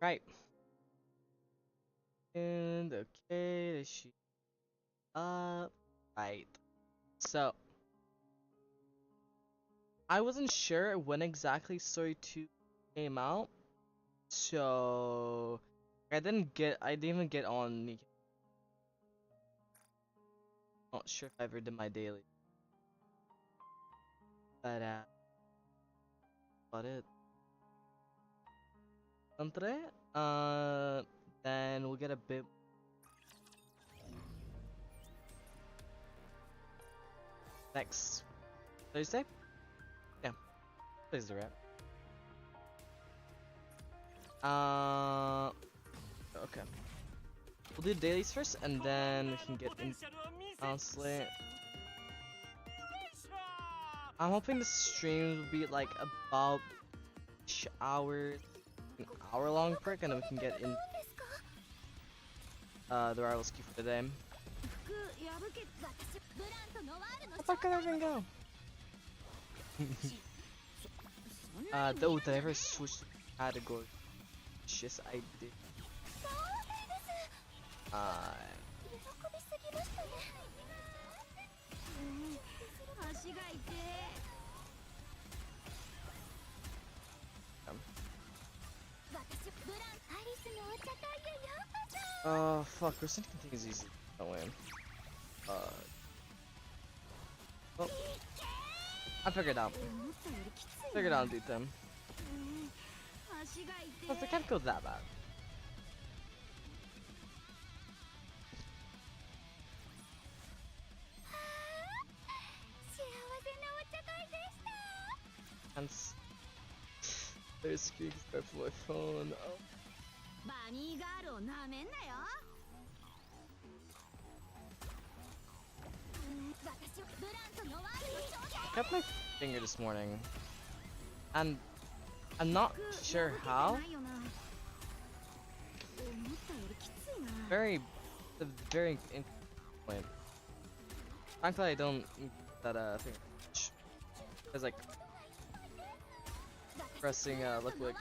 Right. And okay, she up. Right. So I wasn't sure when exactly Story 2 came out, so I didn't even get on Nikke. Not sure if I ever did my daily, but about it. Andre, then we'll get a bit next Thursday. Yeah, Thursday, right? Okay. We'll do dailies first, and then we can get in honestly. I'm hoping the stream will be like about hours, an hour long prick, and then we can get in the rivals queue for the day. How far can I even go? Though did I ever switch category? Yes, I did. Fuck, we're sending things easy. No way. Oh, I figured out. Figured out, dude, them. Plus, it can't go that bad. And there's screen start for my phone. Oh. I cut my finger this morning, and I'm not sure how. Very, very point. Frankly, I don't that thing. It's like pressing look like.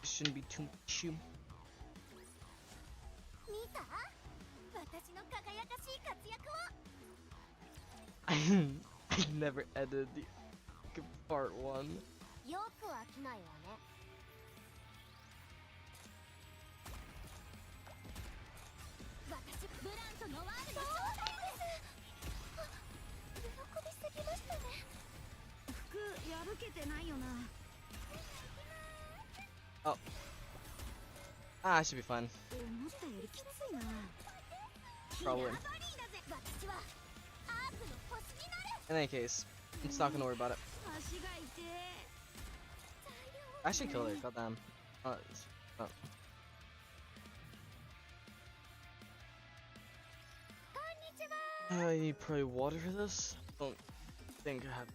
It shouldn't be too much. I never edited the part 1. Oh. Ah, it should be fun. Probably. In any case, I'm just not gonna worry about it. I should kill her, goddamn. Oh. I need probably water for this. Don't think I have.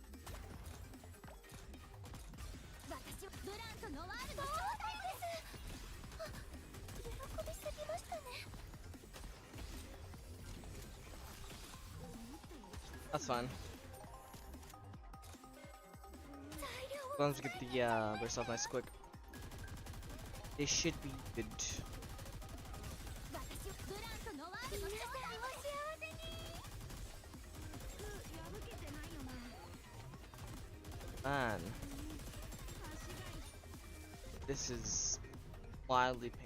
That's fine. Let's get the burst off nice quick. They should be good. Man, this is wildly painful.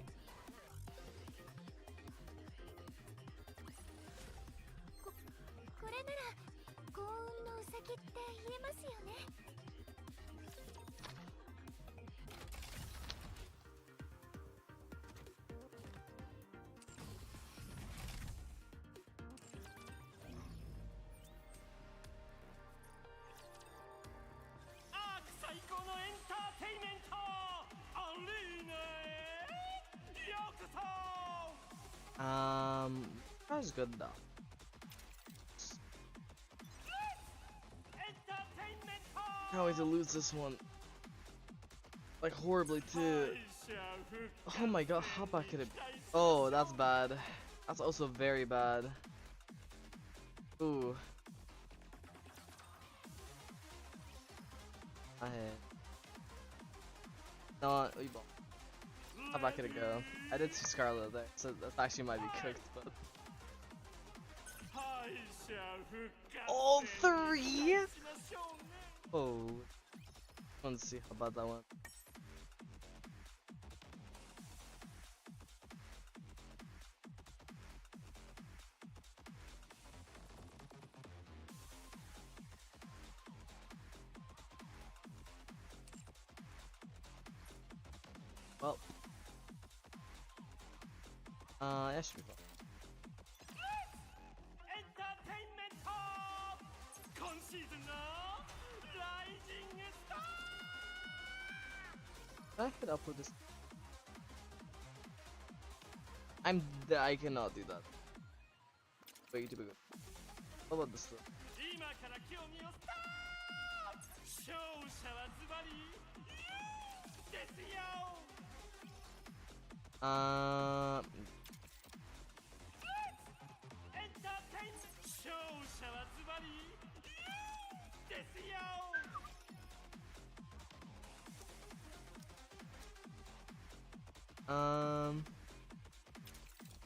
That was good though. Can't wait to lose this one. Like horribly too. Oh my god, how bad could it be? Oh, that's bad. That's also very bad. Ooh. ahead. No, how back could it go? I did see Scarlet there, so that actually might be cooked, but. All three? Oh. Let's see how about that one. Well. That should be fun. I could upload this. I cannot do that. Way too big. How about this one?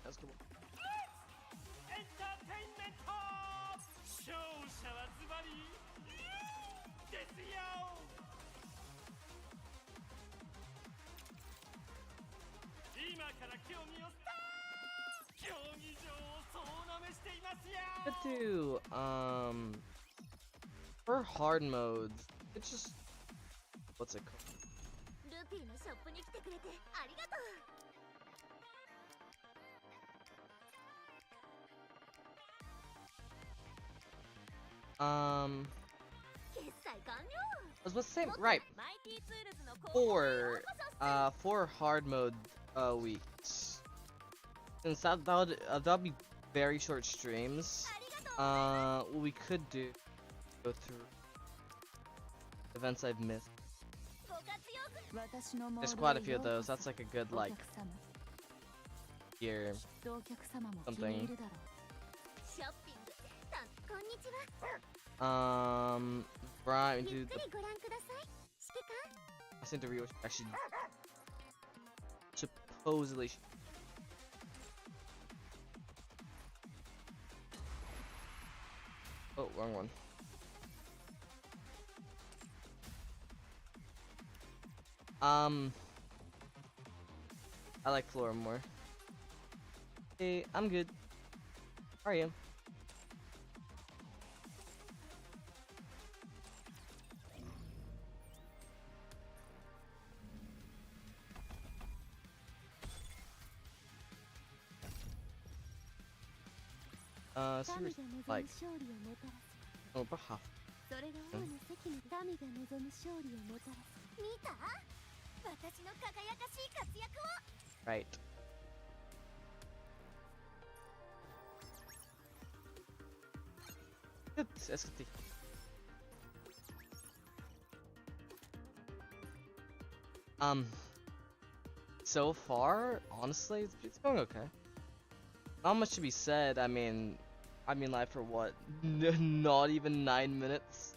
That's cool. But do for hard modes, it's just what's it called? I was about to say right. For hard mode weeks. Since that'll be very short streams. What we could do go through events I've missed. There's quite a few of those. That's like a good like year something. Brian, dude. I think the rewatch actually supposedly. Oh, wrong one. I like Flora more. Hey, I'm good. How are you? Seriously, like, oh, but half. Right. Good, SKT. So far, honestly, it's going okay. Not much to be said. I mean live for what? Not even 9 minutes.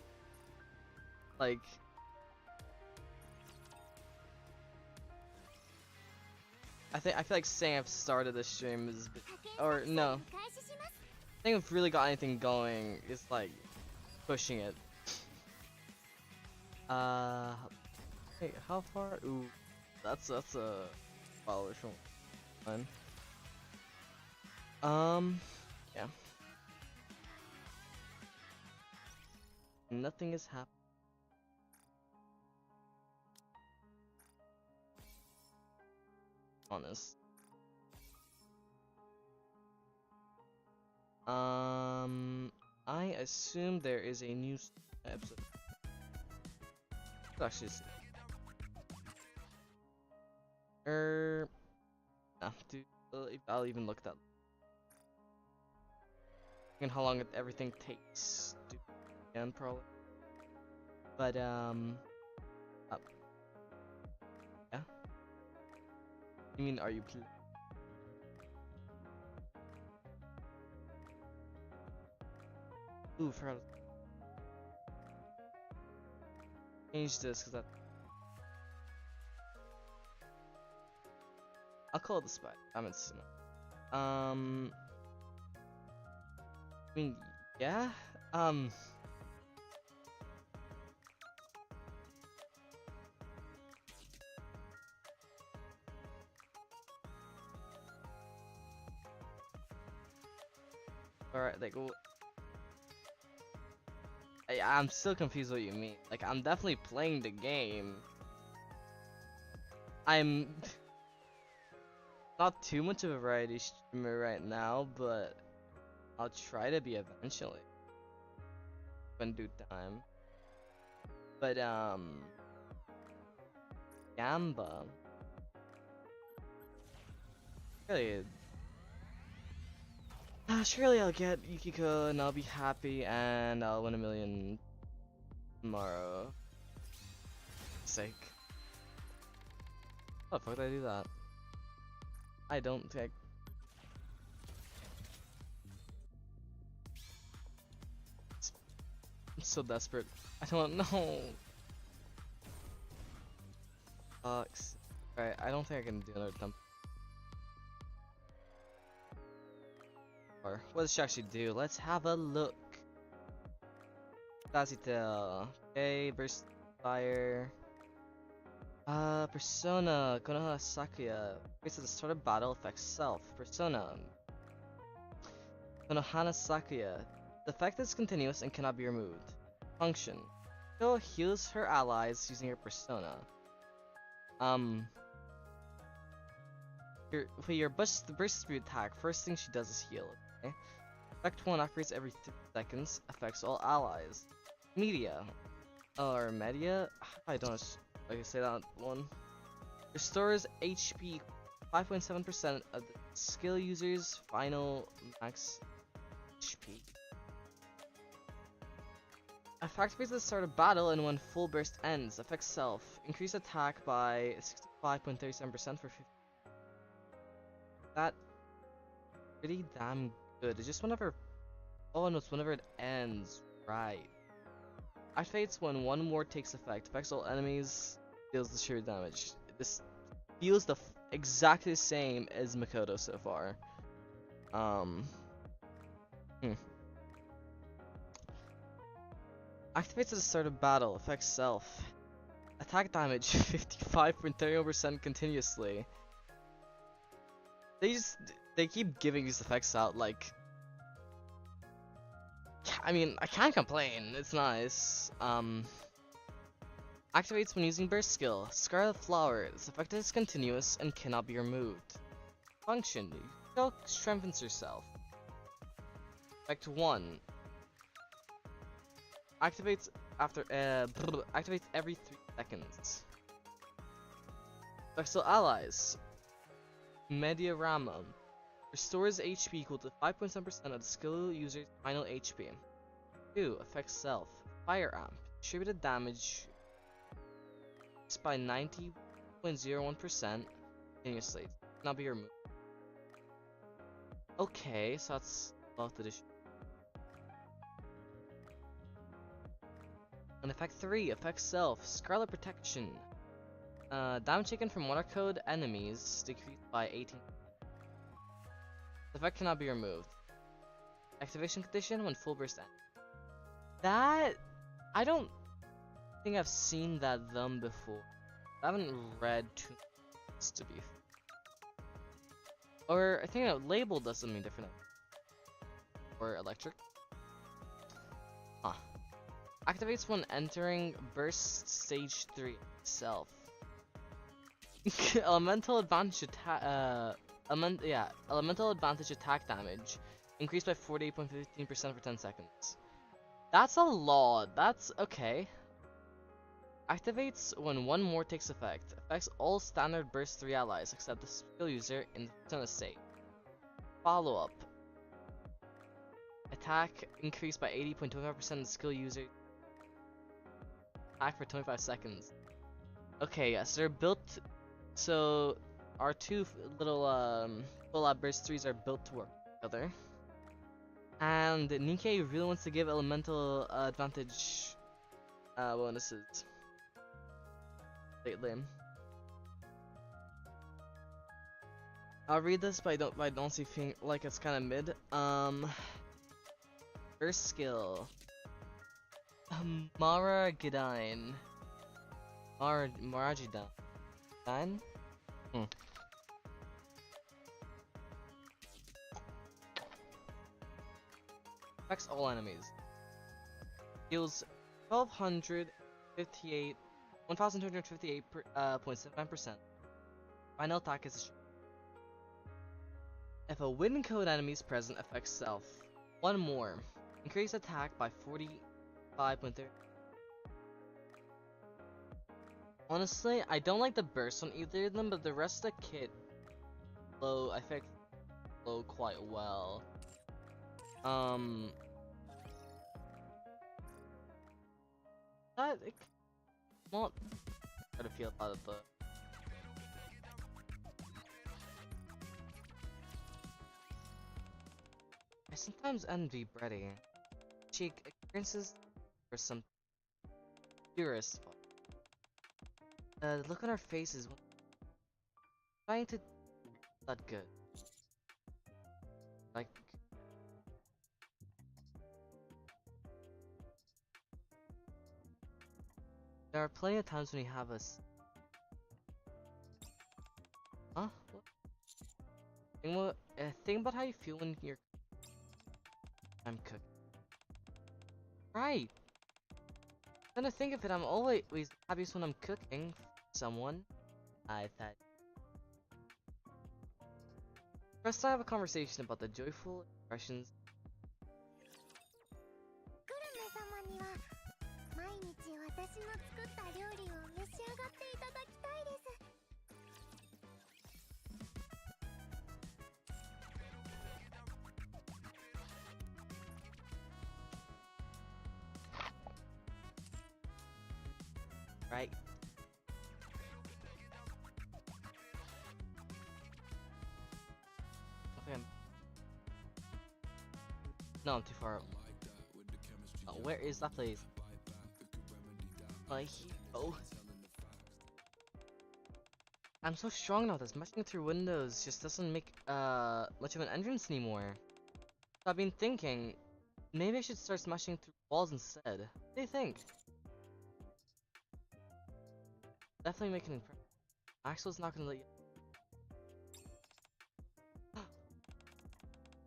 Like, I feel like saying I've started this stream is, or no. I think I've really got anything going is like pushing it. Hey, how far? Ooh, that's a follower from one. Yeah. Nothing is happening. Honest. I assume there is a new episode. Let's actually see. Nah, dude, I'll even look that. And how long everything takes. Again, probably. But yeah. You mean, are you? Ooh, forgot. change this because I'll call it the spy. I'm in cinema. I mean, yeah. All right, like, I'm still confused what you mean. Like, I'm definitely playing the game. I'm not too much of a variety streamer right now, but I'll try to be eventually when due time. But Gamba. Really, surely I'll get Yukiko and I'll be happy and I'll win 1,000,000 tomorrow. Sake. How the fuck did I do that? I don't think. I'm so desperate. I don't know. Sucks. Alright, I don't think I can do another attempt. Or what does she actually do? Let's have a look. Tail. Okay, burst fire. Persona. Konoha Sakuya. Creates at the start of battle, affects self. Persona. Konohana Sakuya. The effect is continuous and cannot be removed. Function. Still heals her allies using her persona. Your burst speed attack. First thing she does is heal. Okay. Effect 1 operates every 3 seconds. Affects all allies. Media. Or media? I don't know if I can say that one. Restores HP 5.7% of the skill user's final max HP. Activates at the start of battle and when full burst ends. Affects self. Increase attack by 65.37% for 50. That pretty damn good. It's just whenever. Oh no, it's whenever it ends. Right. Activates when one more takes effect. Affects all enemies. Deals the sheer damage. This feels exactly the same as Makoto so far. Activates at the start of battle. Affects self. Attack damage 55.31% continuously. They keep giving these effects out like. I mean, I can't complain. It's nice. Activates when using burst skill. Scarlet Flower. This effect is continuous and cannot be removed. Function. Yukiko strengthens herself. Effect 1. Activates after activates every 3 seconds. Affects all allies. Mediarama. Restores HP equal to 5.7% of the skill user's final HP. 2. Affects self. Fire Amp. Distributed damage by 90.01% continuously. Cannot be removed. Okay, so that's about the issue. And effect 3. Affects self. Scarlet Protection. Damage taken from water code enemies decreased by 18. The effect cannot be removed. Activation condition when full burst ends. That I don't think I've seen that before. I haven't read too much to be. Or I think label does something different. Or electric. Huh. Activates when entering burst stage 3 itself. Elemental advantage attack. Elemental advantage attack damage increased by 48.15% for 10 seconds. That's a lot. That's okay. Activates when one more takes effect. Affects all standard burst 3 allies except the skill user in the persona state. Follow up. Attack increased by 80.25% of the skill user. Attack for 25 seconds. Okay, yes, they're built. So our two little full lab burst 3s are built to work together. And Nikke really wants to give elemental advantage bonuses. lately. I'll read this, but I don't see think like it's kind of mid. First skill. Mara Gidain. Marajidan. Affects all enemies. Deals 1258.79%. Final attack is a shield. If a win code enemy is present, affects self. One more. Increase attack by 45.30. Honestly, I don't like the burst on either of them, but the rest of the kit I think flow quite well. It not how to feel about it, but I sometimes envy Brady. She experiences for some purist. The look on her face is trying to that good. Like there are plenty of times when you have us. Huh? Think about how you feel when you're. I'm cooking. Right. When I think of it, I'm always happiest when I'm cooking for someone. I thought. First, I have a conversation about the joyful expressions. Right. Okay. No, I'm too far up. Oh, where is that place? Like, oh. I'm so strong now. This smashing through windows just doesn't make much of an entrance anymore. So I've been thinking, maybe I should start smashing through walls instead. What do you think? Definitely make an impression. Axel's not gonna let you.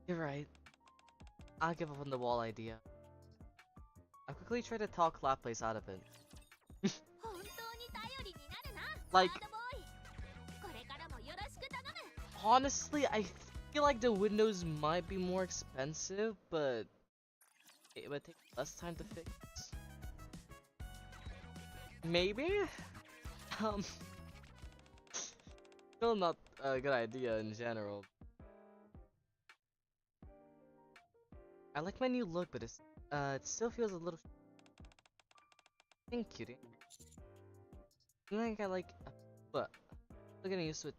You're right. I'll give up on the wall idea. I quickly try to talk Laplace out of it. Like, honestly, I feel like the windows might be more expensive, but it would take less time to fix. Maybe? Still not a good idea in general. I like my new look, but it still feels a little. Thank you, dude. I think I like, but still getting used to it.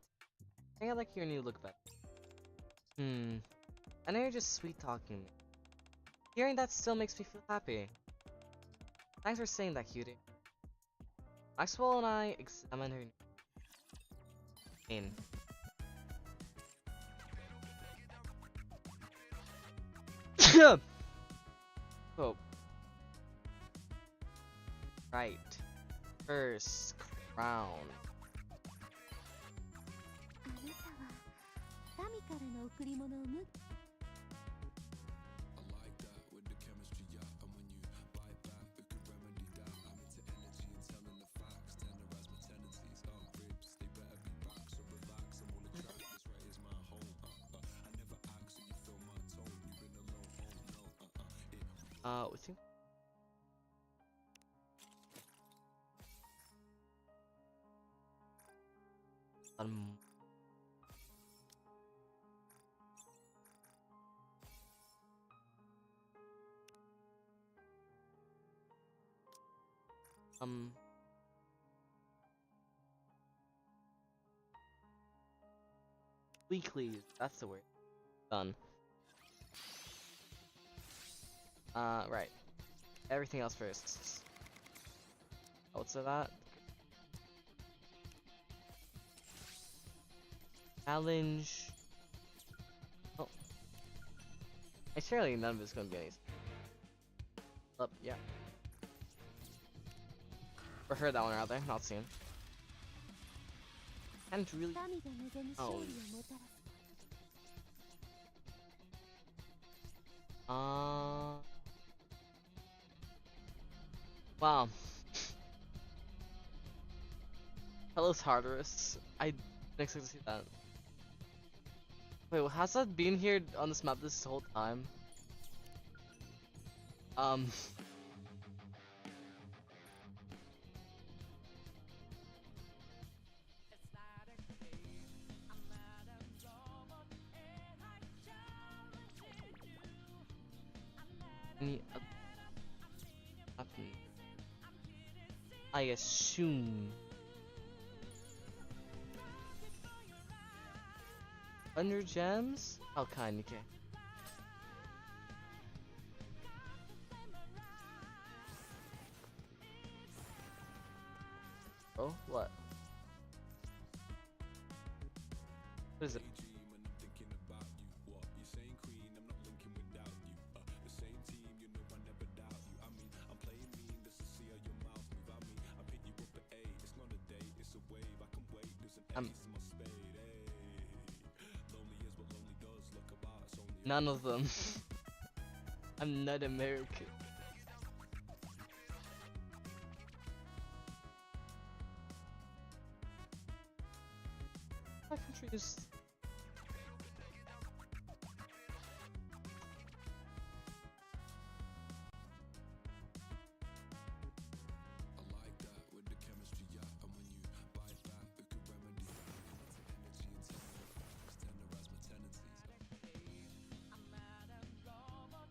I think I like your new look better. I know you're just sweet talking me. Hearing that still makes me feel happy. Thanks for saying that, cutie. Maxwell and I examine her name. Oh. Right. First crown. We think. Weekly, that's the word. Done. Right. Everything else first. Outside that. Challenge. Oh. Surely none of it's gonna be any. Up, yeah. Or heard that one out there, not seen. Can't really. Oh. Wow. Hello, Tartarus. I didn't expect to see that. Wait, has that been here on this map this whole time? Any happen? I assume. Under gems? Oh, kind, okay. Oh, what? What is it? None of them. I'm not American. My country is.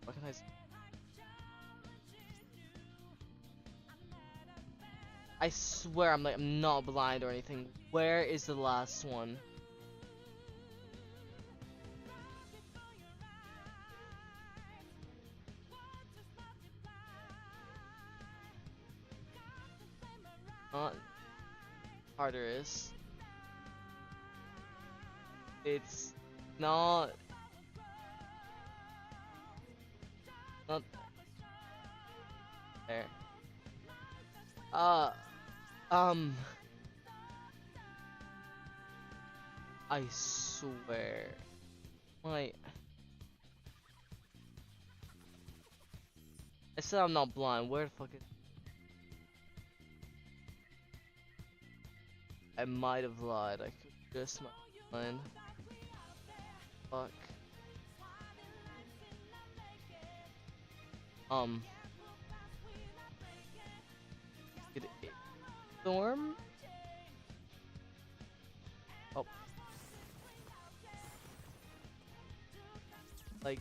What can I swear I'm not blind or anything. Where is the last one? Not Tartarus. It's not. Not there. I swear. I said I'm not blind. Where the fuck is? I might have lied. I could just my blind. Fuck. Did it storm? Oh. Like.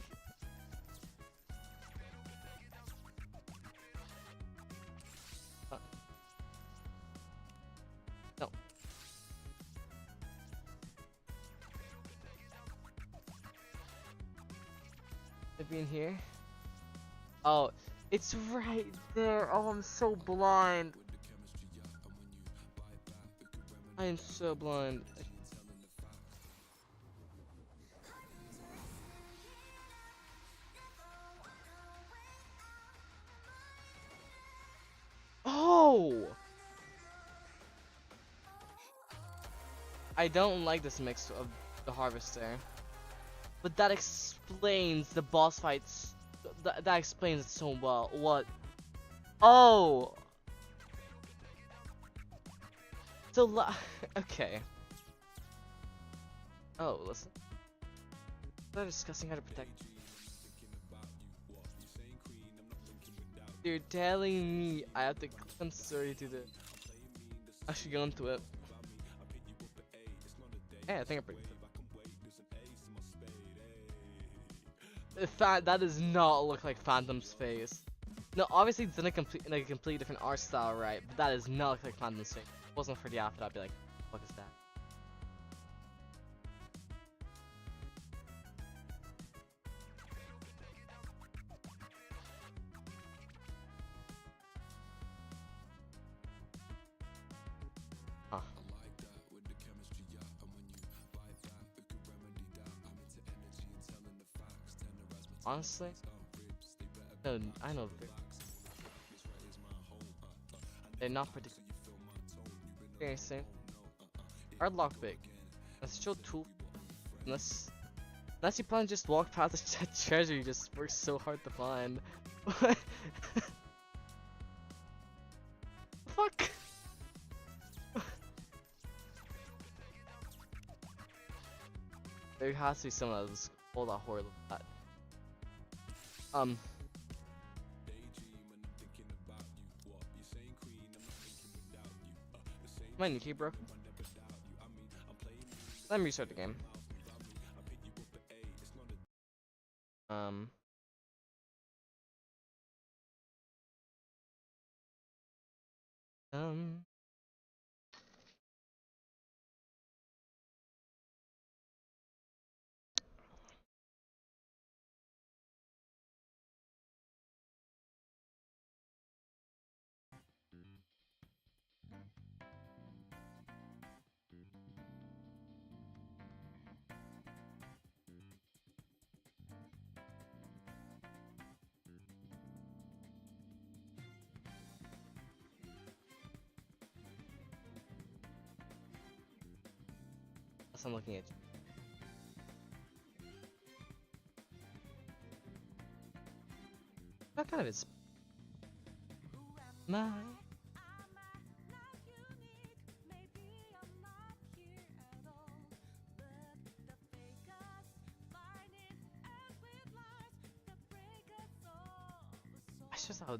No. Maybe in here. Oh, it's right there. Oh, I'm so blind. I am so blind. Oh! I don't like this mix of the harvester. But that explains the boss fights. That explains it so well. What? Oh! So okay. Oh, listen. They're discussing how to protect. You're telling me I have to I'm sorry to the actually go into it. Yeah, I think I'm pretty good. That does not look like Phantom's face. No, obviously it's in a complete different art style, right? But that does not look like Phantom's face. If it wasn't for the after, I'd be like, what is that? Huh. Honestly, no, I know they're not particularly experiencing. Hard lockpick. That's still tool. Unless you plan to just walk past the treasure, you just work so hard to find. What? Fuck. There has to be someone that was all that horrible at that. My Nikke broke. Let me restart the game. Um. That's what I'm looking at. That kind of is. My. That's just how.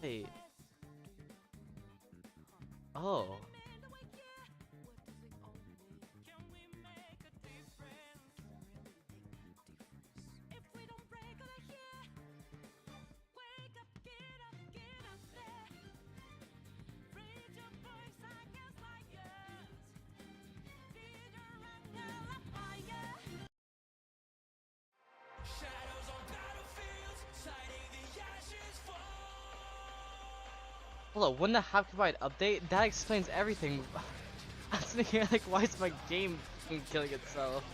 Wait. Oh. Hold on, 1.5 gigabyte update? That explains everything. I was thinking, like, why is my game killing itself?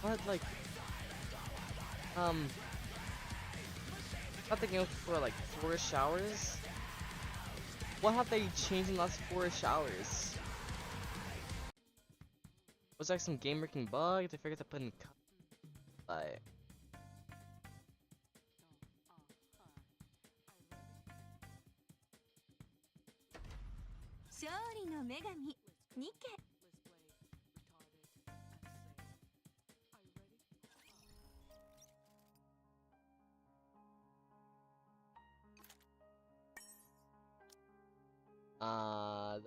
What, like, I thought the game was for like 4 hours? What have they changed in the last 4 hours? Was there like some game breaking bug? They forgot to put in like. 勝利の女神ニケ。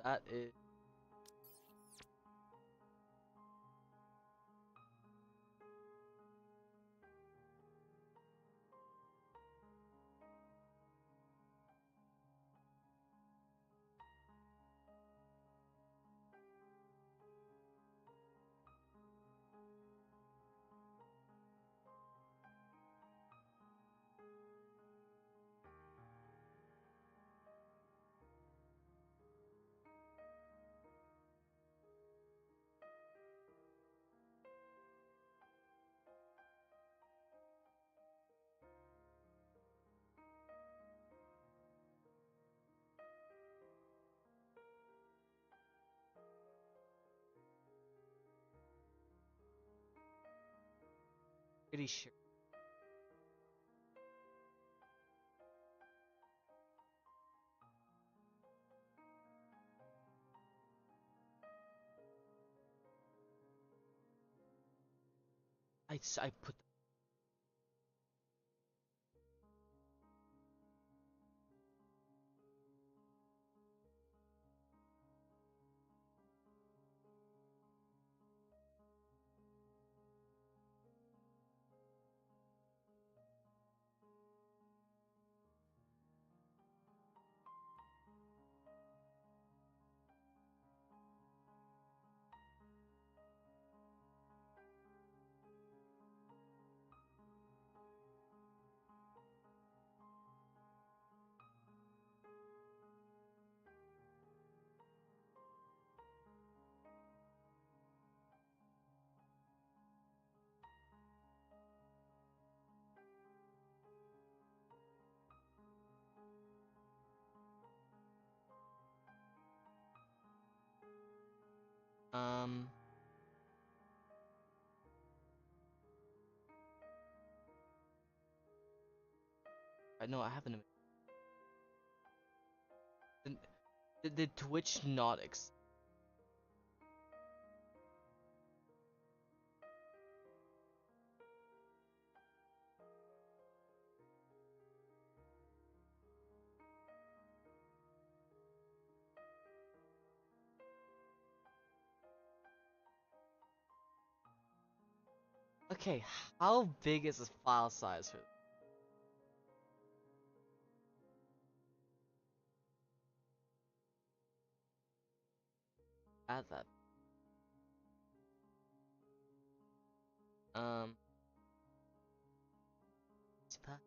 That is. Pretty sure. I put. Um. I know I haven't. Did Twitch not Okay, how big is this file size for add that? Um, what's that?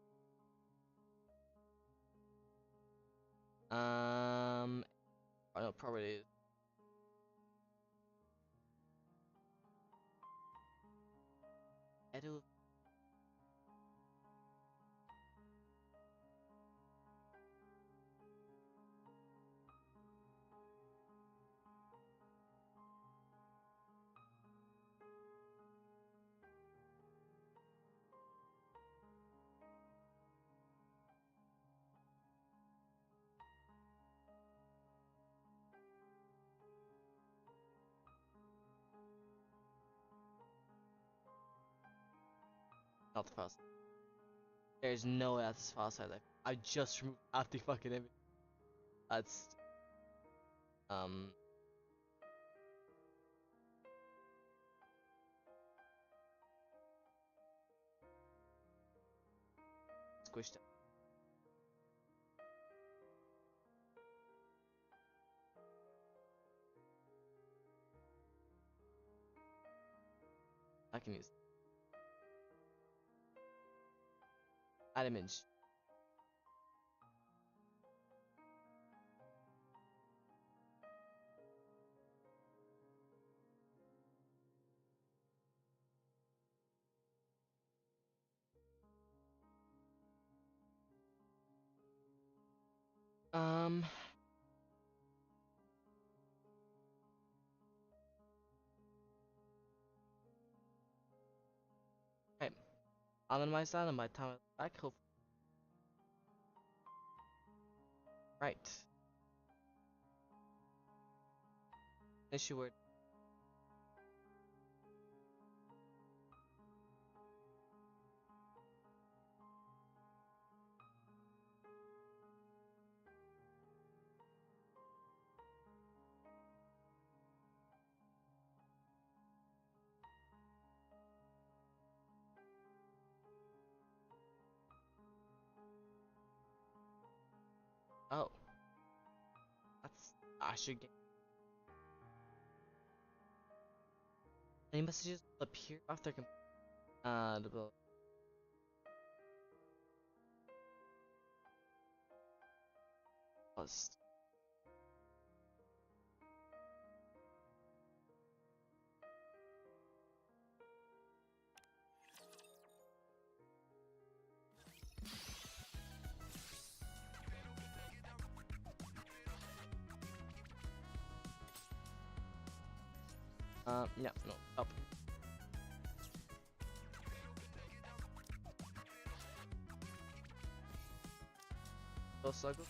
I know properties. Edu. Not the file size. There's no way that's the file size. I just removed half the fucking image. That's um. Squished. I can use add image. Um. Okay. I'll minimize that on my time back. Hope. Right. Issue word. Oh. That's. I should get. Any messages appear after the post. Yeah, no, up. Go cycle.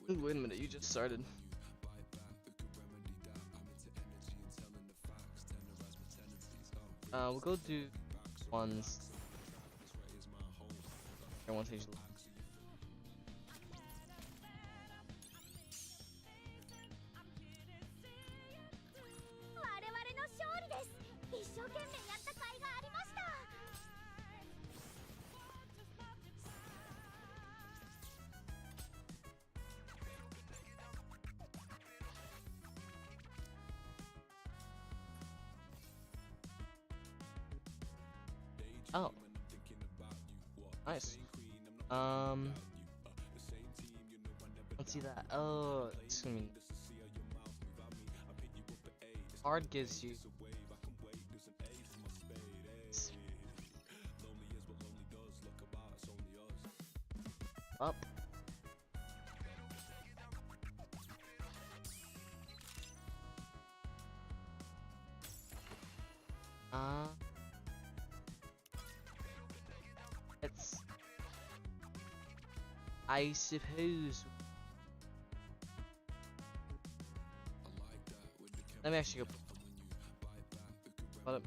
Ooh, wait a minute, you just started. We'll go do ones. I want to change. 我々の勝利です。一生懸命やった甲斐がありました。Oh, nice. Let's see that. Oh, it's gonna be. Card gives you. Up. Uh, it's I suppose. Let me actually go. Hold up.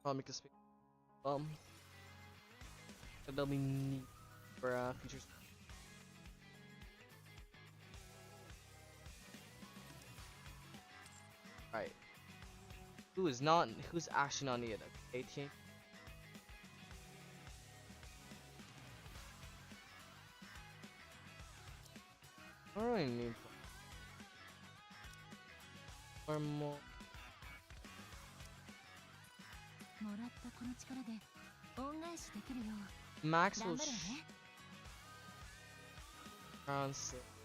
I'll make this big. That'll be neat for features. Alright. Who's actually not needed? 18? I don't really need or more. もらったこの力で恩返しできるよう Max 頑 will 張るわね translate.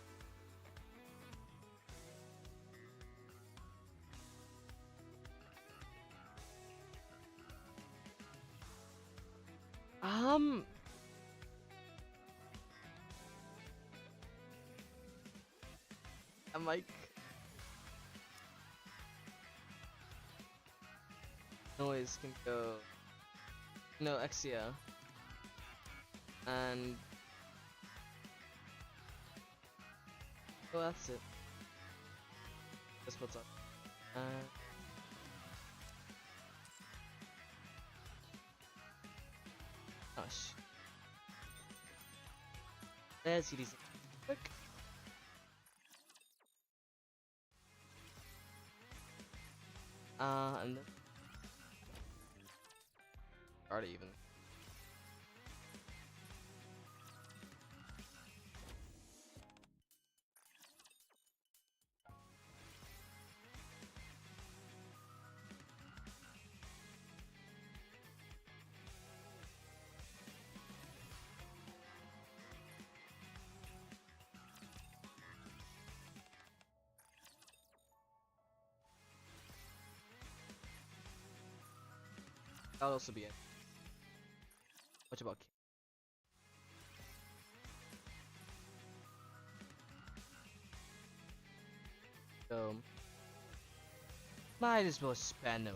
I'm like noise can go no Exia and oh that's it. That's what's up. Gosh. Let's see these quick. And already even. That'll also be it. What about so might as well spend no.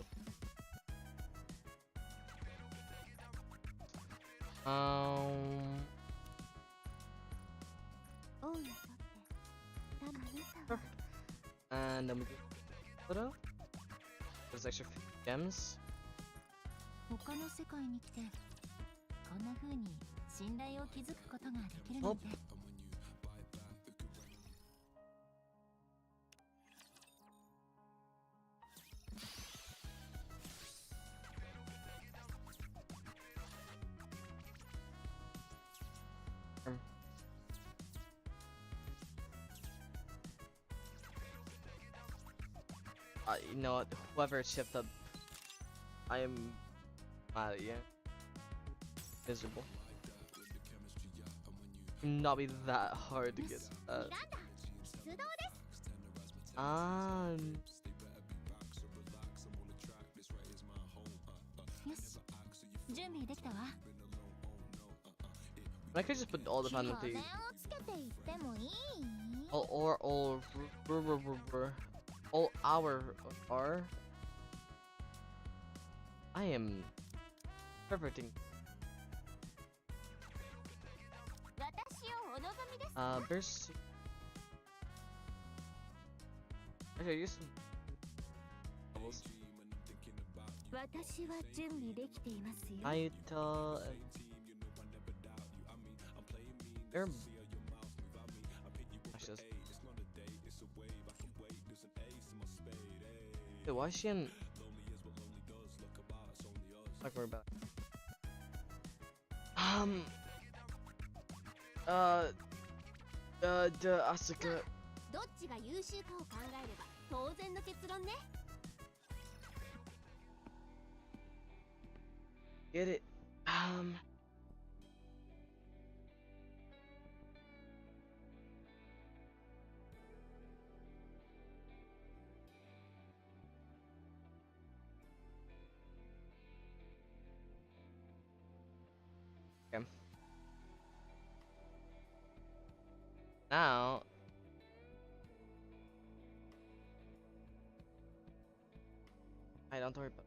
And then we get photo. There's extra gems. 他の世界に来てこんな風に信頼を築くことができるなんて You know what? Whoever shipped up, I am mad at you. Miserable. Not be that hard to get. 出動です よし準備できたわ I could just put all the 拠点を penalties. つけていってもいい All our. I am perfecting. 私をお望みですか There's. Okay, use some. Levels. 私は準備できていますよ Aita. They're. Actually, wait, why is she in? Like we're back. Asuka. どっちが優秀かを考えれば当然の結論ね Get it. Okay. Now I don't worry about it.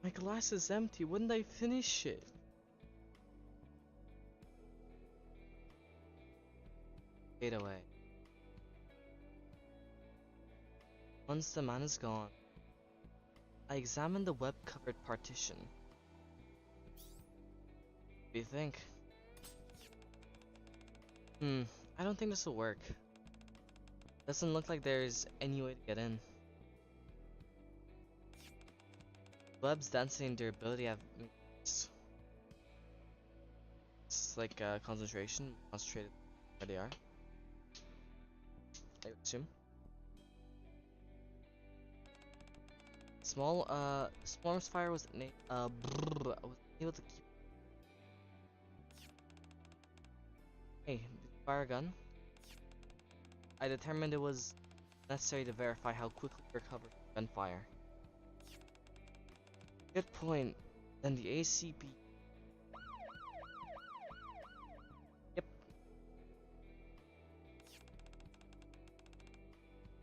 My glass is empty. Wouldn't I finish it? Fade away. Once the man is gone, I examine the web-covered partition. What do you think? I don't think this will work. Doesn't look like there's any way to get in. Web's density and durability have it's like concentration, concentrated where they are. I would assume. Swarm's fire was was able to keep. Hey, fire a gun. I determined it was necessary to verify how quickly we recover from gunfire. Good point. Then the ACP. Yep.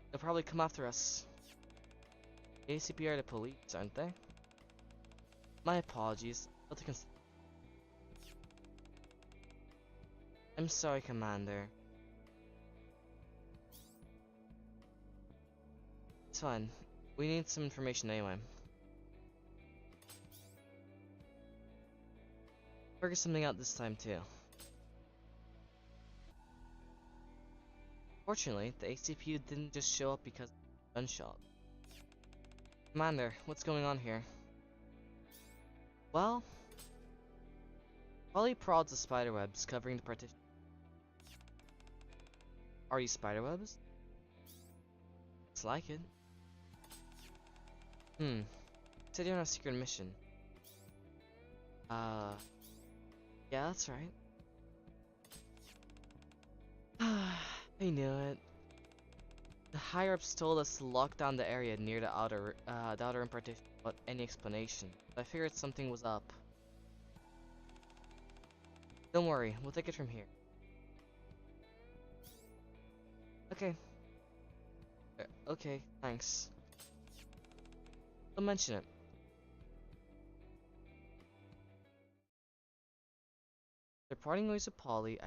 They'll probably come after us. The ACP are the police, aren't they? My apologies. I'll take I'm sorry, Commander. It's fine. We need some information anyway. Figure something out this time too. Fortunately, the ACPU didn't just show up because of a gunshot. Commander, what's going on here? Well, Polly prods the spiderwebs covering the partition. Are these spiderwebs? It's like it. Said you're on a secret mission. Yeah, that's right. I knew it. The higher-ups told us to lock down the area near the outer rim partition without any explanation. But I figured something was up. Don't worry, we'll take it from here. Okay. Okay, thanks. Don't mention it. They're parting ways with Polly.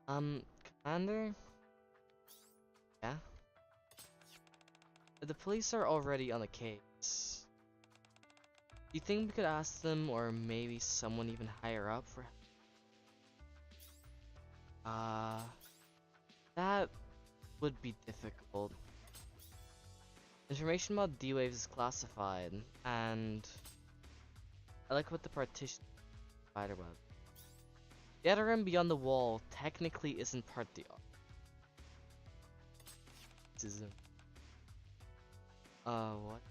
Commander? Yeah? The police are already on the case. Do you think we could ask them, or maybe someone even higher up for... That would be difficult. Information about D-Waves is classified, and... I like what the partition spiderweb. The other rim beyond the wall technically isn't part of the arc. What?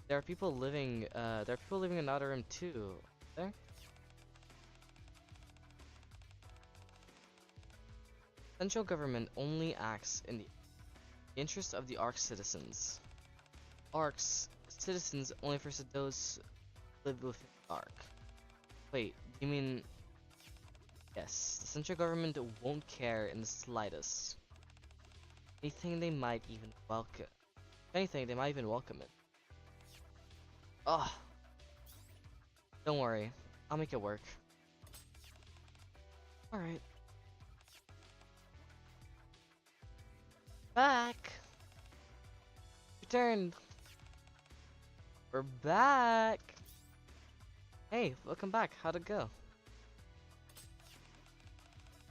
There are people living in Outer Rim too, there? Central government only acts in the interest of the Ark citizens. Ark's citizens only versus those who live within the Ark. Wait, you mean... Yes, the central government won't care in the slightest. Anything they might even welcome. If anything, they might even welcome it. Ugh. Don't worry, I'll make it work. Alright. Back! Returned! We're back! Hey, welcome back. How'd it go?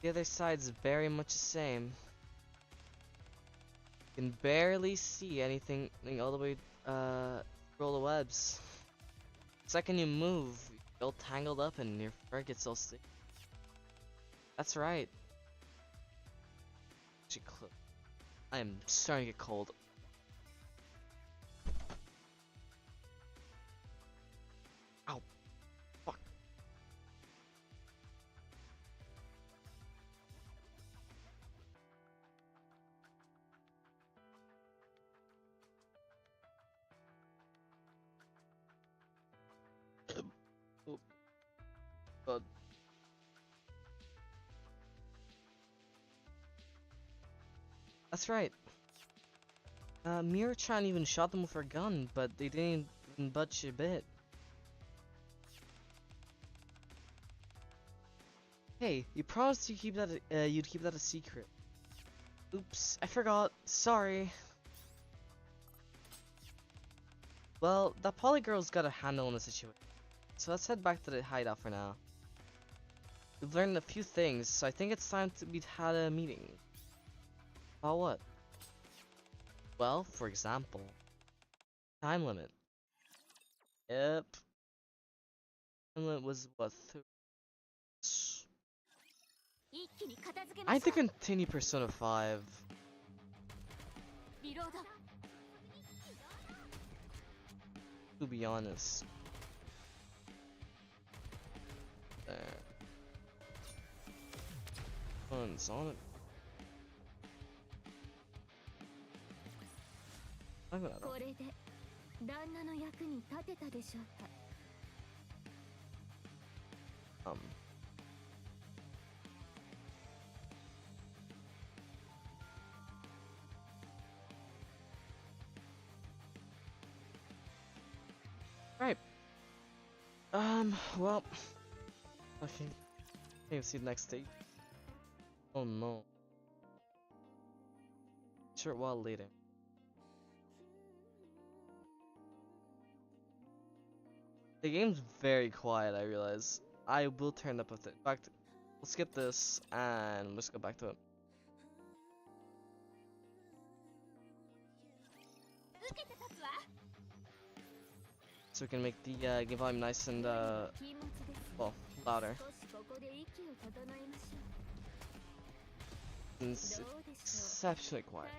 The other side's very much the same. You can barely see anything all the way through all the webs. The second you move, you get all tangled up and your fur gets all sticky. That's right. I am starting to get cold. Ow. Fuck. Oh, God. That's right. Mira-chan even shot them with her gun, but they didn't even budge a bit. Hey, you promised you'd keep that a secret. Oops, I forgot. Sorry. Well, that poly girl's got a handle on the situation, so let's head back to the hideout for now. We've learned a few things, so I think it's time we'd had a meeting. About what? Well, for example, time limit. Yep. Time limit was what? I think continue Persona 5. To be honest. There. One's on it. I'm gonna. Right. Well, I can't see the next stage. Oh no. Short while later. The game's very quiet, I realize. I will turn up with it. In fact, we'll skip this and let's go back to it. So we can make the game volume nice and well, louder. It's exceptionally quiet.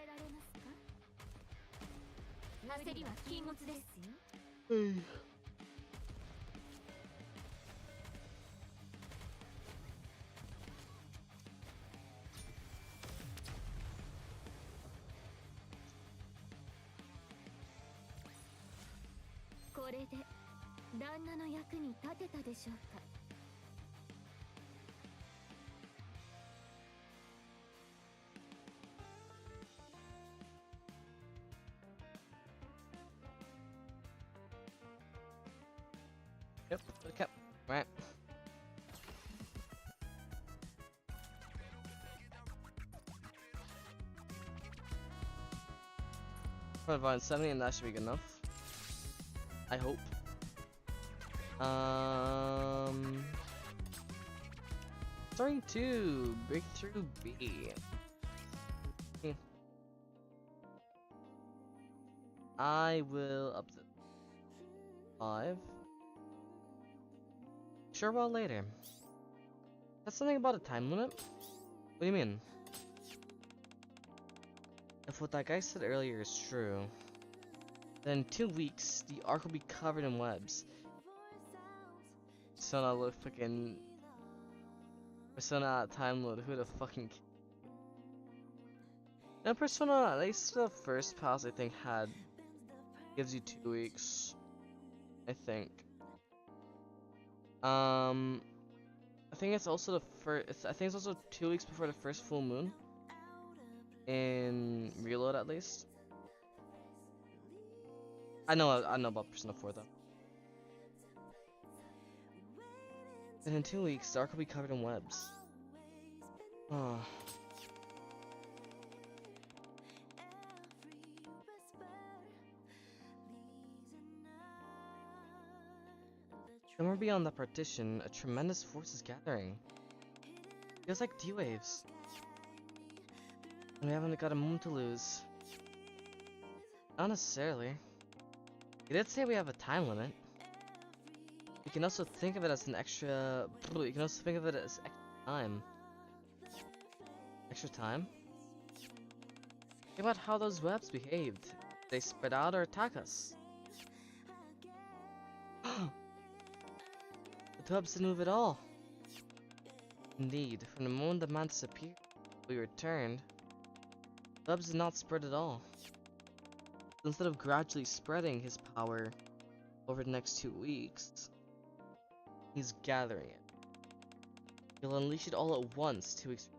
Yep, okay, right. Frontline 70 and that should be good enough. I hope. Story 2, Breakthrough B. I will up to 5. Sure, well later. That's something about a time limit? What do you mean? If what that guy said earlier is true, then in 2 weeks, the arc will be covered in webs. Persona look fucking... Persona time load, who the fucking... Now Persona, at least the first pass I think gives you 2 weeks. I think. I think it's also the first. I think it's also 2 weeks before the first full moon. In Reload, at least. I know about Persona 4 though. And in 2 weeks, the arc will be covered in webs. Oh. Somewhere beyond that partition, a tremendous force is gathering. Feels like D-waves. And we haven't got a moment to lose. Not necessarily. He did say we have a time limit. You can also think of it as an extra... You can also think of it as extra time. Extra time? Think about how those webs behaved. They spread out or attack us. The webs didn't move at all. Indeed, from the moment the man disappeared, we returned, the webs did not spread at all. Instead of gradually spreading his power over the next 2 weeks, he's gathering it. He'll unleash it all at once 2 weeks.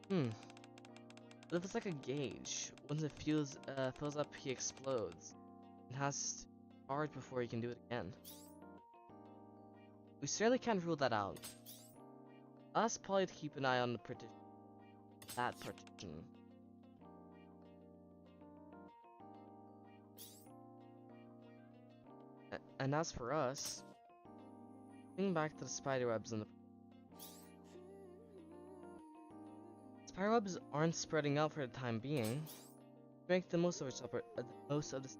But if it's like a gauge, once it fills up, he explodes, and has to charge before he can do it again. We certainly can't rule that out. I'll ask Polly to keep an eye on the partition. That partition. And as for us, getting back to the spiderwebs and the spiderwebs aren't spreading out for the time being. Make the most of this.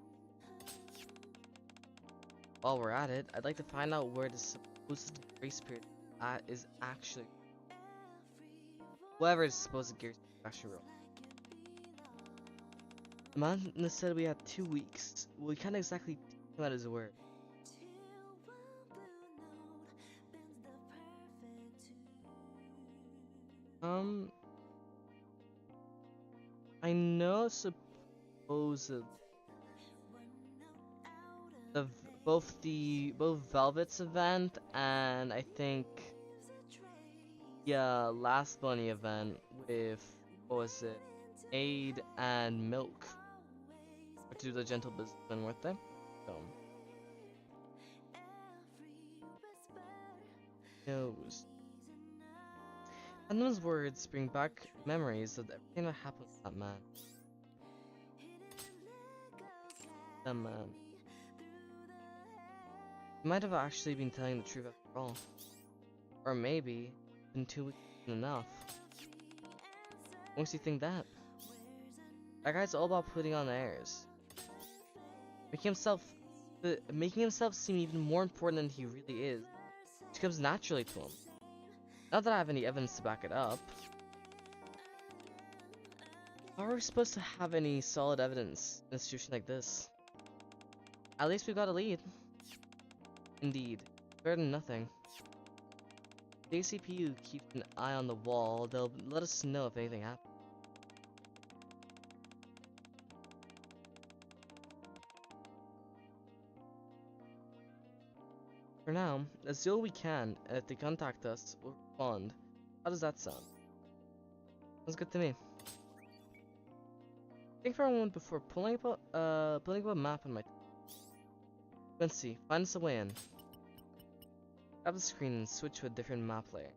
While we're at it, I'd like to find out where the supposed grace period is actually. Whoever is supposed to grace period actually wrote. The man said we had 2 weeks. We can't exactly take him at his word. I know supposedly both Velvet's event and I think last bunny event with what was it, Aid and Milk, or to do the gentle businessman, weren't they? So knows. And those words bring back memories of everything that happened to that man. That man. He might have actually been telling the truth after all. Or maybe, been 2 weeks enough. What makes you think that? That guy's all about putting on airs. Making himself seem even more important than he really is. Which comes naturally to him. Not that I have any evidence to back it up. How are we supposed to have any solid evidence in a situation like this? At least we've got a lead. Indeed, better than nothing. The ACPU keeps an eye on the wall. They'll let us know if anything happens. For now, let's do what we can, and if they contact us, we'll respond. How does that sound? Sounds good to me. Think for a moment before pulling up a map on my... Quincy, find us a way in. Grab the screen and switch to a different map layer.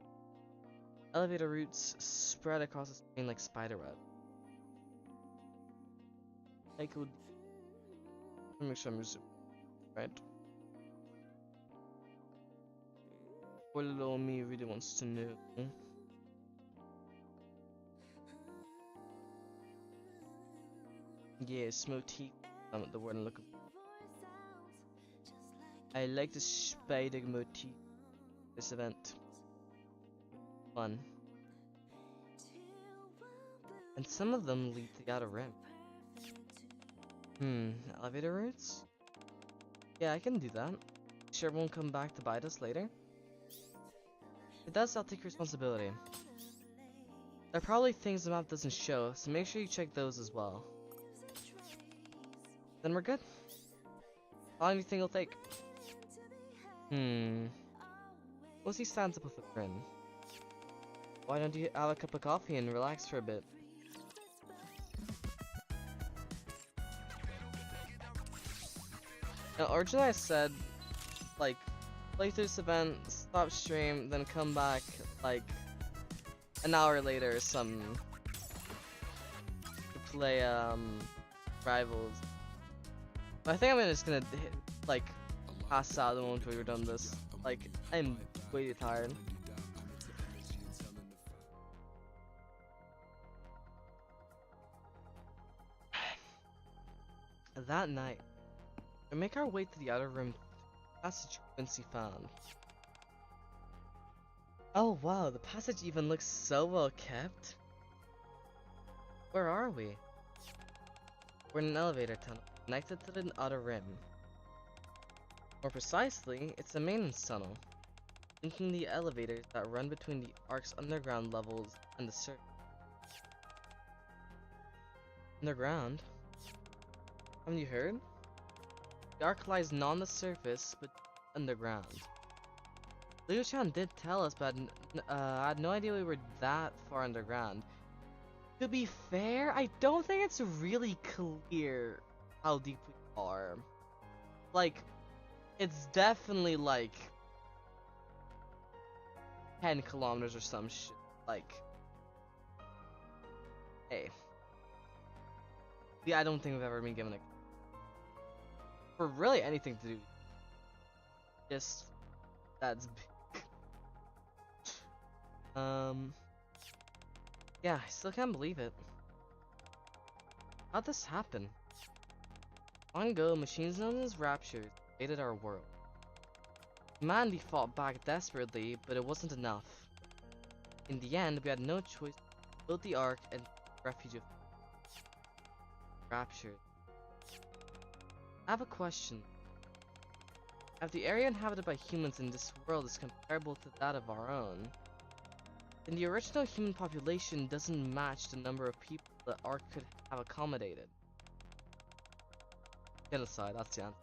Elevator routes spread across the screen like spiderweb. I could... Let me make sure I'm using... Right? Poor little me really wants to know. Yes, motif. I'm not the word I'm looking for. I like the spider motif. This event. Fun. And some of them lead to the outer rim. Elevator routes? Yeah, I can do that. Sure it won't come back to bite us later? If it does, I'll take responsibility. There are probably things the map doesn't show, so make sure you check those as well. Then we're good. How long do you think it'll take? Once he stands up with a grin. Why don't you have a cup of coffee and relax for a bit? Now, originally I said, like, play through this event, stop stream, then come back, like, an hour later or something. To play, Rivals. But I think I'm just gonna hit, like, pass out the moment we were done this. Like, I'm way too tired. That night, we make our way to the outer room passage Quincy found. Oh wow, the passage even looks so well kept. Where are we? We're in an elevator tunnel connected to the outer rim. More precisely, it's a maintenance tunnel, linking the elevators that run between the Ark's underground levels and the surface. Underground? Haven't you heard? The Ark lies not on the surface, but underground. Liu-chan did tell us, but I had no idea we were that far underground. To be fair, I don't think it's really clear how deep we are. Like, it's definitely like 10 kilometers or some shit. Like, hey. Yeah, I don't think we've ever been given a... for really anything to do. Just, that's big. Yeah, I still can't believe it. How'd this happen? Long ago, machines known as Raptures invaded our world. Humanity fought back desperately, but it wasn't enough. In the end, we had no choice to build the Ark and refuge of Raptures. I have a question. If the area inhabited by humans in this world is comparable to that of our own, then the original human population doesn't match the number of people the Ark could have accommodated. Genocide, that's the answer.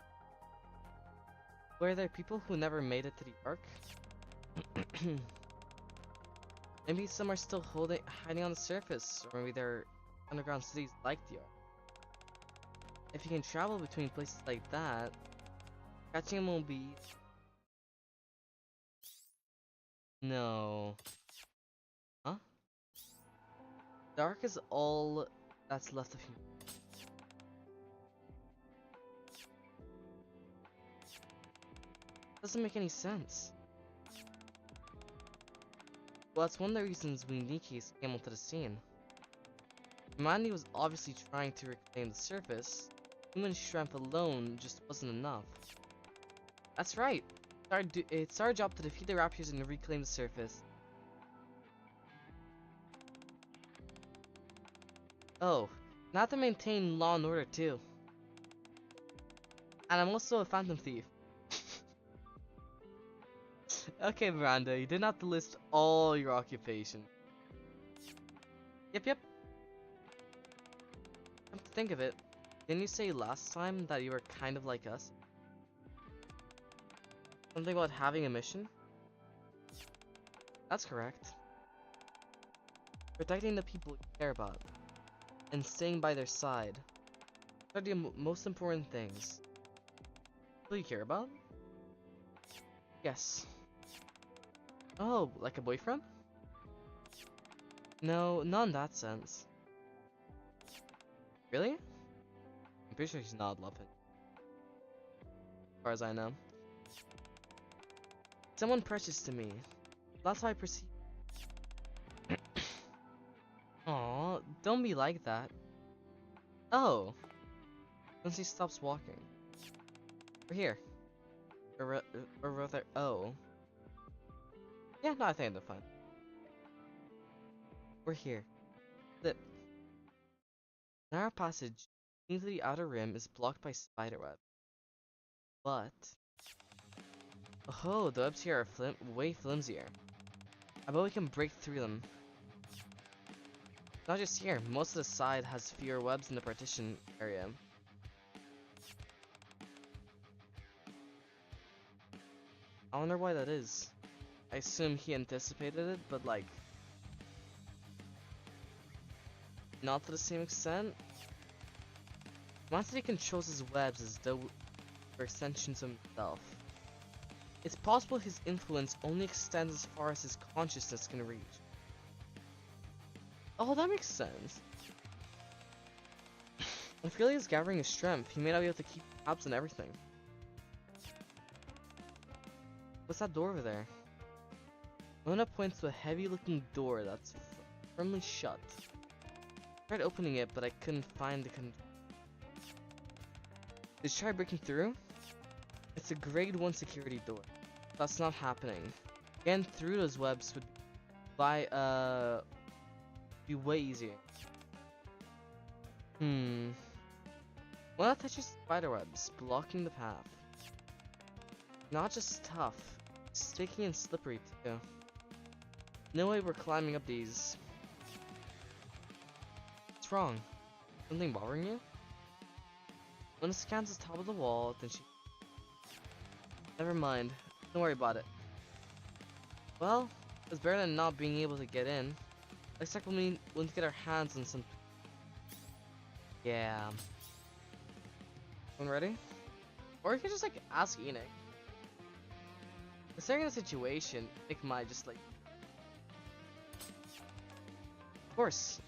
Were there people who never made it to the Ark? Maybe some are still hiding on the surface, or maybe there are underground cities like the Ark. If you can travel between places like that, catching them will be... No. Huh? The Ark is all that's left of humanity. Doesn't make any sense. Well, that's one of the reasons we Nikkes came onto the scene. Humanity was obviously trying to reclaim the surface. Human strength alone just wasn't enough. That's right. It's our job to defeat the Raptors and reclaim the surface. Oh, not to maintain law and order too. And I'm also a phantom thief. Okay, Miranda, you didn't have to list all your occupations. Yep. Come to think of it, didn't you say last time that you were kind of like us? Something about having a mission? That's correct. Protecting the people you care about, and staying by their side. Those are the most important things. Who you care about? Yes. Oh, like a boyfriend? No, not in that sense. Really? I'm pretty sure he's not loving. As far as I know. Someone precious to me. That's how I perceive. Aw, don't be like that. Oh. Once he stops walking. We're here. Or rather, oh. Yeah, no, I think I'm fine. We're here. The narrow passage into the outer rim is blocked by spiderweb. But... oh, the webs here are way flimsier. I bet we can break through them. Not just here, most of the side has fewer webs in the partition area. I wonder why that is. I assume he anticipated it, but like... not to the same extent. Monster controls his webs as though they're extensions of himself. It's possible his influence only extends as far as his consciousness can reach. Oh, that makes sense. If really is gathering his strength, he may not be able to keep tabs on everything. What's that door over there? Mona points to a heavy-looking door that's firmly shut. I tried opening it, but I couldn't find the Did you try breaking through? It's a grade 1 security door. That's not happening. Getting through those webs would be way easier. One touches spider webs, blocking the path. Not just tough, sticky and slippery too. No way we're climbing up these. What's wrong? Something bothering you? Luna scans the top of the wall, then she... Never mind. Don't worry about it. Well, it's better than not being able to get in. Looks like we'll need to get our hands on some... Yeah. Everyone ready? Or you could just like ask Enoch. Considering the situation, Nick might just like... Of course.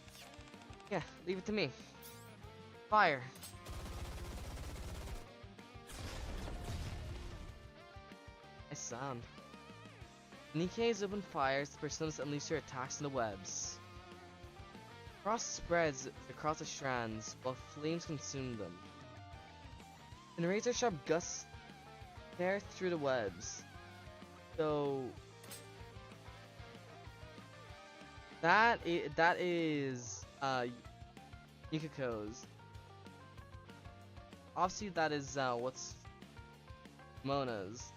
Yeah, leave it to me. Fire. Nice sound. Nikke's open fires, the personas unleash their attacks in the webs. Frost spreads across the strands, while flames consume them. And razor-sharp gusts tear through the webs. So... That is Yukiko's. Obviously that is what's Mona's.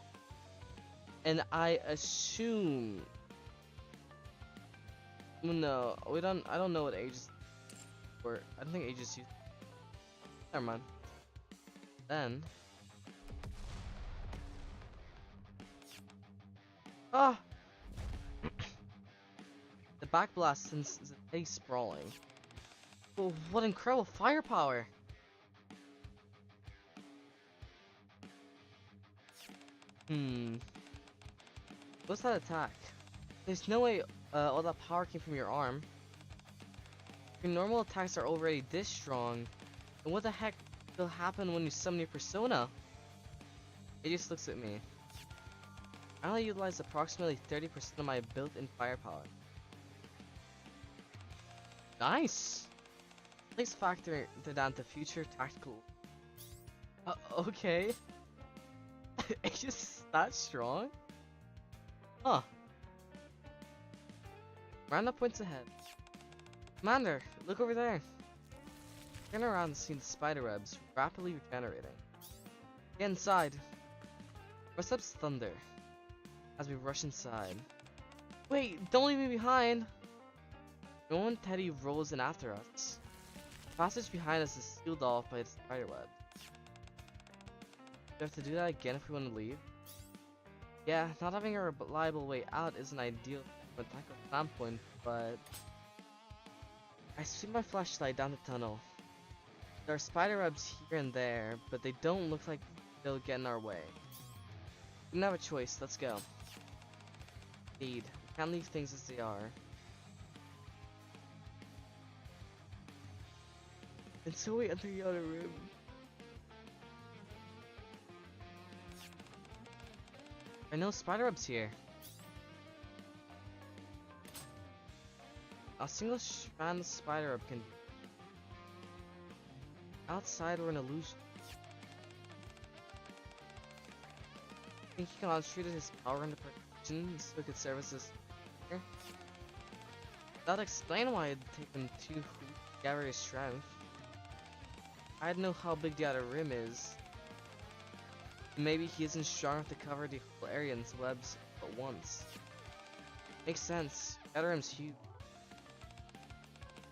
And I assume... No, I don't know what ages were. I don't think ages used. Never mind. Then... Ah! The backblast sends the face sprawling. Oh, what incredible firepower! What's that attack? There's no way all that power came from your arm. Your normal attacks are already this strong. And what the heck will happen when you summon your persona? It just looks at me. I only utilize approximately 30% of my built-in firepower. Nice! Please factor down to future tactical. Okay. It's just that strong? Huh. Miranda points ahead. Commander, look over there. Turn around and see the spider webs rapidly regenerating. Get inside. Footsteps thunder as we rush inside. Wait, don't leave me behind! The moment Teddy rolls in after us. The passage behind us is sealed off by the spider web. Do we have to do that again if we want to leave? Yeah, not having a reliable way out isn't ideal from a tactical standpoint, but... I swing my flashlight down the tunnel. There are spider webs here and there, but they don't look like they'll get in our way. We don't have a choice, let's go. Indeed, we can't leave things as they are. And so we enter the other room. There are no spider webs here. A single strand of spider web can... Outside we're an illusion. I think he concentrated his power into protection so it could serve as his... That'd explain why it'd taken 2 to gather his strength. I don't know how big the outer rim is. Maybe he isn't strong enough to cover the whole area in webs at once. Makes sense. The outer rim's huge.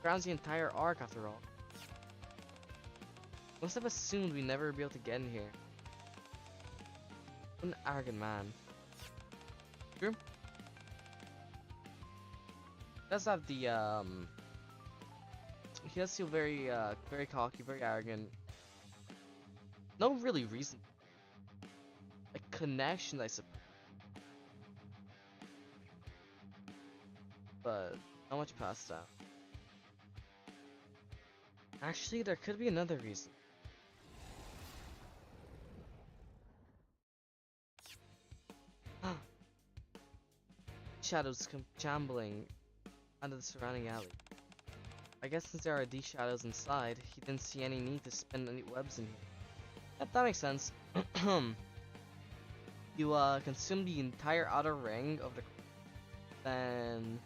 Surrounds the entire arc after all. Must have assumed we'd never be able to get in here. What an arrogant man. True? He does have the he does feel very very cocky, very arrogant. No really reason. A connection, I suppose. But not much past that. Actually, there could be another reason. shadows come shambling out of the surrounding alley. I guess since there are these shadows inside, he didn't see any need to spin any webs in here. Yep, that makes sense. You consume the entire outer ring of the... Then...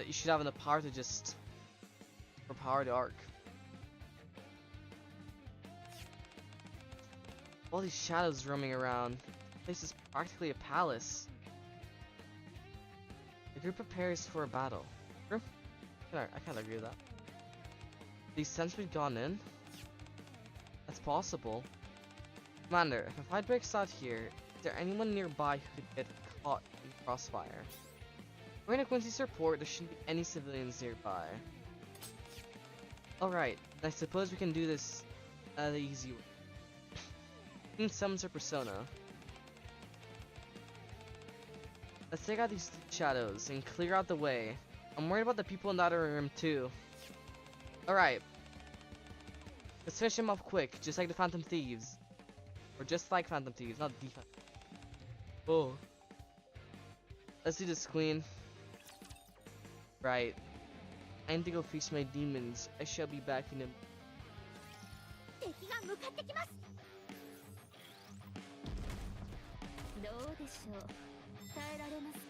you should have enough power to just... overpower the arc. All these shadows roaming around. This place is practically a palace. The group prepares for a battle. True? I can't agree with that. These sentries gone in? That's possible. Commander, if a fight breaks out here, is there anyone nearby who could get caught in the crossfire? According to Quincy's report, there shouldn't be any civilians nearby. Alright, I suppose we can do this the easy way. King summons her persona. Let's take out these shadows and clear out the way. I'm worried about the people in that other room too. Alright. Let's finish him off quick, just like the Phantom Thieves. Or just like Phantom Thieves, not the Phantom. Oh. Let's do this, Queen. Right. I need to go face my demons. I shall be back in a... 敵が向かってきます。どうでしょう。耐えられますか。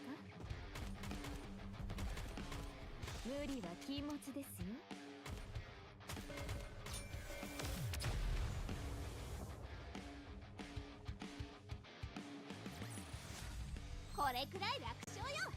無理は禁物ですよ。これくらい楽勝よ。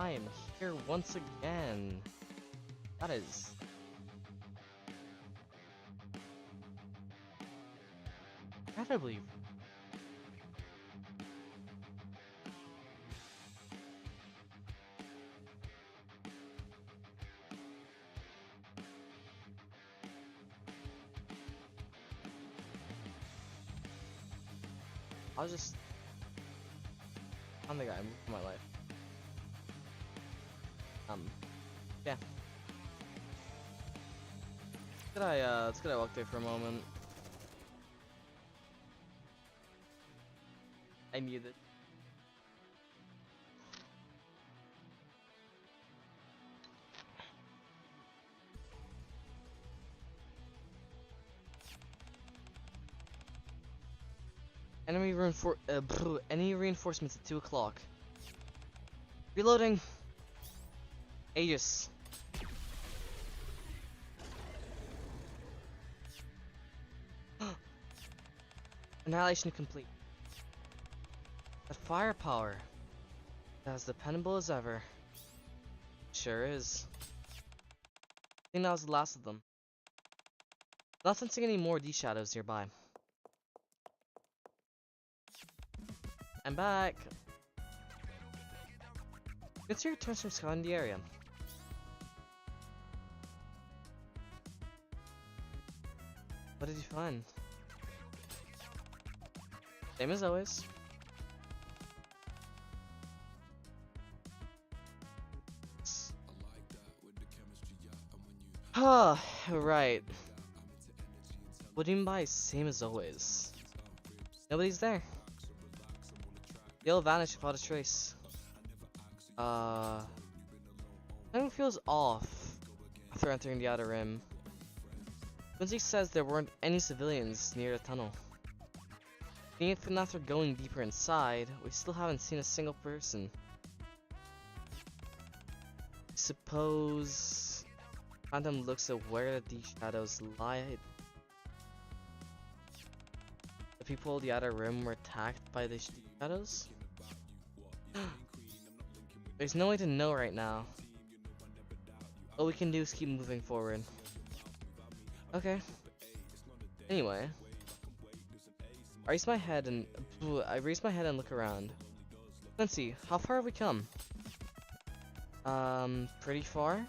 I am here once again. That is incredibly. I'll just. I'm the guy. I'm moving my life. Yeah. Let's get I walk there for a moment. I muted. Any reinforcements at 2 o'clock. Reloading. Aegis. Annihilation complete. That firepower. As dependable as ever. Sure is. I think that was the last of them. Not sensing any more D-shadows nearby. I'm back. Good to see your returns from scouting the area. What did you find? Same as always. Ah, right. What do you mean by same as always? Nobody's there. They'll vanish without a trace. Something feels off after entering the outer rim. Quincy says there weren't any civilians near the tunnel. Even after going deeper inside, we still haven't seen a single person. Suppose Phantom looks at where the shadows lie. The people of the outer rim were attacked by the shadows? There's no way to know right now. All we can do is keep moving forward. Okay. Anyway. I raise my head and look around. Let's see, how far have we come? Pretty far?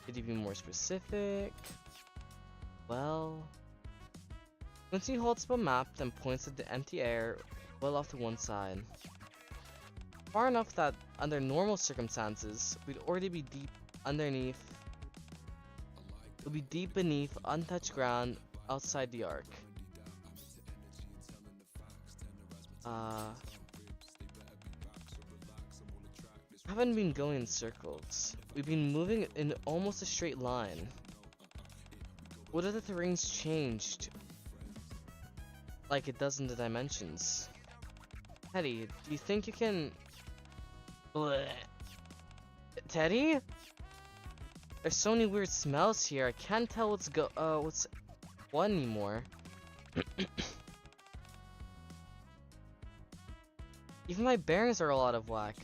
Could you be more specific? Well... Quincy holds up a map, then points at the empty air well off to one side. Far enough that, under normal circumstances, we'd already be deep underneath... We'd be deep beneath untouched ground outside the arc. Haven't been going in circles. We've been moving in almost a straight line. What if the terrain's changed? Like it does in the dimensions. Teddy, do you think you can... Bleh. Teddy? There's so many weird smells here. I can't tell what's what anymore. Even my bearings are all out of whack.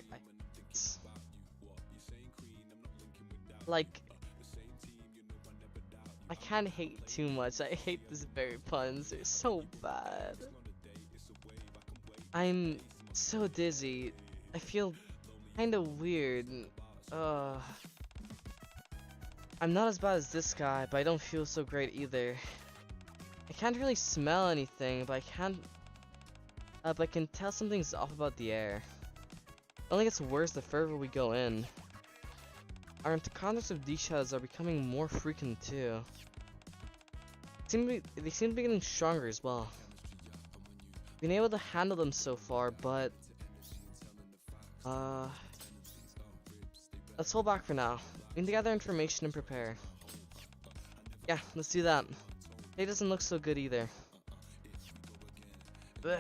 Like, I can't hate too much. I hate these berry puns. They're so bad. I'm so dizzy. I feel kinda weird. I'm not as bad as this guy, but I don't feel so great either. I can't really smell anything, but I can tell something's off about the air. It only gets worse the further we go in. Our encounters with these shadows are becoming more frequent too. They seem to be getting stronger as well. Been able to handle them so far, but let's hold back for now. We need to gather information and prepare. Yeah, let's do that. It doesn't look so good either. Ugh,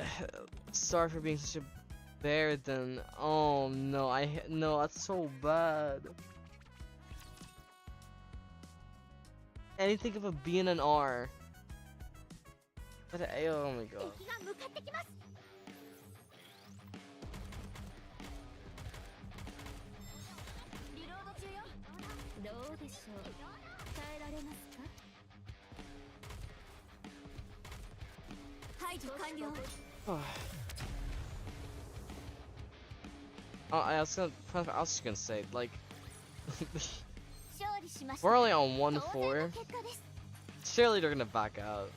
sorry for being such a bear then. Oh no, no, that's so bad. Anything of a B and an R. But oh my god. どうでしょう。耐えられますか。排除完了。Oh, I was just gonna say, like, 勝利しました。 we're only on 1-4. 当然の結果です。 Surely they're gonna back out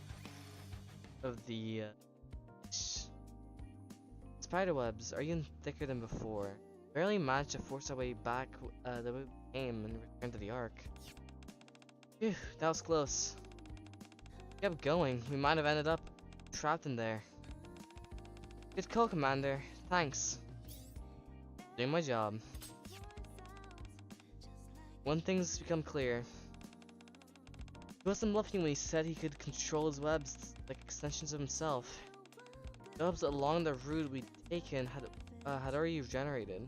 of the spiderwebs are even thicker than before. Barely managed to force our way back the way we came and return to the Ark. Phew, that was close. Kept going, we might have ended up trapped in there. Good call, Commander. Thanks. Doing my job. One thing's become clear. He wasn't bluffing when he said he could control his webs like extensions of himself. The webs along the route we'd taken had already regenerated,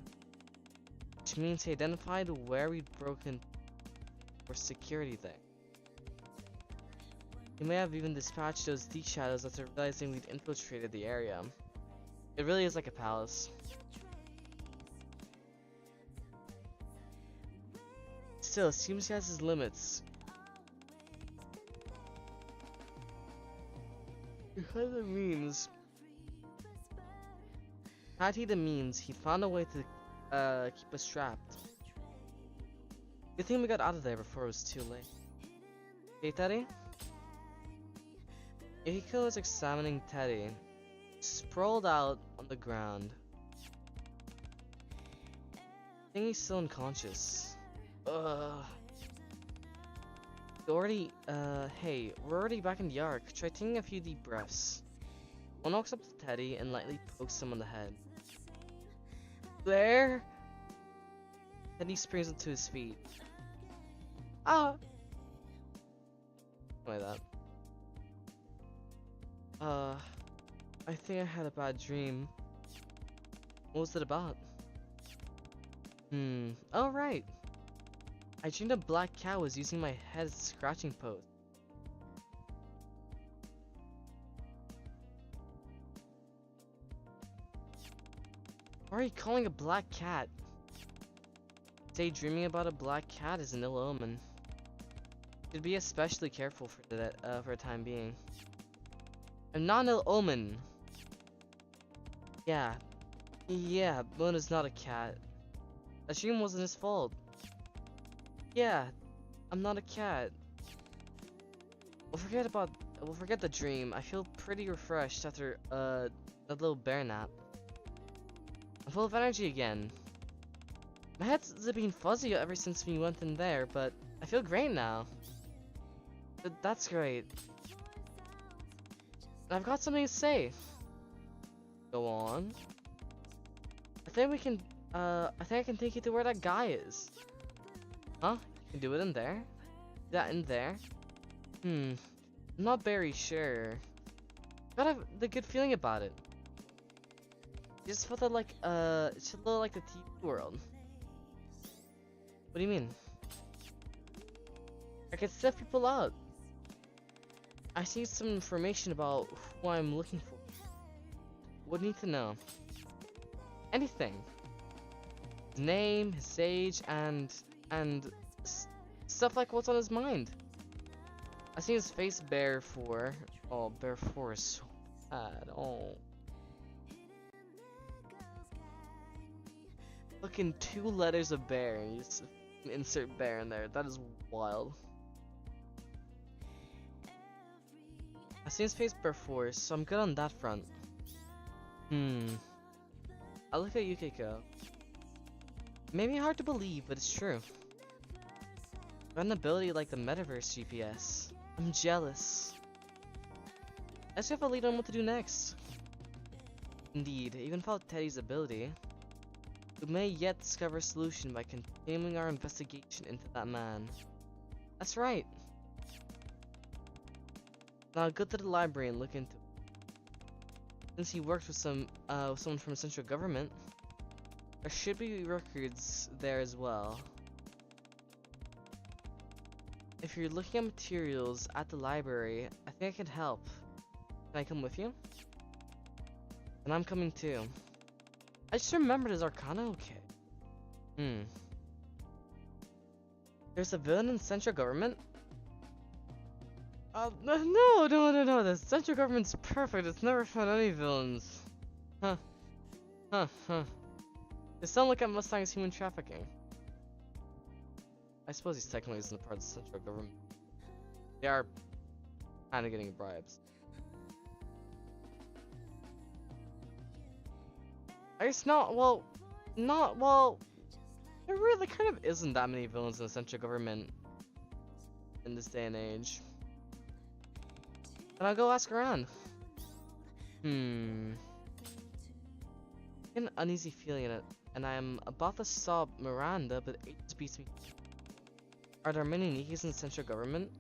which means he identified where we'd broken for security there. He may have even dispatched those deep shadows after realizing we'd infiltrated the area. It really is like a palace. Still, it seems he has his limits. Had he the means, he found a way to keep us trapped. Good thing we got out of there before it was too late. Hey, Teddy? Yukiko was examining Teddy, sprawled out on the ground. I think he's still unconscious. Hey, we're already back in the Ark. Try taking a few deep breaths. One walks up to Teddy and lightly pokes him on the head. There? Teddy springs onto his feet. Ah! Like that. I think I had a bad dream. What was it about? Oh right. I dreamed a black cat was using my head as a scratching post. Why are you calling a black cat? Daydreaming about a black cat is an ill omen. Should be especially careful for that for a time being. I'm not an ill omen. Yeah, Mona's not a cat. That dream wasn't his fault. Yeah, I'm not a cat. We'll forget the dream. I feel pretty refreshed after that little bear nap. I'm full of energy again. My head's been fuzzy ever since we went in there, but I feel great now. That's great. I've got something to say. Go on. I think I can take you to where that guy is. Huh? You can do it in there? That in there? I'm not very sure. Got the good feeling about it. Just felt that like it's a little like the TV world. What do you mean? I can set people out. I see some information about who I'm looking for. What do you need to know? Anything. His name, his age, and stuff like what's on his mind. I see his face bare for. Oh, bare for is so bad. Oh. Fucking 2 letters of bear and you just insert bear in there. That is wild. I see his face bare for, so I'm good on that front. I look at Yukiko. Maybe hard to believe, but it's true. Got an ability like the Metaverse GPS. I'm jealous. I just have a lead on what to do next. Indeed, even without Teddy's ability, we may yet discover a solution by continuing our investigation into that man. That's right. Now go to the library and look into it. Since he works with someone from the central government, there should be records there as well. If you're looking at materials at the library, I think I can help. Can I come with you? And I'm coming too. I just remembered his Arcana okay. There's a villain in central government? No, the central government's perfect, it's never found any villains. Huh. Huh. They sound like at Mustang's human trafficking. I suppose he's technically isn't part of the central government. They are kind of getting bribes. I guess not well. There really kind of isn't that many villains in the central government in this day and age. And I'll go ask around. An uneasy feeling in it, and I am about to stop Miranda, but it just beats me. Are there many Nikkes in the central government?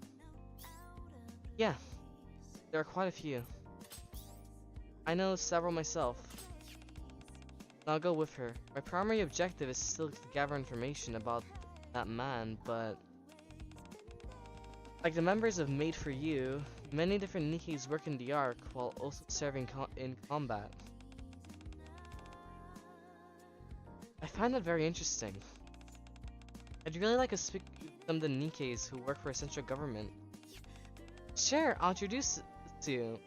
Yeah, there are quite a few. I know several myself. I'll go with her. My primary objective is still to gather information about that man, but like the members of Made for You, many different Nikkes work in the Ark while also serving in combat. I find that very interesting. I'd really like to speak with some of the Nikkes who work for a central government. Sure, I'll introduce you.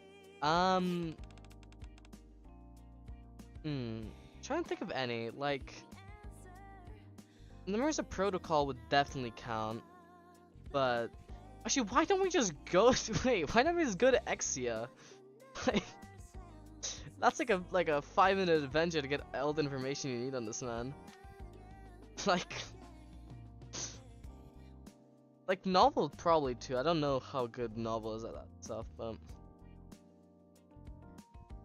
Trying to think of any, like members of protocol would definitely count, but actually why don't we just go to why don't we just go to Exia? Like, that's like a 5-minute adventure to get all the information you need on this man. Like novel probably too. I don't know how good novel is at that stuff, but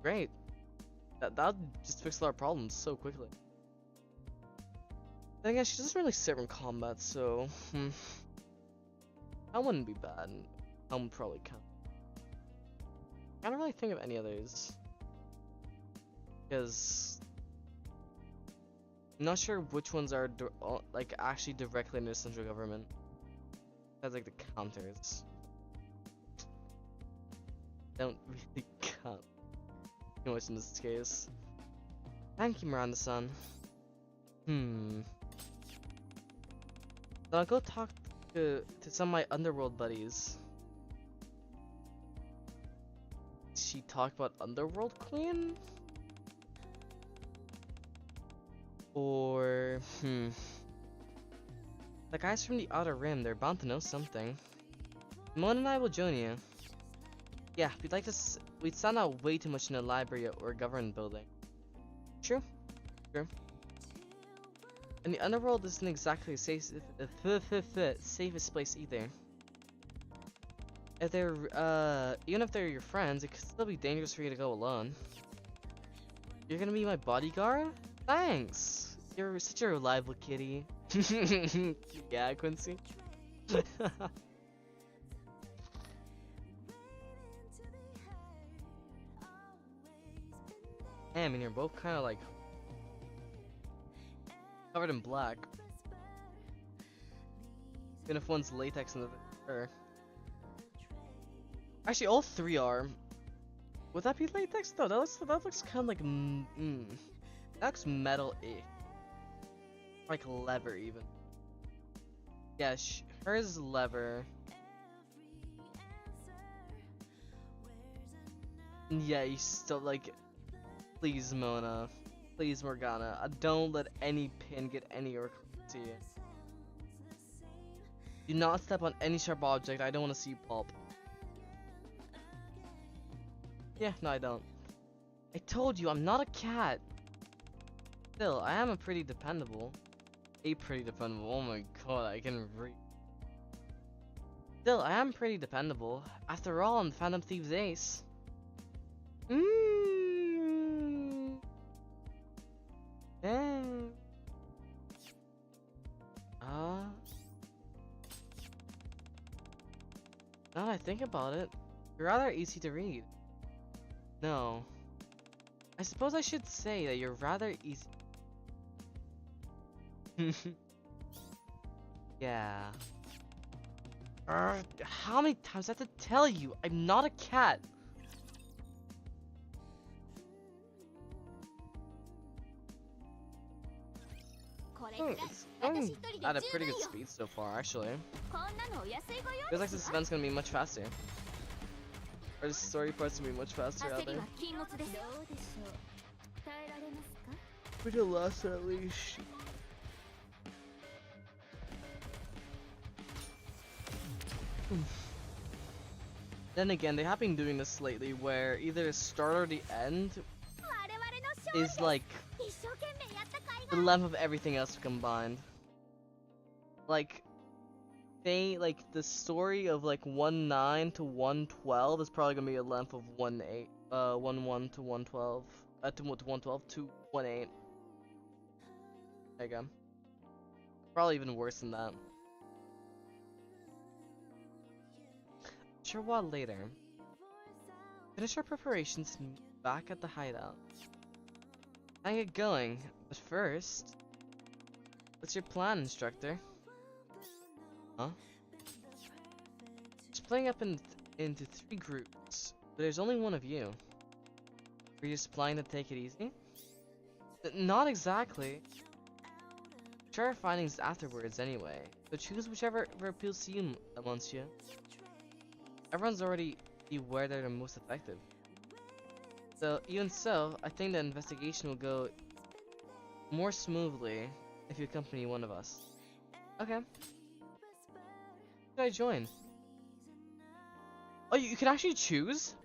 great. That just fixed a lot of problems so quickly. Then again, she doesn't really serve in combat, so that wouldn't be bad. I would probably count. I don't really think of any others because I'm not sure which ones are like actually directly in the central government. That's like the counters. Don't really count too much in this case. Thank you, Miranda-san. So I'll go talk to some of my underworld buddies. Did she talk about Underworld Queen? Or the guys from the Outer Rim, they're bound to know something. Simone and I will join you. Yeah, we'd stand out way too much in a library or a government building. True. And the underworld isn't exactly the safest place either. If they're, even if they're your friends, it could still be dangerous for you to go alone. You're gonna be my bodyguard? Thanks! You're such a reliable kitty. Yeah, Quincy. Damn, I mean, you're both kind of like covered in black. Even if one's latex and the other. Actually, all three are. Would that be latex though? That looks kind of like that looks metal-y. Like leather even. Yeah, hers is leather. Yeah, you still like. Please, Mona. Please, Morgana. Don't let any pin get anywhere close to you. Do not step on any sharp object. I don't want to see you pulp. Yeah, no, I don't. I told you, I'm not a cat. Still, I am pretty dependable. Oh my god, I can read. Still, I am pretty dependable. After all, I'm the Phantom Thieves Ace. Damn. Now that I think about it, you're rather easy to read. No. I suppose I should say that you're rather easy. Yeah. How many times do I have to tell you? I'm not a cat. It's going at a pretty good speed so far, actually. Feels like this event's gonna be much faster. Or the story part's gonna be much faster, rather. We can last at least. Then again, they have been doing this lately where either the start or the end is like the length of everything else combined. Like, the story of like 1-9 to 112 is probably gonna be a length of 1-8, 1-1 to 112, to 112 to 1-8. There you go. Probably even worse than that. Sure, while later. Finish our preparations and meet back at the hideout. I get going, but first, what's your plan, instructor? Huh? Splitting up into 3 groups, but there's only one of you. Are you just planning to take it easy? Not exactly. Share our findings afterwards anyway, so choose whichever appeals to you, monsieur. Everyone's already aware that they're most effective. So, even so, I think the investigation will go more smoothly if you accompany one of us. Okay. Who should I join? Oh, you can actually choose?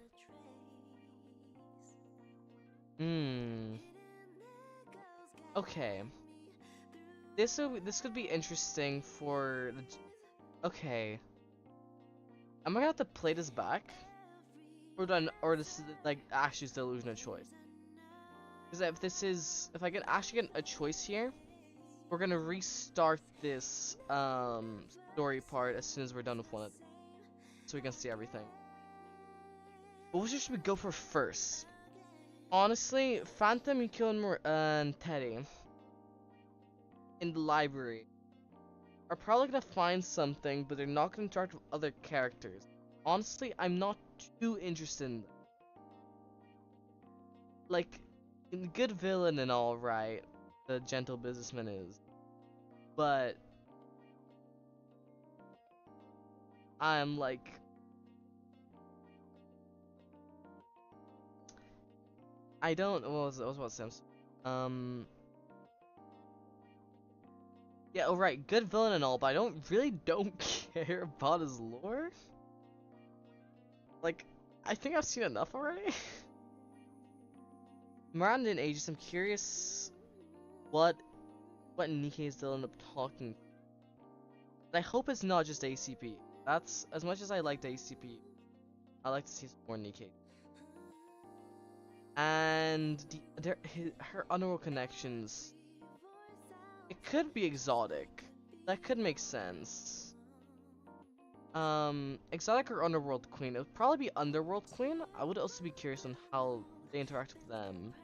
Okay. This could be interesting for the... Okay. Am I gonna have to play this back? Or this is like actually the illusion of choice? Because if I can actually get a choice here, we're gonna restart this story part as soon as we're done with one of these, so we can see everything. But which should we go for first? Honestly, Phantom, Yukio, and Teddy in the library are probably gonna find something, but they're not gonna interact with other characters. Honestly, I'm not too interested in them. Like, in good villain and all, right? The gentle businessman is, but I'm like, I don't. What was about Sims? Yeah, alright, good villain and all, but I don't care about his lore. Like, I think I've seen enough already. Miranda and Aegis, I'm curious what Nikke still end up talking. I hope it's not just ACP. That's, as much as I liked ACP, I like to see some more Nikke. And her underworld connections. It could be exotic. That could make sense. Exotic or Underworld Queen? It would probably be Underworld Queen. I would also be curious on how they interact with them.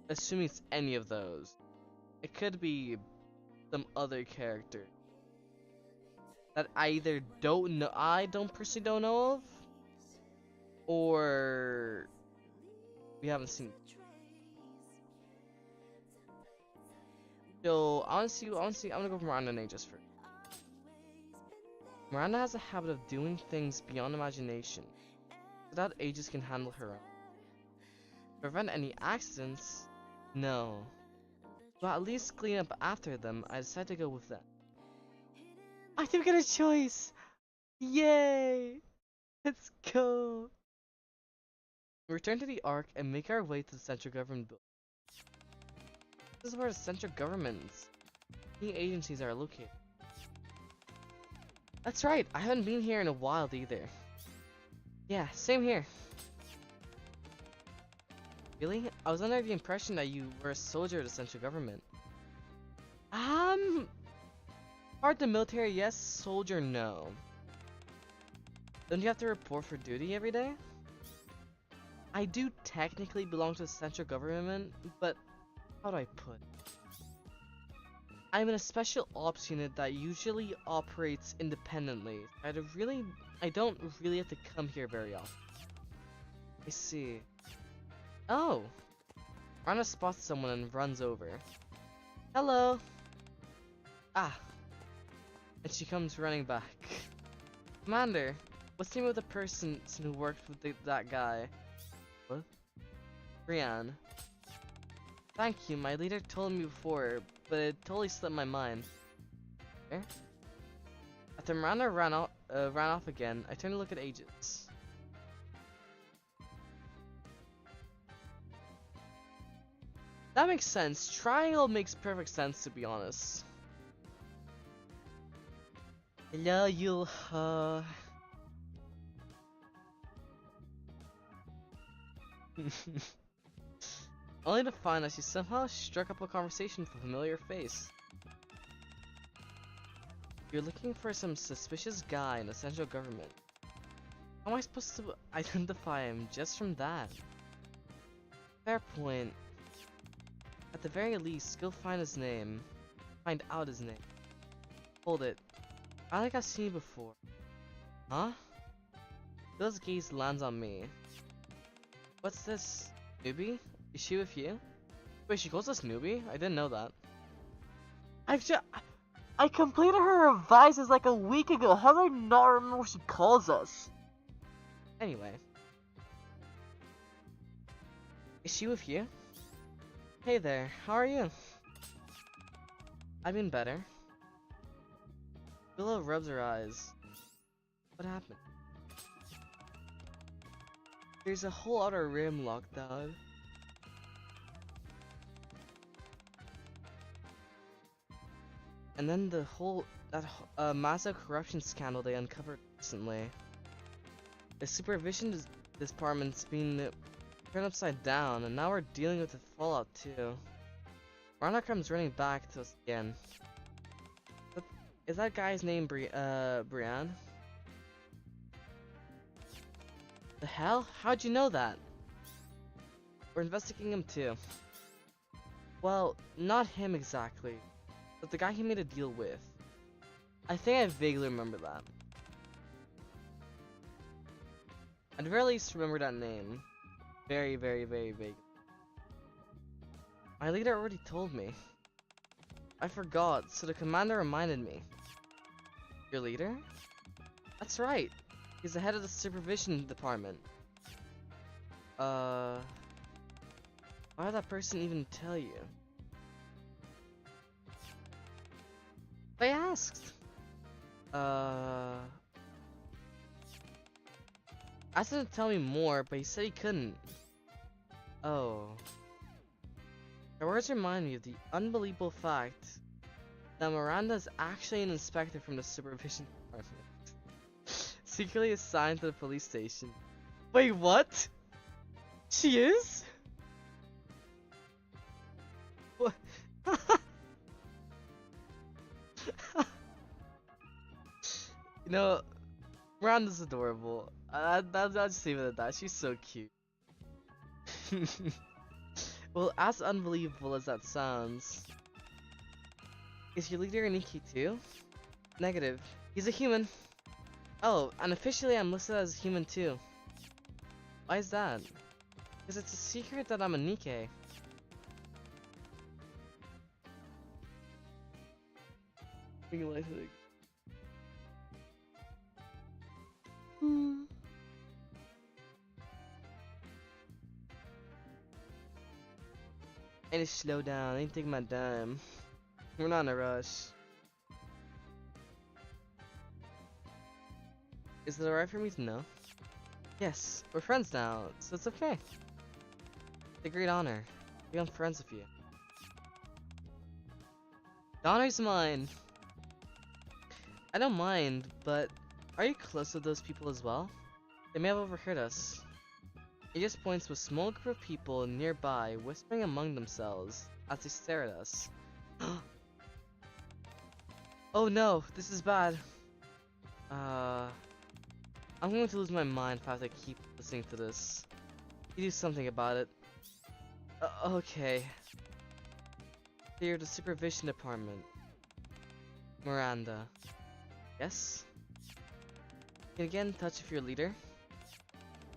Assuming it's any of those. It could be some other character that I either don't know, personally don't know of, or we haven't seen. So honestly, I'm gonna go for Miranda and Aegis first. Miranda has a habit of doing things beyond imagination, so that Aegis can handle her own. To prevent any accidents, no. But at least clean up after them, I decided to go with them. I didn't get a choice! Yay! Let's go! We return to the Ark and make our way to the central government building. This is where the central government's key agencies are located. That's right, I haven't been here in a while either. Yeah, same here. Really? I was under the impression that you were a soldier of the central government. Part of the military, yes. Soldier, no. Don't you have to report for duty every day? I do technically belong to the central government, but how do I put it? I'm in a special ops unit that usually operates independently. I don't really have to come here very often. I see. Oh! Rana spots someone and runs over. Hello. Ah. And she comes running back. Commander, what's the name of the person who worked with that guy? What? Brian. Thank you, my leader told me before, but it totally slipped my mind. Where? After Miranda ran off again, I turned to look at agents. That makes sense. Triangle makes perfect sense, to be honest. Hello, you, Only to find that she somehow struck up a conversation with a familiar face. You're looking for some suspicious guy in the central government. How am I supposed to identify him just from that? Fair point. At the very least, go find his name. Find out his name. Hold it. I think I've seen you before. Huh? Bill's gaze lands on me. What's this? Newbie? Is she with you? Wait, she calls us newbie? I didn't know that. I completed her revises like a week ago. How do I not remember what she calls us? Anyway. Is she with you? Hey there, how are you? I've been better. Willow rubs her eyes. What happened? There's a whole other rim locked down. And then that massive corruption scandal they uncovered recently. The supervision department's been turned upside down, and now we're dealing with the fallout too. Rana comes running back to us again. Is that guy's name Brian? The hell? How'd you know that? We're investigating him too. Well, not him exactly, but the guy he made a deal with. I think I vaguely remember that. I'd very least remember that name. Very, very, very vague. My leader already told me. I forgot, so the commander reminded me. Your leader? That's right. He's the head of the supervision department. Why did that person even tell you? I asked. Asked him to tell me more, but he said he couldn't. Oh. Your words remind me of the unbelievable fact that Miranda is actually an inspector from the supervision department. Secretly assigned to the police station. Wait, what? She is? What? You know, Miranda's adorable. I'll just leave it at that. She's so cute. Well, as unbelievable as that sounds, is your leader Nikke too? Negative. He's a human. Oh, and officially I'm listed as human too. Why is that? Because it's a secret that I'm a Nikke. I need to slow down. I need to take my time. We're not in a rush. Is it alright for me to know? Yes, we're friends now, so it's okay. It's a great honor to become friends with you. The honor's mine. I don't mind, but are you close to those people as well? They may have overheard us. He just points to a small group of people nearby, whispering among themselves as they stare at us. Oh no, this is bad. I'm going to lose my mind if I have to keep listening to this. You do something about it. Okay. You're the supervision department. Miranda. Yes? Can you get in touch with your leader?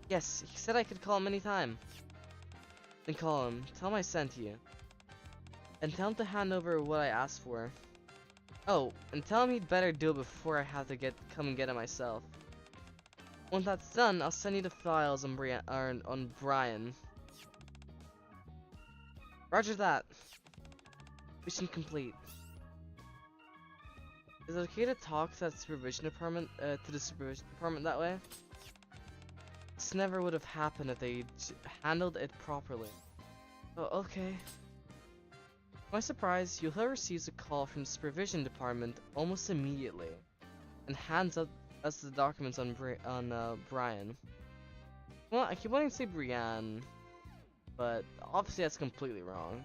Yes, he said I could call him anytime. Then call him. Tell him I sent you. and tell him to hand over what I asked for. Oh, and tell him he'd better do it before I have to come and get it myself. Once that's done, I'll send you the files on Brian. Roger that. Mission complete. Is it okay to talk to that supervision department, that way? This never would have happened if they handled it properly. Oh, okay. To my surprise, Yuhla receives a call from the supervision department almost immediately, and hands us the documents on Brian. Well, I keep wanting to say Brienne, but obviously that's completely wrong.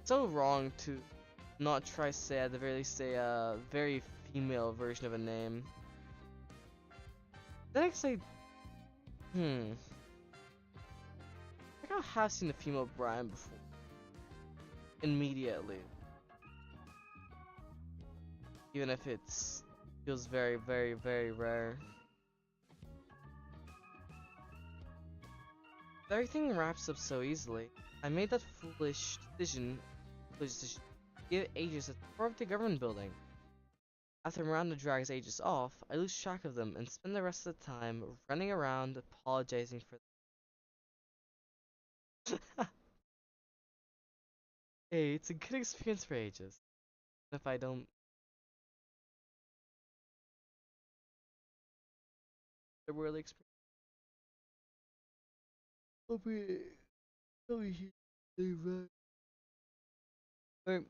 So wrong to not try to say at the very least a very female version of a name. Then I could say, I think I have seen a female Brian before. Immediately. Even if feels very, very, very rare. Everything wraps up so easily. I made that foolish decision to give Aegis a tour of the government building. After Miranda drags Aegis off, I lose track of them and spend the rest of the time running around apologizing for them. Hey, it's a good experience for Aegis. If I don't... The world experience... But,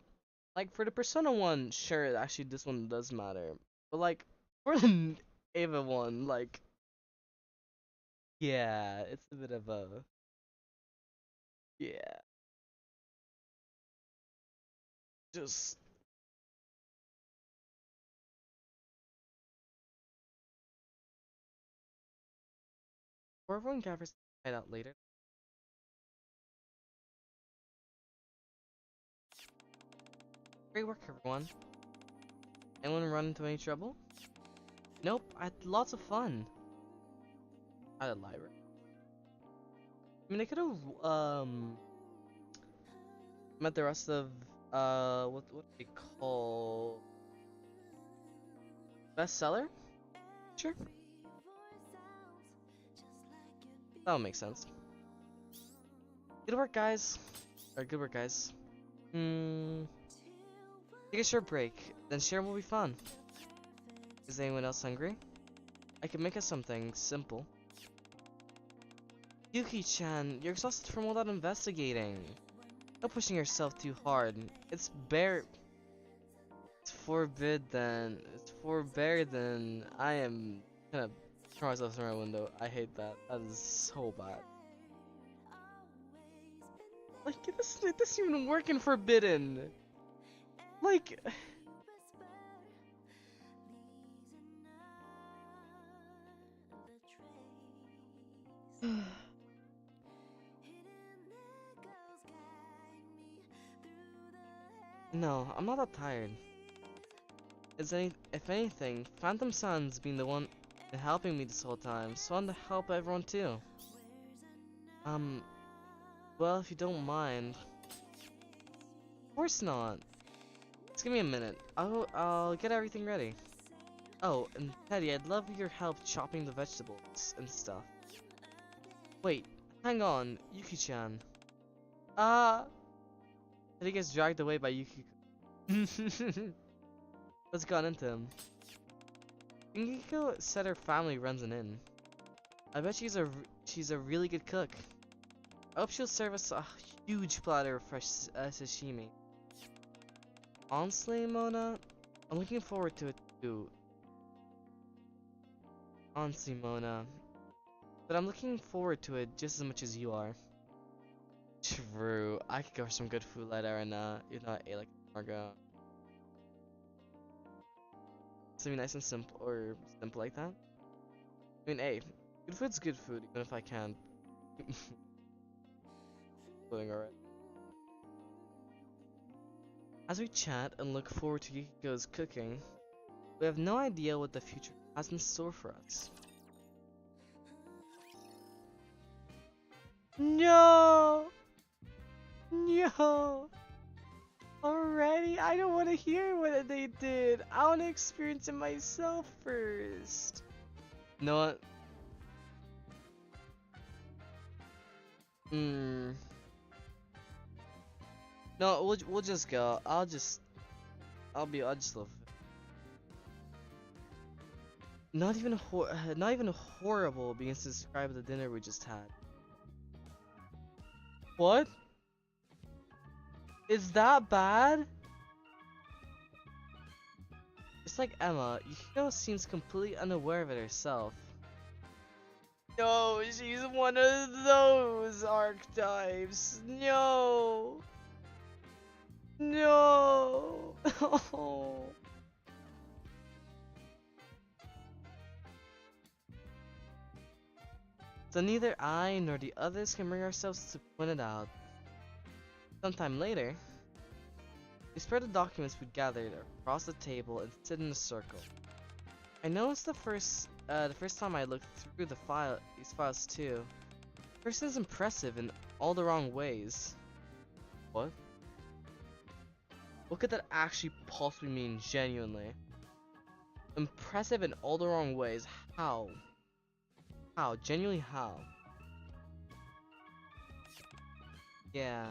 like, for the Persona one, sure, actually this one does matter. But, like, for the Ava one, like... Yeah, it's a bit of a... Yeah. Just... For everyone gathers head out later. Great work, everyone. Anyone run into any trouble? Nope, I had lots of fun. At a library. I mean, I could've, met the rest of, what they call... Bestseller? Sure. That would make sense. Good work, guys. Or good work, guys. Take a short break, then share will be fun. Is anyone else hungry? I can make us something simple. Yuki-chan, you're exhausted from all that investigating. Not pushing yourself too hard. It's forbidden. I am kind of throwing myself through my window. I hate that. That is so bad. Like, it doesn't even work in Forbidden. Like... No, I'm not that tired. If anything, Phantom Sun's been the one helping me this whole time, so I want to help everyone too. Well, if you don't mind. Of course not. Just give me a minute. I'll get everything ready. Oh, and Teddy, I'd love your help chopping the vegetables and stuff. Wait, hang on, Yuki-chan. Teddy gets dragged away by Yuki. What's gone into him? Ingiko said her family runs an inn. I bet she's a really good cook. I hope she'll serve us a huge platter of fresh sashimi. Honestly, Mona, I'm looking forward to it too. Honestly, Mona, but I'm looking forward to it just as much as you are. True, I could go for some good food later and you know, I ate like Margo. Something nice and simple, or simple like that. I mean, hey, good food's good food, even if I can't. Doing alright. As we chat and look forward to Yukiko's cooking, we have no idea what the future has in store for us. No! Yo! Already? I don't want to hear what they did. I want to experience it myself first. You know what? No, we'll just go. I'll just love it. Not even horrible begins to describe the dinner we just had. What? Is that bad? It's like Emma, Yukiko seems completely unaware of it herself. No, she's one of those archetypes. No. No. Oh. So neither I nor the others can bring ourselves to point it out. Sometime later, we spread the documents we gathered across the table and sit in a circle. I noticed the first time I looked through these files too. The person is impressive in all the wrong ways. What? What could that actually possibly mean genuinely? Impressive in all the wrong ways. How? How? Genuinely how? Yeah.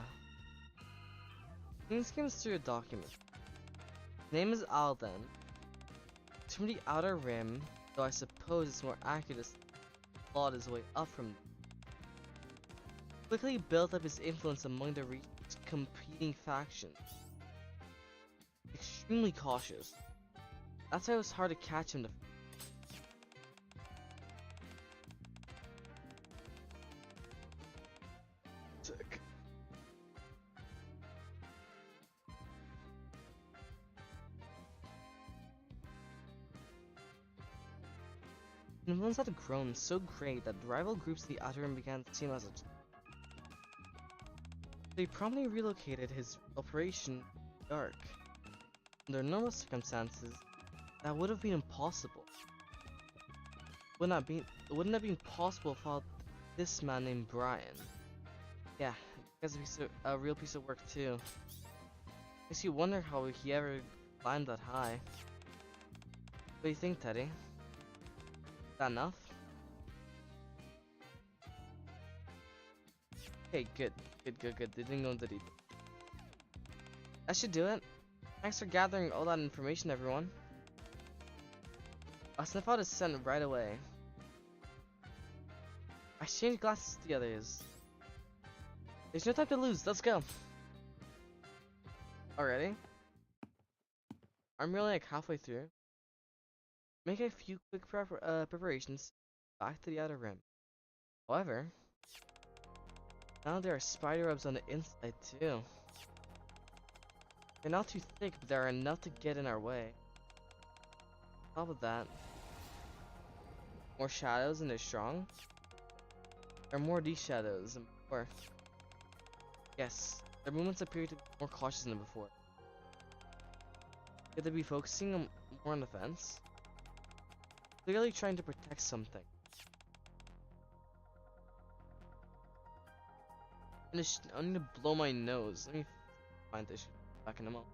He skims through a document. Name is Alden. From the outer rim, though I suppose it's more accurate to plot his way up from. Quickly built up his influence among the competing factions. Extremely cautious. That's why it was hard to catch him. Sick. Influence had grown so great that rival groups in the outer rim began to seem as a. They promptly relocated his operation dark. Under normal circumstances, that would have been impossible. It wouldn't have been possible without this man named Brian. Yeah, that's a real piece of work too. Makes you wonder how he ever climbed that high. What do you think, Teddy? Is that enough? Okay, good. They didn't go into detail. That should do it. Thanks for gathering all that information, everyone. I'll sniff out his scent right away. I exchanged glasses with the others. There's no time to lose, let's go. Already? I'm really like halfway through. Make a few quick preparations back to the outer rim. However, now there are spider webs on the inside too. They're not too thick, but they are enough to get in our way. On top of that, more shadows and they're strong. There are more of these shadows than before. Yes, their movements appear to be more cautious than before. Could they be focusing more on the fence? Clearly trying to protect something. I need to blow my nose. Let me find this back in a moment.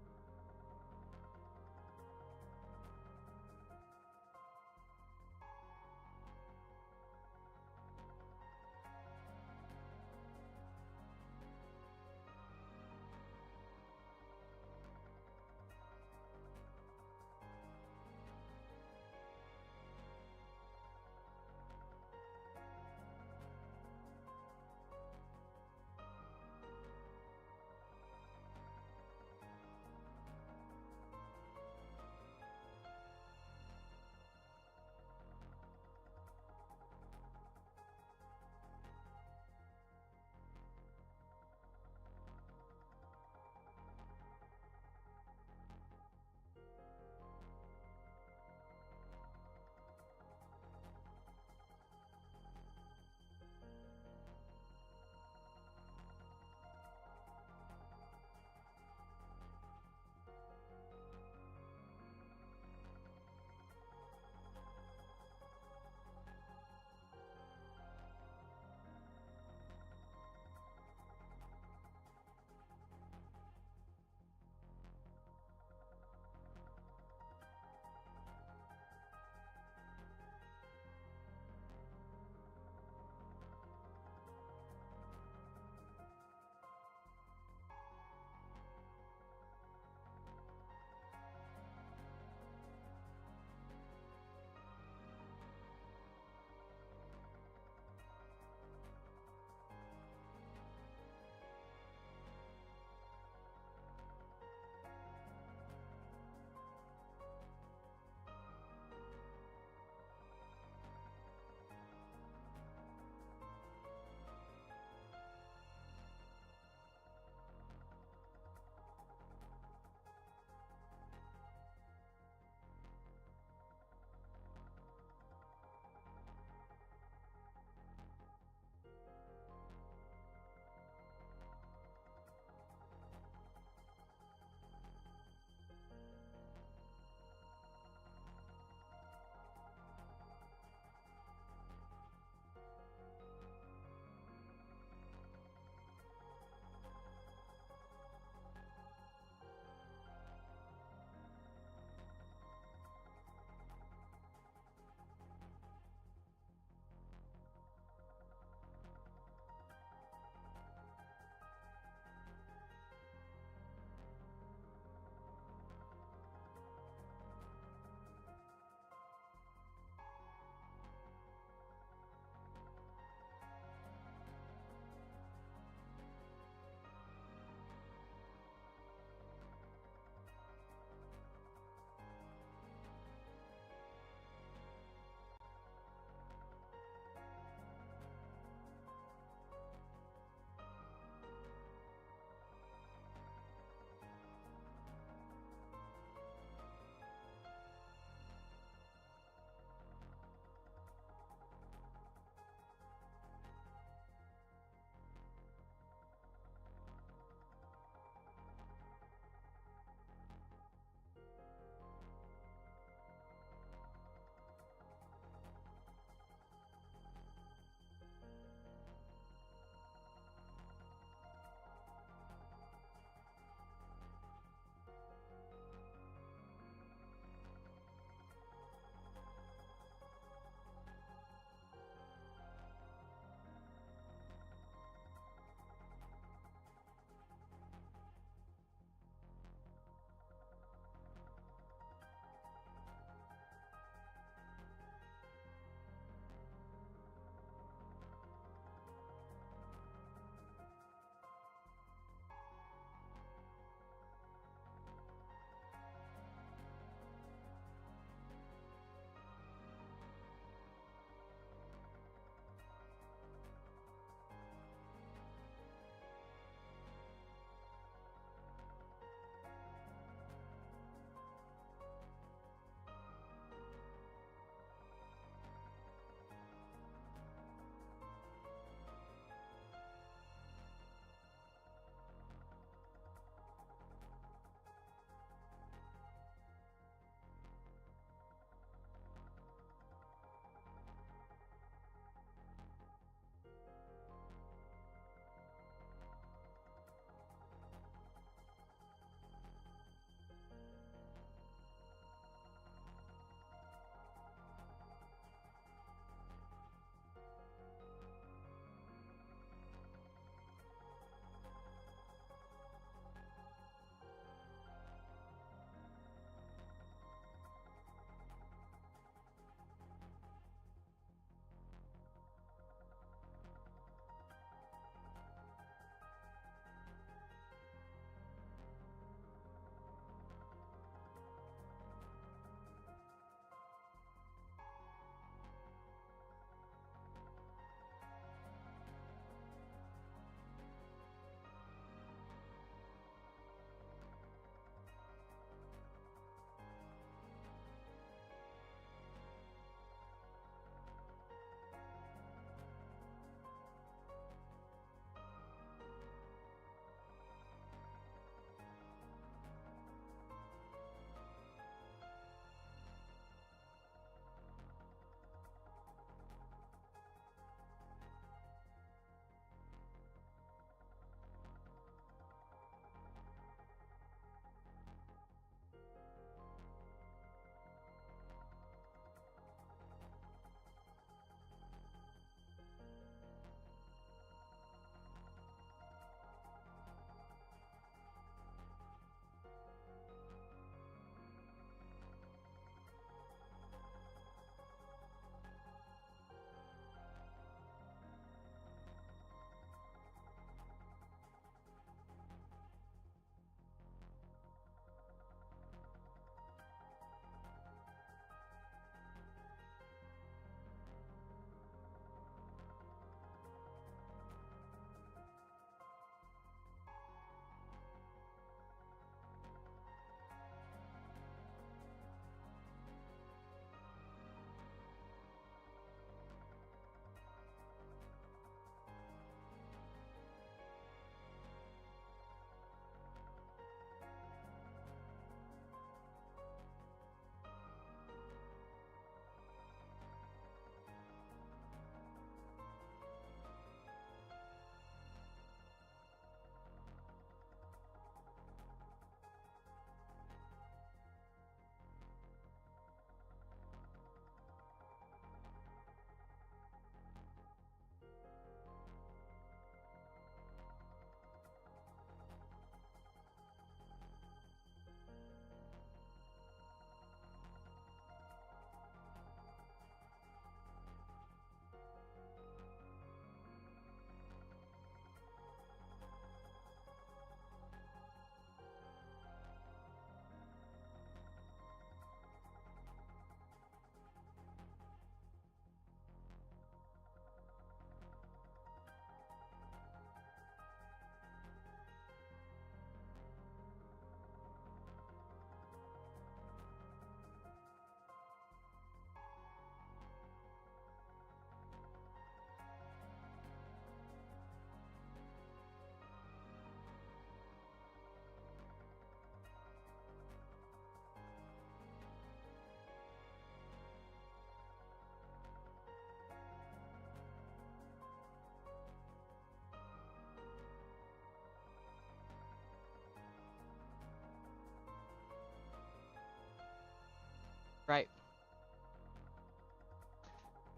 Right.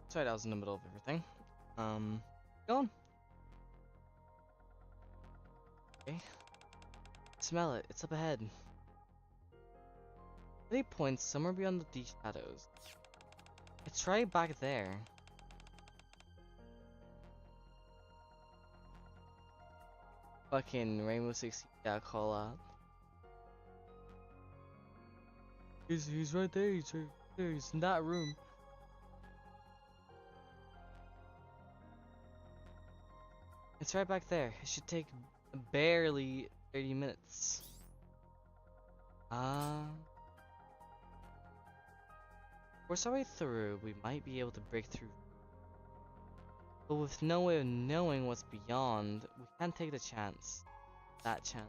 Sorry, I was in the middle of everything. Go on. Okay. Smell it. It's up ahead. 3 points somewhere beyond the shadows. It's right back there. Fucking Rainbow Six got call out. He's right there. He's right there. He's in that room. It's right back there. It should take barely 30 minutes. Force our way through, we might be able to break through. But with no way of knowing what's beyond, we can't take the chance. That chance.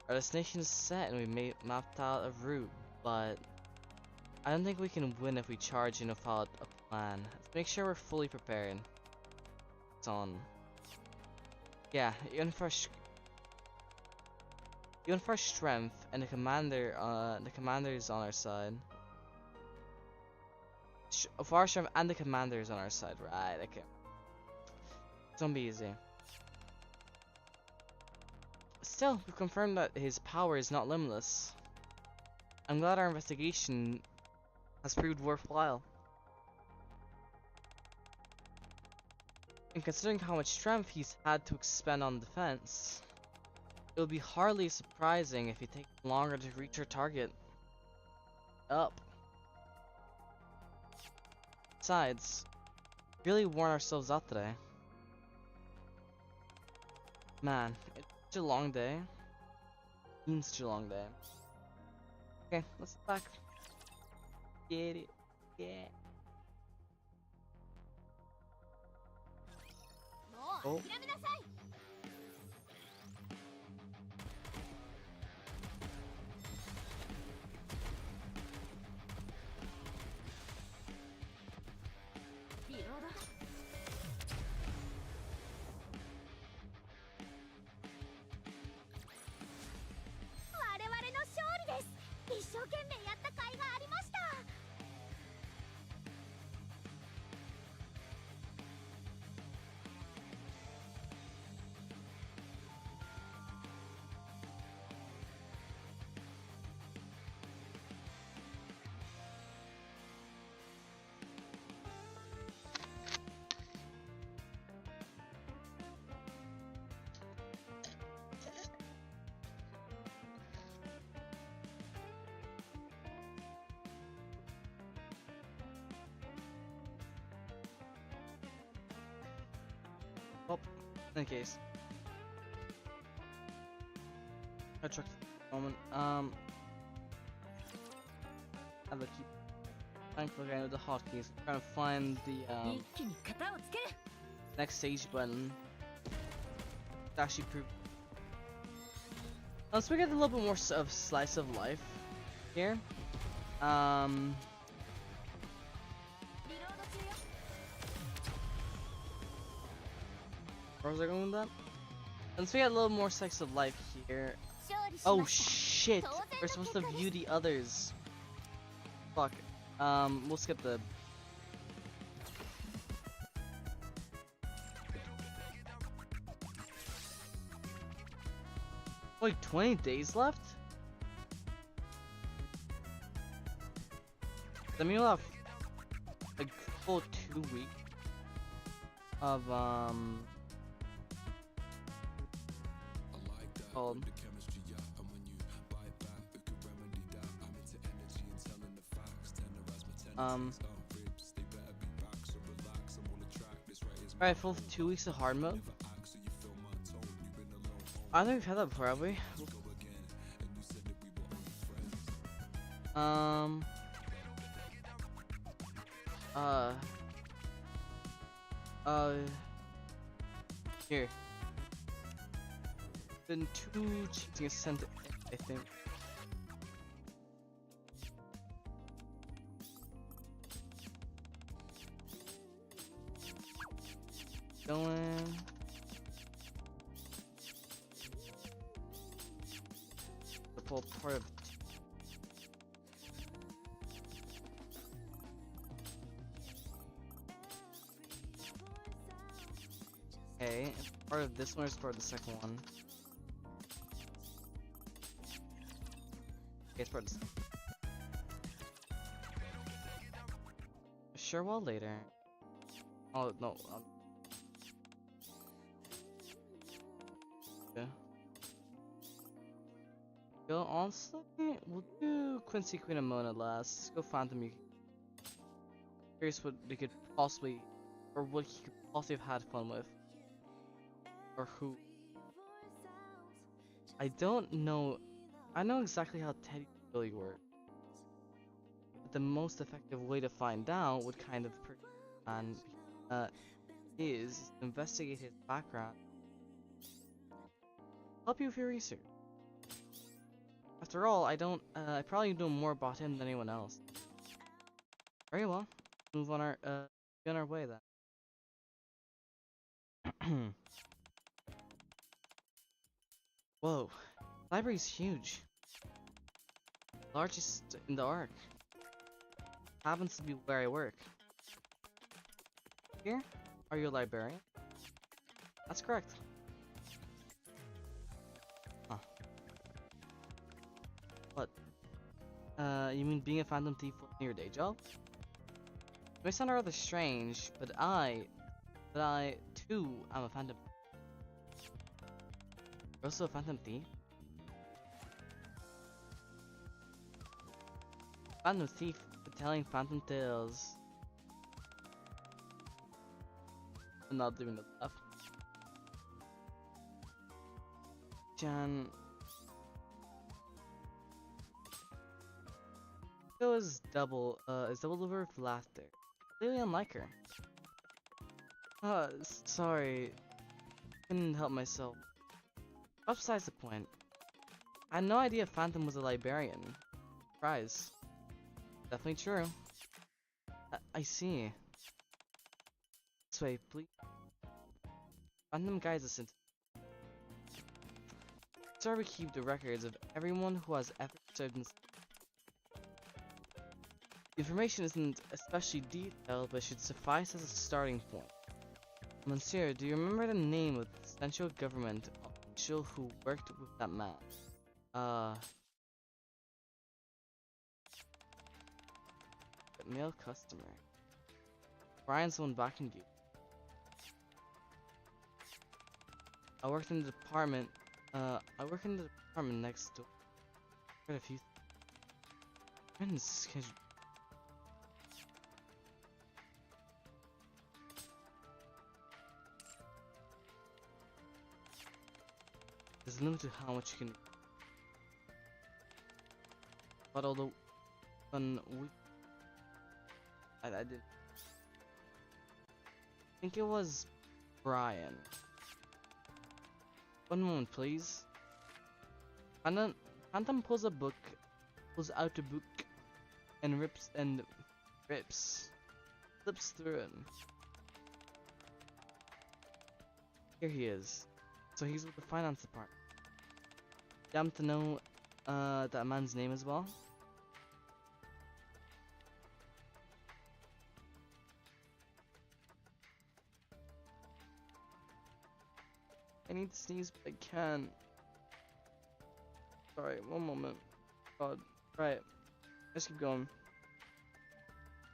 Our destination is set and we mapped out a route, but I don't think we can win if we charge in without a plan. Let's make sure we're fully prepared. It's on. Yeah, even for strength and the commander is on our side. For our strength and the commander is on our side, right? Okay. It's gonna be easy. Still, we've confirmed that his power is not limitless. I'm glad our investigation has proved worthwhile. And considering how much strength he's had to expend on defense, it would be hardly surprising if it takes longer to reach our target. Up. Besides, we really worn ourselves out today. Man, it's such a long day. It's such a long day. Okay, let's get back. Get it. Yeah. Oh. Oh, in any case. I checked for a moment. I have to keep thankfully I know the hotkeys. Trying to find the next stage button to actually prove. Let's get a little bit more of slice of life here. Where was I going with that? Let's get a little more slice of life here. Oh shit! We're supposed to view the others. Fuck. We'll skip the. Wait, 20 days left? That means we'll have like full 2 weeks of called. Alright, full 2 weeks of hard mode. I don't think we've had that before, have we? Here. Been 2 cheating sent, I think. Going. The full part of. Okay, part of this one is part of the second one. Okay, it's part of this. Sure, well later. Oh no. Yeah. Go honestly, we'll do Quincy Queen and Mona last. Let's go Phantom. You curious what they could possibly, or what he could possibly have had fun with, or who. I don't know. I know exactly how Teddy really works. But the most effective way to find out what kind of person is to investigate his background. Help you with your research. After all, I probably know more about him than anyone else. Very well. Move on be on our way then. Whoa, library's huge. Largest in the Ark. Happens to be where I work. Here? Are you a librarian? That's correct. Huh. What? You mean being a phantom thief in your day job? It may sound rather strange, but I too am a phantom. You're also a phantom thief? Phantom thief telling phantom tales. I'm not doing the laugh. Jan. It was double over with laughter. Clearly unlike her. Sorry. Couldn't help myself. But besides the point. I had no idea Phantom was a librarian. Surprise. Definitely true. I see. This way, please. Phantom guides us into. Sorry, we keep the records of everyone who has ever served in. The information isn't especially detailed, but should suffice as a starting point. Monsieur, do you remember the name of the central government official who worked with that man? Male customer. Brian's the one backing you. I work in the department next door. Quite a few schedule. There's a limit to how much you can. But although when we I did think it was Brian. One moment, please. Phantom pulls out a book, and flips through it. Here he is. So he's with the finance department. You happen to know that man's name as well? I need to sneeze, but I can't. Sorry, one moment. God. Right. Let's keep going.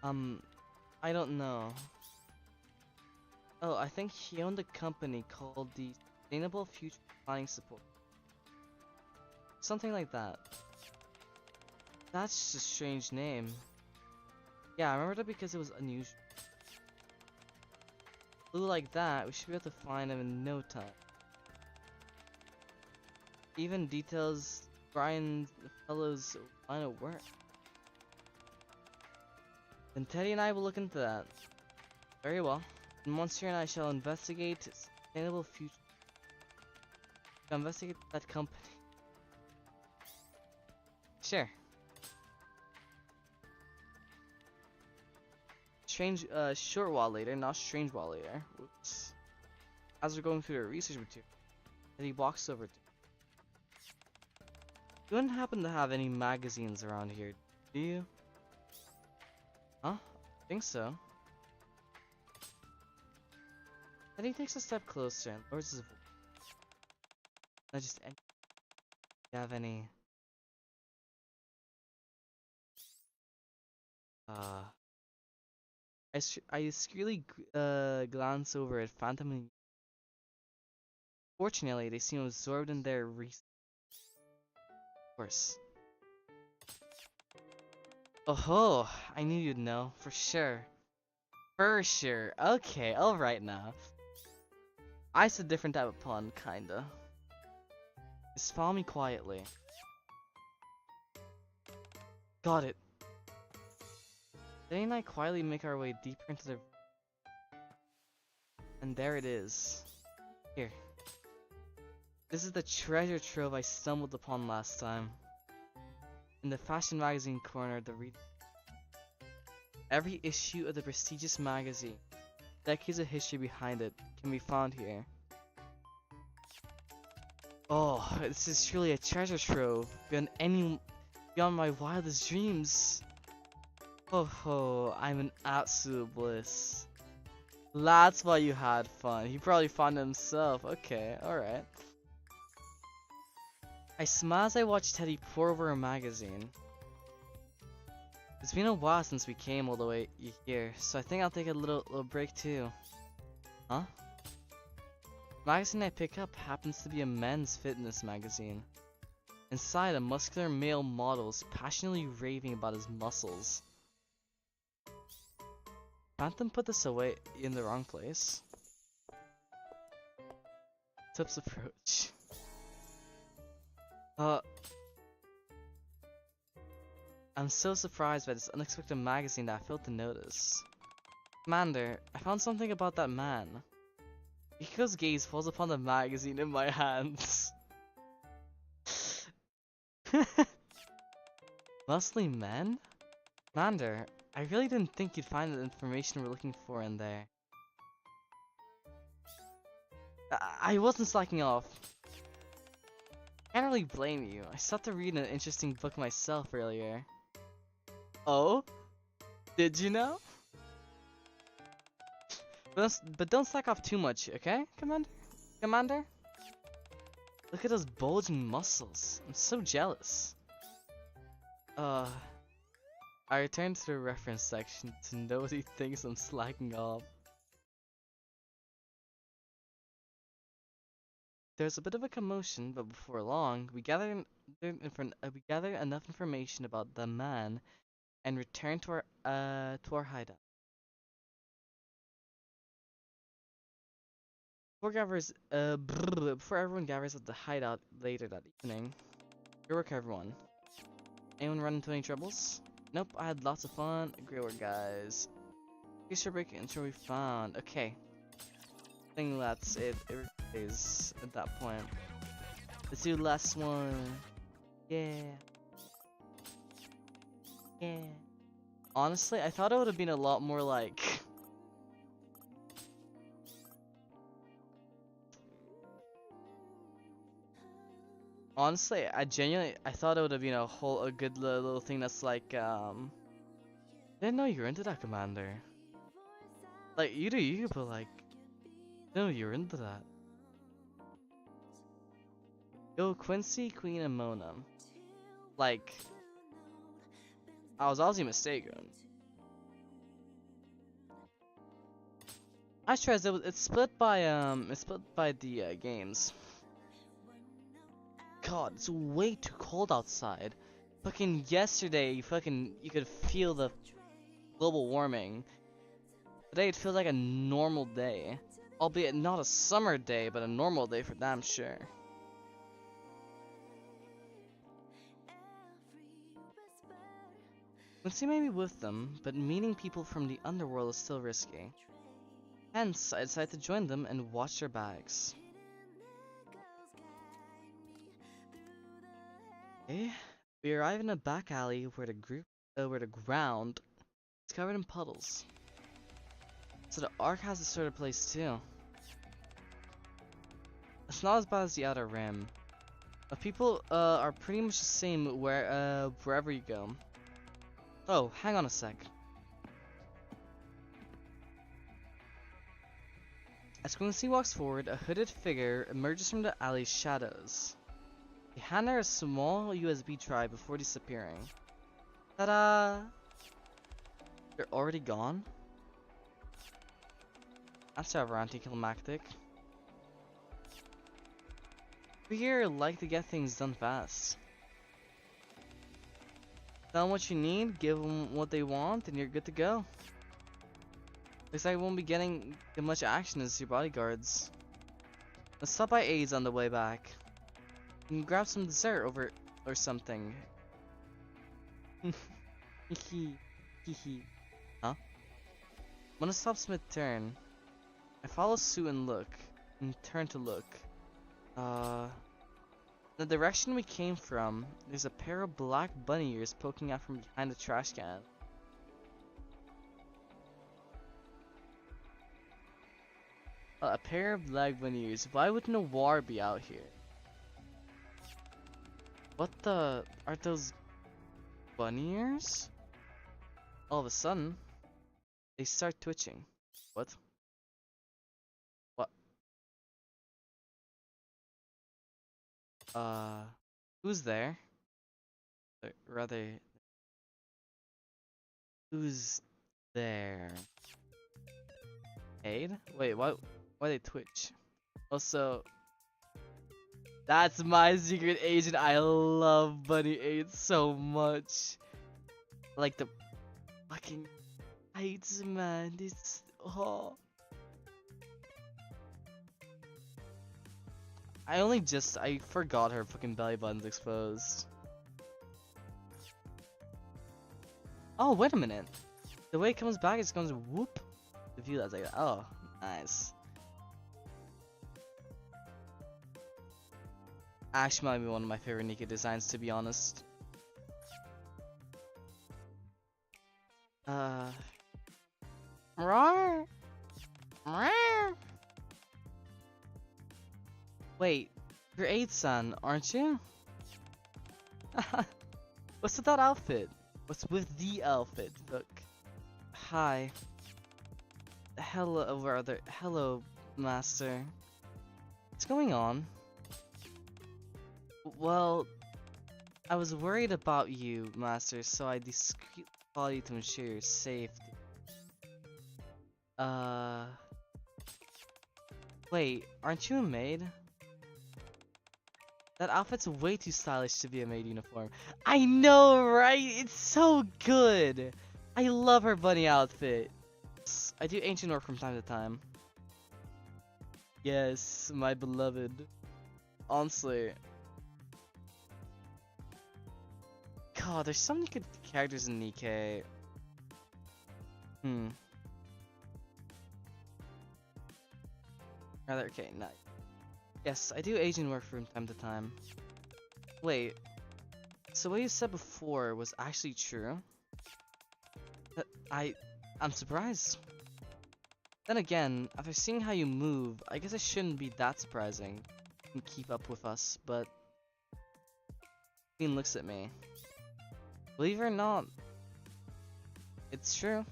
I don't know. Oh, I think he owned a company called the Sustainable Future Planning Support. Something like that. That's just a strange name. Yeah, I remember that because it was unusual. Blue like that, we should be able to find him in no time. Even details Brian Fellow's line of work. Then Teddy and I will look into that. Very well. And Monsieur and I shall investigate Sustainable Future. Investigate that company. Sure. Short while later, not strange while later. Whoops. As we're going through the research material, Teddy walks over to. You wouldn't happen to have any magazines around here, do you? Huh? I think so. Then he takes a step closer and lowers his voice. I just do you have any I discreetly glance over at Phantom and fortunately they seem absorbed in their course. Oh, I knew you'd know, for sure. For sure. Okay, alright now. I's a different type of pun, kinda. Just follow me quietly. Got it. Danny and I quietly make our way deeper into the... And there it is. Here. This is the treasure trove I stumbled upon last time. In the fashion magazine corner, every issue of the prestigious magazine, decades of history behind it, can be found here. Oh, this is truly a treasure trove beyond my wildest dreams. Oh ho, I'm in absolute bliss. That's why you had fun. He probably found himself. Okay, alright. I smile as I watch Teddy pore over a magazine. It's been a while since we came all the way here, so I think I'll take a little break too. Huh? The magazine I pick up happens to be a men's fitness magazine. Inside, a muscular male model is passionately raving about his muscles. Phantom put this away in the wrong place. Tips approach. I'm so surprised by this unexpected magazine that I failed to notice. Commander, I found something about that man. Yukiko's gaze falls upon the magazine in my hands. Muscly men? Commander, I really didn't think you'd find the information we're looking for in there. I wasn't slacking off. Can't really blame you. I started to read an interesting book myself earlier. Oh? Did you know? But don't slack off too much, okay, Commander? Commander? Look at those bulging muscles. I'm so jealous. I returned to the reference section to know what he thinks I'm slacking off. There's a bit of a commotion, but before long, we gather enough information about the man and return to our hideout. Before everyone gathers at the hideout later that evening. Good work, everyone. Anyone run into any troubles? Nope, I had lots of fun. Great work, guys. Easter break intro we found. Okay. I think that's it. It is at that point. Let's do the last one. Yeah. Yeah. Honestly, I thought it would have been a lot more like... Honestly, I thought it would have been a good little thing that's like, didn't know you were into that, Commander. Like, you do you, but like, didn't know you were into that. Yo, Quincy, Queen, and Mona. Like, I was obviously mistaken. I tried it's split by the games. God, it's way too cold outside. Fucking yesterday, you could feel the global warming. Today it feels like a normal day. Albeit not a summer day, but a normal day for damn sure. Quincy may be with them, but meeting people from the underworld is still risky. Hence, I decided to join them and watch their bags. Okay, we arrive in a back alley where the ground is covered in puddles. So the Ark has this sort of place too. It's not as bad as the Outer Rim, but people are pretty much the same wherever you go. Oh, hang on a sec. As Quincy walks forward, a hooded figure emerges from the alley's shadows. They hand her a small USB drive before disappearing. Ta-da! They're already gone? That's rather anticlimactic. We here like to get things done fast. Tell them what you need, give them what they want, and you're good to go. Looks like we won't be getting much action as your bodyguards. Let's stop by A's on the way back. You can grab some dessert over or something. Hehe. Huh? When it stops mid-turn, I follow suit and look, and turn to look. The direction we came from, there's a pair of black bunny ears poking out from behind the trash can. A pair of black bunny ears. Why would Noir be out here? What the? Are those bunny ears? All of a sudden, they start twitching. What? What? Who's there? Rather, who's there? Aid? Wait, why they twitch? Also, that's my secret agent. I love Bunny Aid so much. Like the fucking heights, man. It's I forgot her fucking belly button's exposed. Oh, wait a minute. The way it comes back, it comes whoop. The view that's like that. Oh, nice. Actually might be one of my favorite Nikke designs, to be honest. Roar. Wait, you're 8-san, aren't you? What's with that outfit? What's with the outfit? Look. Hi. Hello, master. What's going on? Well, I was worried about you, master, so I discreetly called you to ensure your safety. Wait, aren't you a maid? That outfit's way too stylish to be a maid uniform. I know, right? It's so good! I love her bunny outfit. I do ancient work from time to time. Yes, my beloved. Honestly. God, there's so many good characters in Nikke. Rather, okay, nice. Yes, I do agent work from time to time. Wait, so what you said before was actually true? I'm surprised. Then again, after seeing how you move, I guess it shouldn't be that surprising. You can keep up with us, but Queen looks at me. Believe it or not, it's true.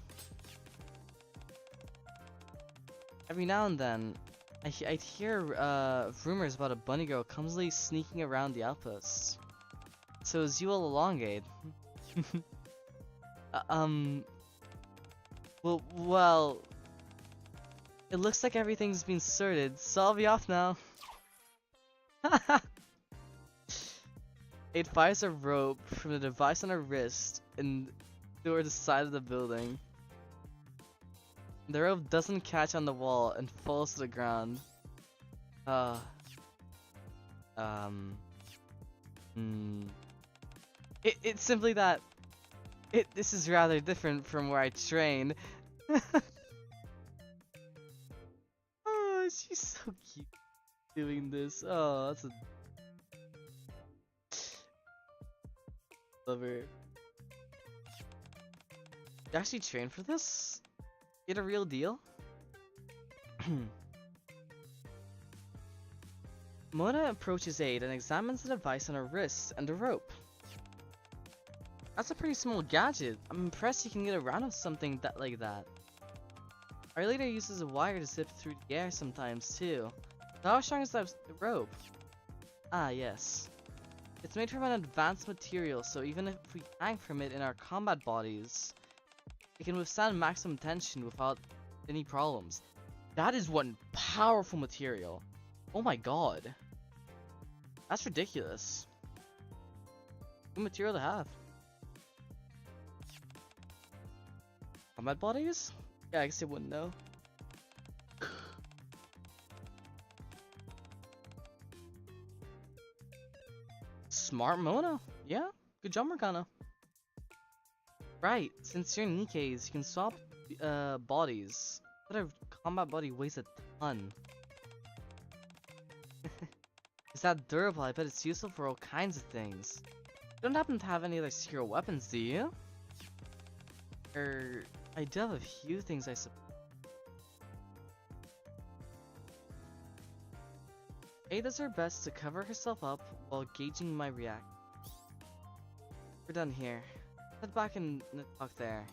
Every now and then, I'd hear rumors about a bunny girl clumsily sneaking around the outposts. So it was you all along, Aid. Well, it looks like everything's been sorted, so I'll be off now. It fires a rope from the device on her wrist and toward the side of the building. The rope doesn't catch on the wall and falls to the ground. It's simply that this is rather different from where I train. Oh, she's so cute doing this. Oh, that's a love her. You actually train for this? Get a real deal? Mona approaches Aid and examines the device on her wrist and the rope. That's a pretty small gadget. I'm impressed you can get around with something like that. Our leader uses a wire to zip through the air sometimes too. So how strong is that rope? Ah, yes. It's made from an advanced material, so even if we hang from it in our combat bodies, it can withstand maximum tension without any problems. That is one powerful material. Oh my god. That's ridiculous. Good material to have. Combat bodies? Yeah, I guess they wouldn't know. Smart Mona. Yeah, good job, Morgana. Right, since you're Nikke's, you can swap bodies. But a combat body weighs a ton. It's that durable, I bet it's useful for all kinds of things. You don't happen to have any other secret weapons, do you? I do have a few things, I suppose. A does her best to cover herself up while gauging my react. We're done here. Head back and talk there.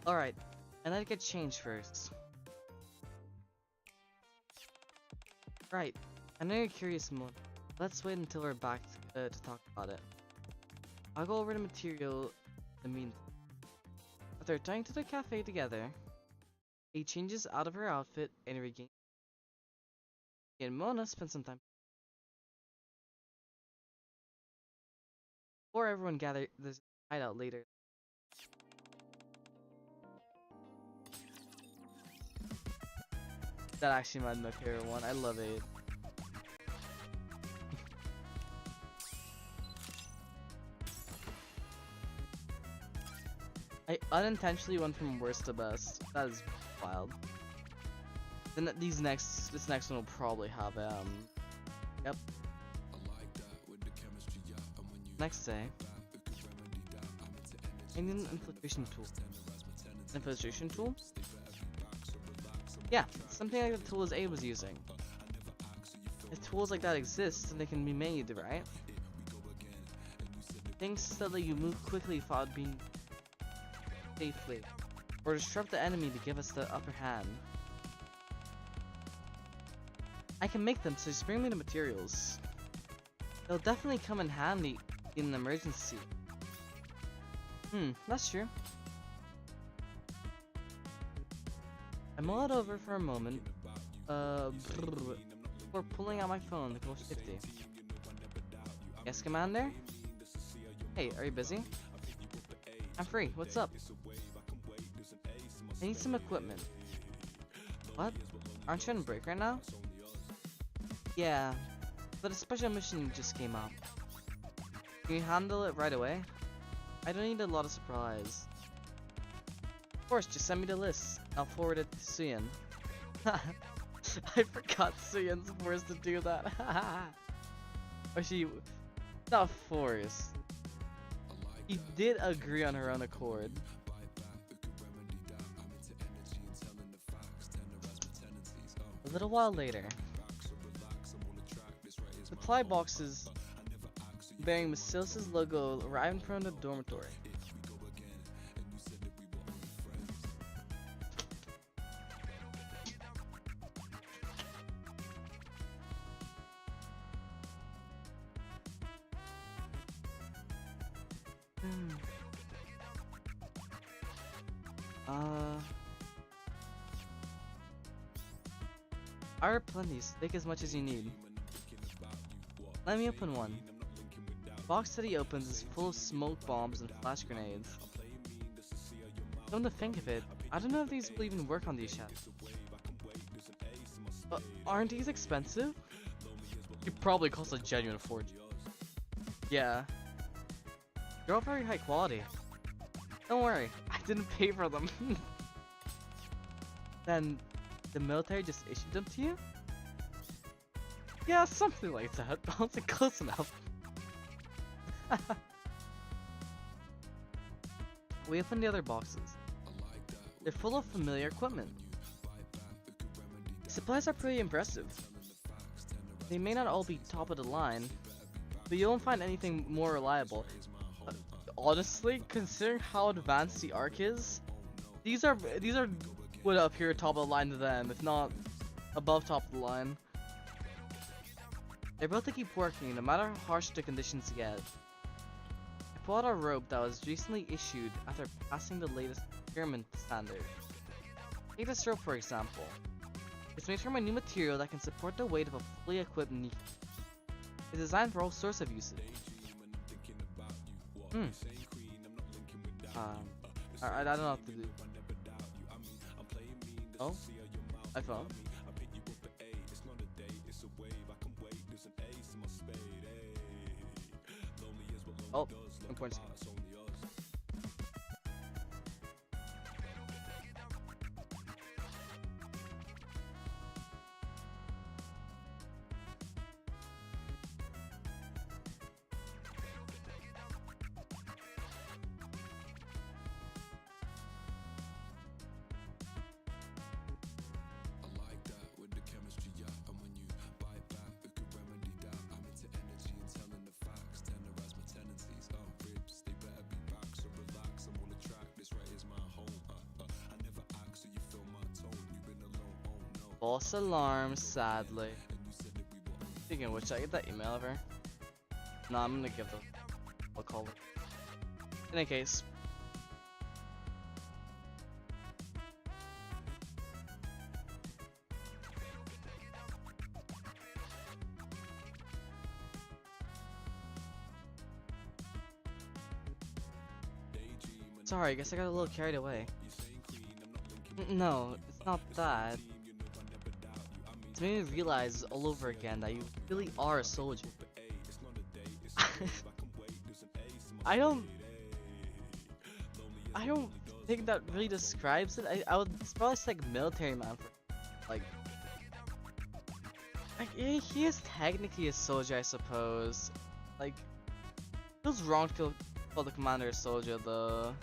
Alright, I need to get changed first. Right, I know you're curious, Mo. Let's wait until we're back to talk about it. I'll go over the material in the meantime. After returning to the cafe together, he changes out of her outfit and regains. And Mona spends some time before everyone gathers the hideout later. That actually might be my favorite one. I love it. I unintentionally went from worst to best. That is wild. Then this next one will probably have yep. Next day. I need an infiltration tool. Infiltration tool? Yeah, something like the tools A was using. If tools like that exist, then they can be made, right? Things that let you move quickly without being safely, or disrupt the enemy to give us the upper hand. I can make them, so just bring me the materials. They'll definitely come in handy in an emergency. That's true. I mull it over for a moment, before pulling out my phone to call 50. Yes, Commander? Hey, are you busy? I'm free, what's up? I need some equipment. What? Aren't you on break right now? Yeah, but a special mission just came up. Can you handle it right away? I don't need a lot of surprise. Of course, just send me the list. I'll forward it to Suyin. I forgot Suyin's forced to do that. Or she... not forced. He did agree on her own accord. A little while later, supply boxes bearing Masilsa's logo arrive in front of the dormitory. I have plenty, so take as much as you need. Let me open one. The box that he opens is full of smoke bombs and flash grenades. Come to think of it, I don't know if these will even work on these yet. Aren't these expensive? You probably cost a genuine fortune. Yeah. They're all very high quality. Don't worry, I didn't pay for them. Then, the military just issued them to you? Yeah, something like that. I was close enough. We opened the other boxes. They're full of familiar equipment. Supplies are pretty impressive. They may not all be top of the line, but you won't find anything more reliable. Honestly, considering how advanced the Ark is, these are would appear top of the line to them, if not above top of the line. They're built to keep working, no matter how harsh the conditions get. I pulled out a rope that was recently issued after passing the latest procurement standard. Take this rope for example. It's made from a new material that can support the weight of a fully equipped Nikke. It's designed for all sorts of uses. I don't know what to do. Oh? iPhone? Oh, 1.6. False alarm, sadly. Speaking of which, I get that email of her. No, I'm gonna give them. I'll call it. In any case. Sorry, I guess I got a little carried away. No, it's not that. It's made me realize all over again that you really are a soldier. I don't think that really describes it. I would probably say like military man for like he is technically a soldier, I suppose. Like it feels wrong to call the commander a soldier though.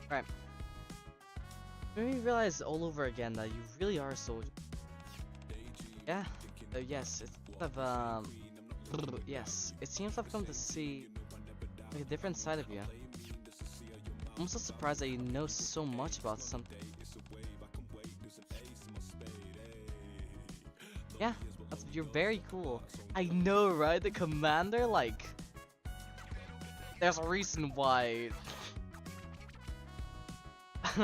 Right. Made me realize all over again that you really are a soldier. Yeah. Yes. It's kind of yes. It seems I've come to see like a different side of you. I'm also surprised that you know so much about something. Yeah. You're very cool. I know, right? The commander, like, there's a reason why. He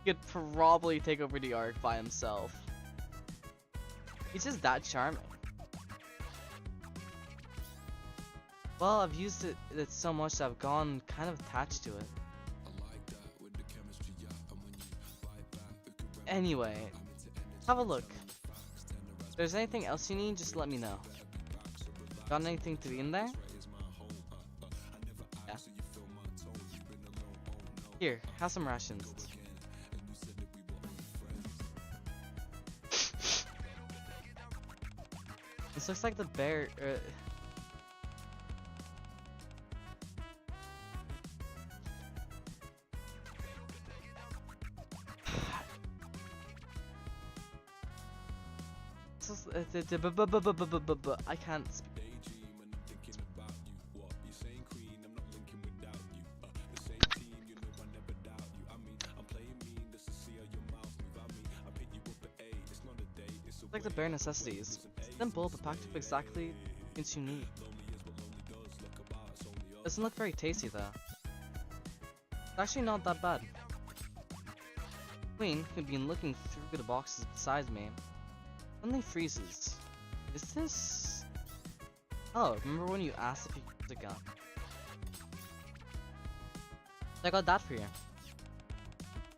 could probably take over the arc by himself. He's just that charming. Well, I've used it so much that I've gone kind of attached to it. Anyway, have a look. If there's anything else you need, just let me know. Got anything to be in there? Yeah. Here, have some rations. This looks like the bear. I can't speak. Like the bare necessities. Simple, but packed up exactly things you need. Doesn't look very tasty though. It's actually not that bad. Queen, who'd been looking through the boxes beside me, suddenly freezes. Is this... Oh, remember when you asked if you could use a gun? I got that for you.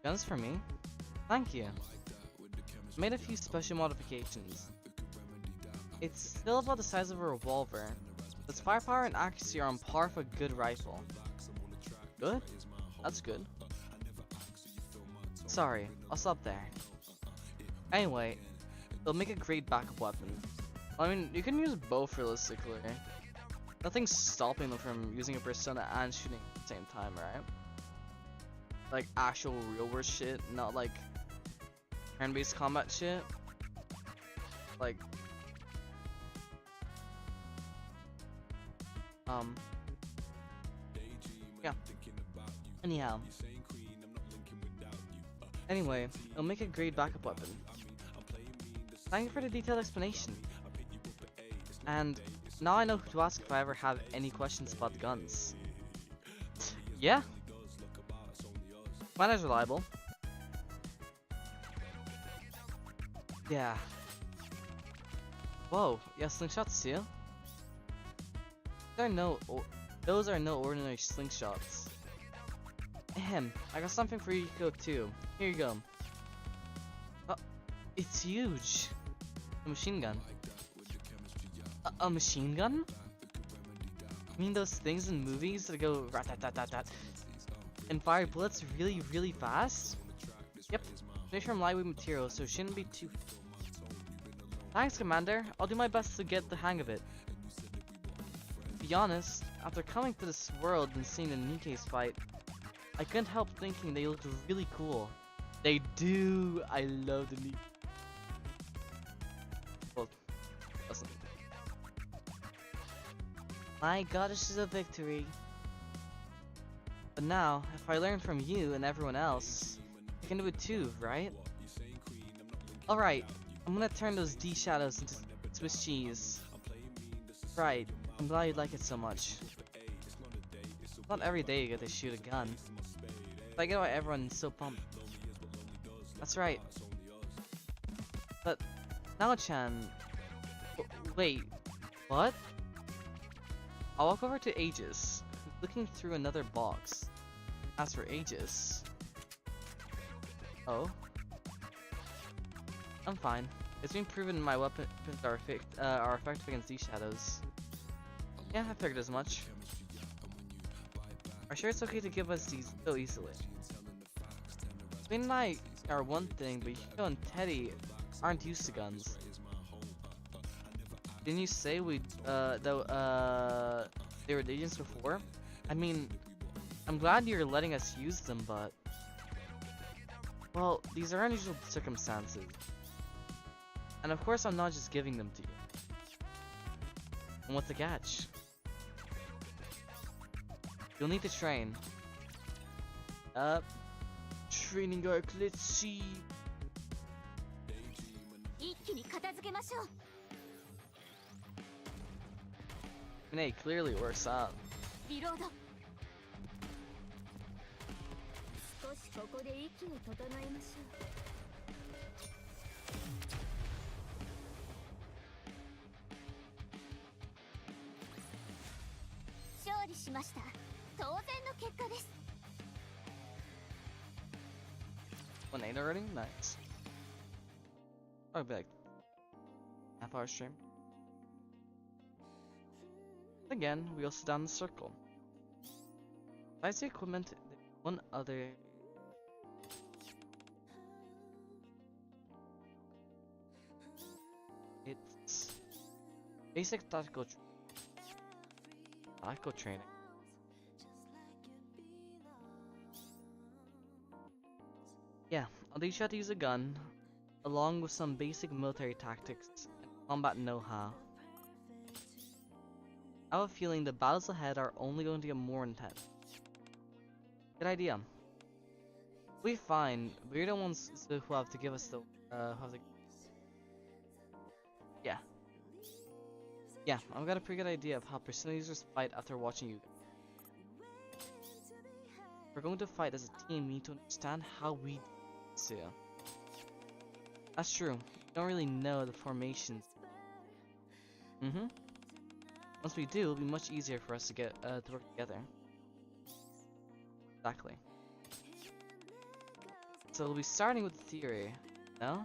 Guns for me? Thank you. Made a few special modifications. It's still about the size of a revolver. Its firepower and accuracy are on par for a good rifle. Good? That's good. Sorry, I'll stop there. Anyway, it'll make a great backup weapon. I mean, you can use both realistically. Nothing's stopping them from using a persona and shooting at the same time, right? Like actual real world shit, not like turn-based combat shit. Like, yeah. Anyhow. Anyway, it'll make a great backup weapon. Thank you for the detailed explanation. And now I know who to ask if I ever have any questions about the guns. Yeah. Mine is reliable. Yeah. Whoa, yeah, slingshots too? Those are no ordinary slingshots. Ahem, I got something for Yukiko too. Here you go. Oh, it's huge. A machine gun. A machine gun? You mean those things in movies that go rat-tat-tat-tat-tat and fire bullets really, really fast? Yep, made from lightweight material, so it shouldn't be too... Thanks, Commander. I'll do my best to get the hang of it. To be honest, after coming to this world and seeing the Nikke's fight, I couldn't help thinking they looked really cool. They do! I love the Nikke. Well, listen. My goddess is a victory. But now, if I learn from you and everyone else, I can do it too, right? Alright, I'm gonna turn those D shadows into Swiss cheese. Right, I'm glad you like it so much. Not every day you get to shoot a gun. But I get why everyone's so pumped. That's right. But, Nao-chan... Wait, what? I'll walk over to Aegis, looking through another box. As for Aegis... Oh? I'm fine. It's been proven my weapons are effective against these shadows. Yeah, I figured as much. Are sure it's okay to give us these so easily? Swing and I are one thing, but Yukiko and Teddy aren't used to guns. Didn't you say they were agents before? I mean, I'm glad you're letting us use them, but... Well, these are unusual circumstances. And of course I'm not just giving them to you. And what's the catch? You'll need to train. Training arc, let's see. And hey, clearly works out. One 8 already? Nice. I'll be like half-hour stream. Again, we also down the circle. Besides the equipment, one other. It's basic tactical training. Yeah, I'll teach you how to use a gun, along with some basic military tactics and combat know-how. I have a feeling the battles ahead are only going to get more intense. Good idea. We'll be fine. We're the ones who have to give us the Yeah, I've got a pretty good idea of how Persona users fight after watching you. If we're going to fight as a team, we need to understand how we do. That's true. We don't really know the formations. Once we do, it'll be much easier for us to get to work together. Exactly. So we'll be starting with the theory, no?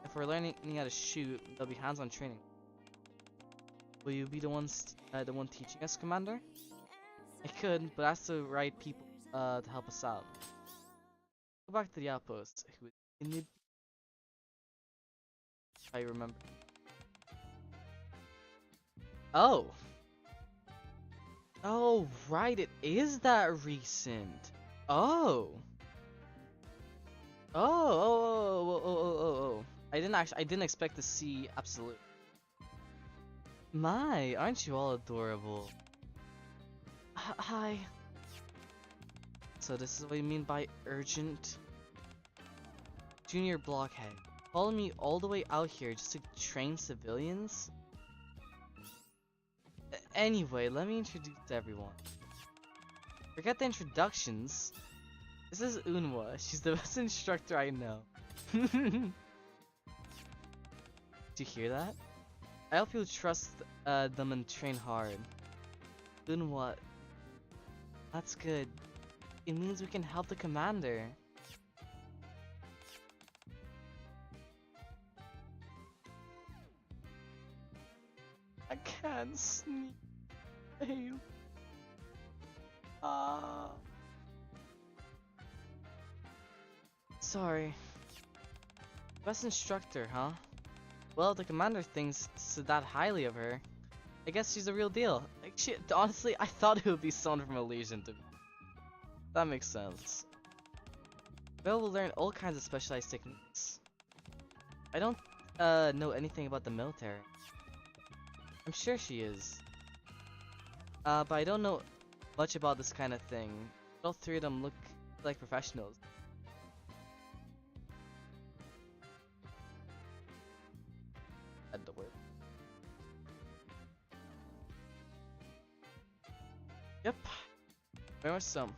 If we're learning how to shoot, there'll be hands-on training. Will you be the one teaching us, Commander? I could, but ask the right people to help us out. Go back to the outpost. I remember. Oh! Oh, right, it is that recent. Oh! Oh. I didn't expect to see Absolute. My, aren't you all adorable? Hi. So this is what you mean by urgent? Junior blockhead. Following me all the way out here just to train civilians? Anyway, let me introduce everyone. Forget the introductions. This is Unwa. She's the best instructor I know. Do you hear that? I hope you'll trust them and train hard. Unwa. That's good. It means we can help the commander. I can't sneak. Hey. Sorry. Best instructor, huh? Well, the commander thinks so that highly of her. I guess she's the real deal. Like, honestly, I thought it would be someone from Elysian to me. That makes sense. Belle will learn all kinds of specialized techniques. I don't know anything about the military. I'm sure she is. But I don't know much about this kind of thing. All three of them look like professionals. At the word. Yep. Very much so.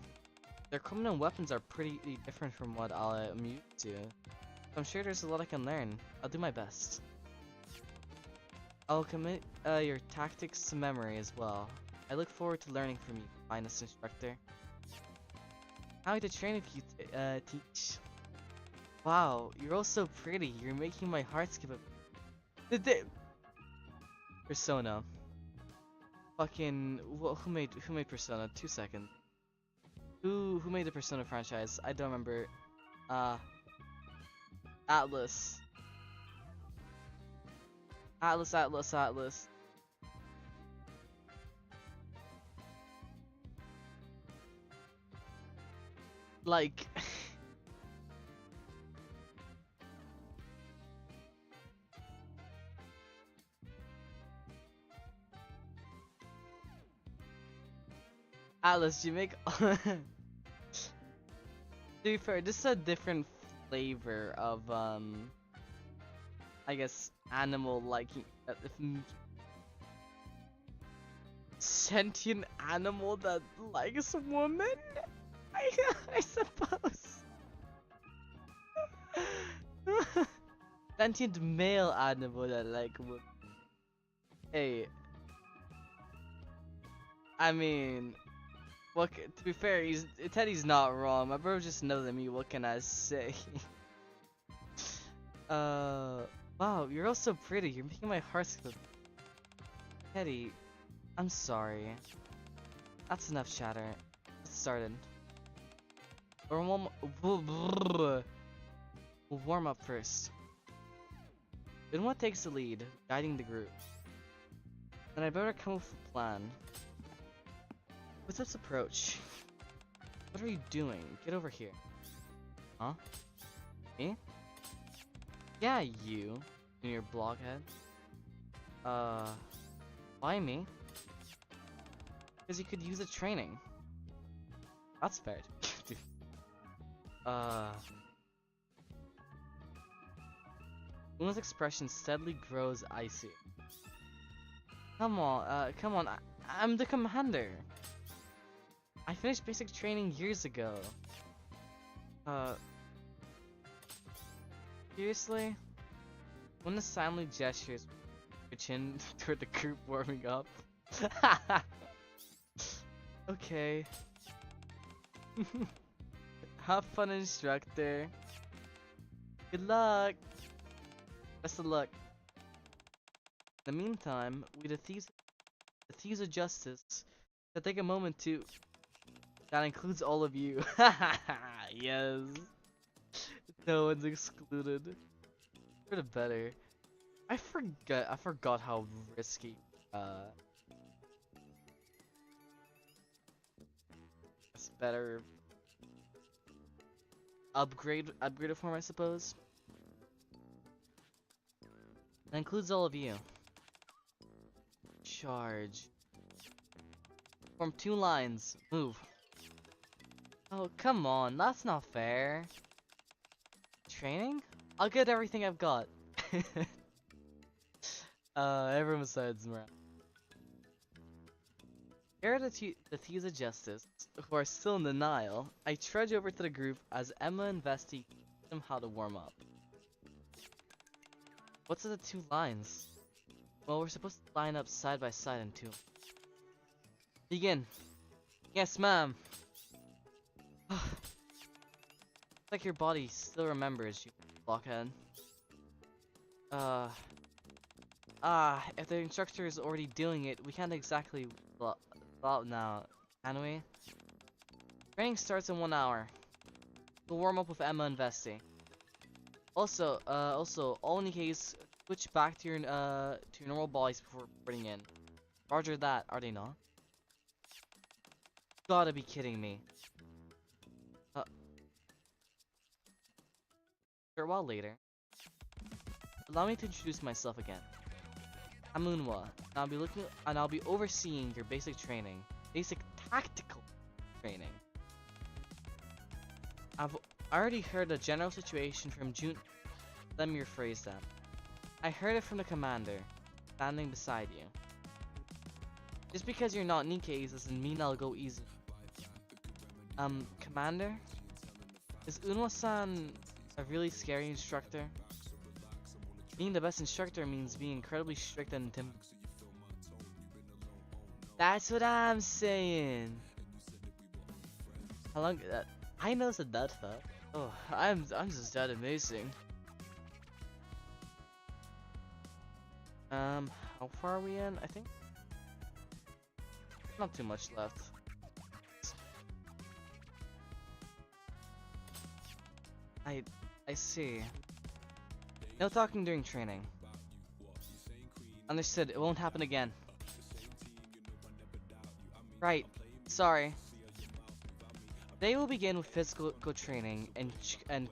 Their equipment and weapons are pretty different from what I'm used to. I'm sure there's a lot I can learn. I'll do my best. I'll commit your tactics to memory as well. I look forward to learning from you, finest instructor. How to train if you teach. Wow, you're all so pretty. You're making my heart skip a Persona. Fucking who made Persona? 2 seconds. Who made the Persona franchise? I don't remember. Atlas. Atlas. Like Atlas, do you make to be fair, this is a different flavor of I guess animal liking sentient animal that likes women? I suppose. Sentient male animal that like women. Hey, I mean, what? To be fair, Teddy's not wrong. My bro just knows than me. What can I say? Wow, you're all so pretty. You're making my heart skip. Teddy, I'm sorry. That's enough chatter. Let's start it. We'll warm up first. Then what takes the lead, guiding the group? Then I better come up with a plan. What's this approach? What are you doing? Get over here. Huh? Me? Yeah, you. In your blockhead. Why me? Because you could use a training. That's fair. Luna's expression steadily grows icy. Come on, I'm the commander. I finished basic training years ago. Seriously? Luna silently gestures her chin toward the group warming up. Okay. Have fun, instructor. Good luck. Best of luck. In the meantime, the thieves of justice to take a moment to. That includes all of you. Yes. No one's excluded. For the better. I forgot how risky. It's better. Upgraded form, I suppose. That includes all of you. Charge. Form 2 lines. Move. Oh, come on. That's not fair. Training? I'll get everything I've got. Everyone besides Mara. Here are the Thieves of Justice, who are still in denial. I trudge over to the group as Emma and Vesti teach them how to warm up. What's the 2 lines? Well, we're supposed to line up side by side in 2. Begin. Yes, ma'am. It's like your body still remembers you, blockhead. If the instructor is already doing it, we can't exactly out now, can we? Training starts in 1 hour. We'll warm up with Emma and Vesti. Also, all Nikke's switch back to your normal bodies before putting in. Roger that, are they not? Gotta be kidding me. A while later, allow me to introduce myself again. I'm Unwa, and I'll be overseeing your basic tactical training. I've already heard the general situation from June. Let me rephrase that. I heard it from the commander, standing beside you. Just because you're not Nikke's doesn't mean I'll go easy. Commander? Is Unwa-san a really scary instructor? Being the best instructor means being incredibly strict and intimidating. That's what I'm saying. How long? I know said that though. Oh, I'm just that amazing. How far are we in? I think not too much left. I see. No talking during training. Understood, it won't happen again. Right, sorry. Today we'll begin with physical training and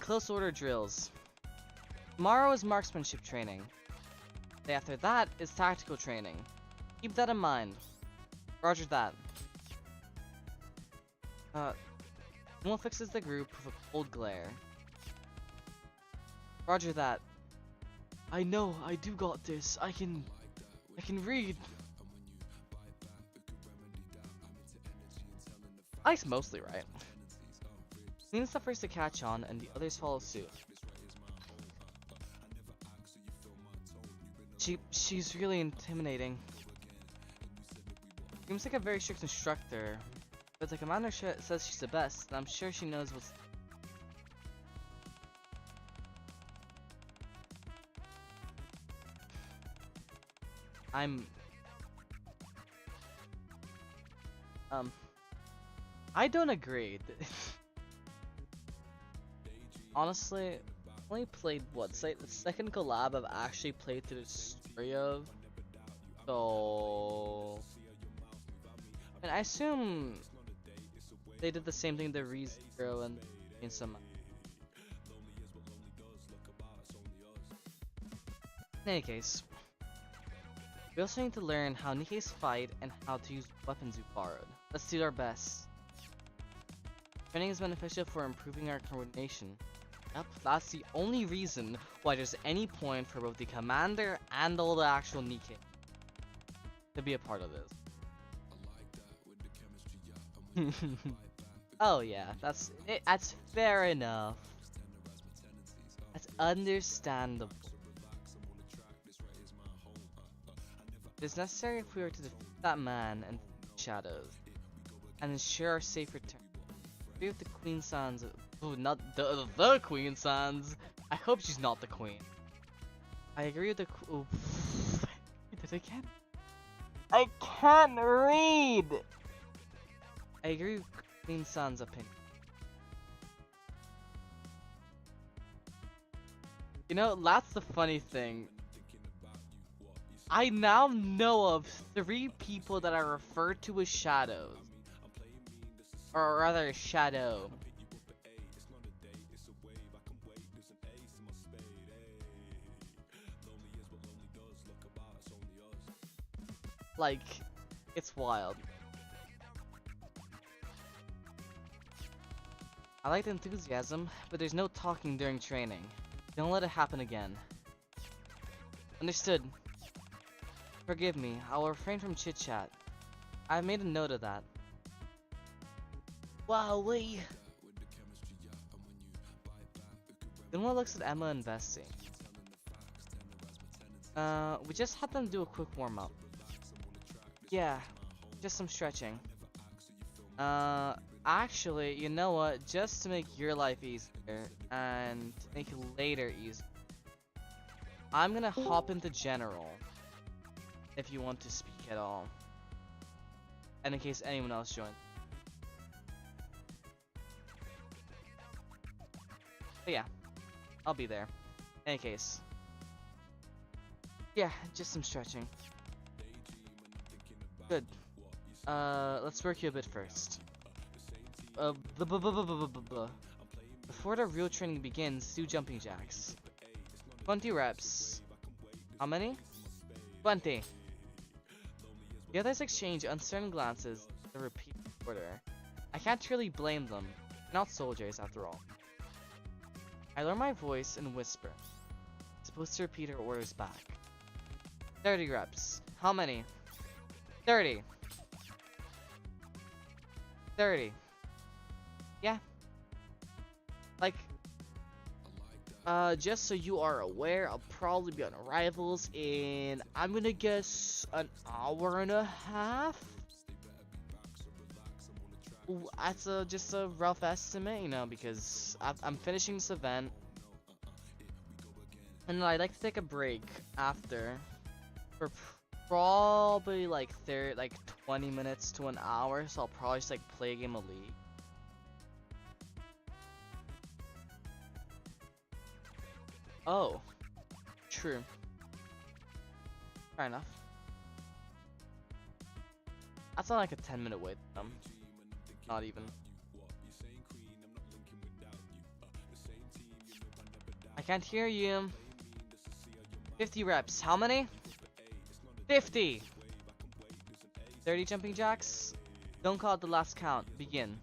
close order drills. Tomorrow is marksmanship training. The day after that is tactical training. Keep that in mind. Roger that. Noel fixes the group with a cold glare. Roger that. I know, I do got this. I can read. Ike's mostly right. Seems the first to catch on, and the others follow suit. She's really intimidating. Seems like a very strict instructor, but the commander says she's the best, and I'm sure she knows what's. I don't agree. Honestly, I only played what, the second collab I've actually played through the story of. So, and I assume they did the same thing to ReZero and in some. In any case, we also need to learn how Nikke's fight and how to use weapons we borrowed. Let's do our best. Training is beneficial for improving our coordination. Yep, that's the only reason why there's any point for both the commander and all the actual Nikke to be a part of this. Oh yeah, that's fair enough. That's understandable. It is necessary if we are to defeat that man and shadows, and ensure our safe return. agree with the Queen Sans. Ooh, not the Queen Sans. I hope she's not the Queen. I agree with the. Ooh. Did I can't. I can't read. I agree with Queen Sans' opinion. You know, that's the funny thing. I now know of 3 people that are referred to as shadows. Or rather, shadow. Like, it's wild. I like the enthusiasm, but there's no talking during training. Don't let it happen again. Understood. Forgive me, I will refrain from chit-chat. I've made a note of that. Wowee! Gunwa looks at Emma investing. We just had them do a quick warm-up. Yeah, just some stretching. Actually, you know what? Just to make your life easier, and to make later easier, I'm gonna hop into general. If you want to speak at all. And in case anyone else joins. But yeah, I'll be there. Any case. Yeah, just some stretching. Good. Let's work you a bit first. Before the real training begins, do jumping jacks. 20 reps. How many? 20. The others exchange uncertain glances to repeat the order. I can't really blame them. They're not soldiers, after all. I lower my voice and whisper. Supposed to repeat her orders back. 30 reps. How many? 30. 30. Yeah. Like, just so you are aware, I'll probably be on arrivals in, I'm gonna guess, an hour and a half? Ooh, that's just a rough estimate, you know, because I'm finishing this event. And I'd like to take a break after for probably like 20 minutes to an hour, so I'll probably just like play a game of League. Oh, true. Fair enough. That's not like a 10-minute wait. Not even. I can't hear you. 50 reps. How many? 50. 30 jumping jacks. Don't call it the last count. Begin.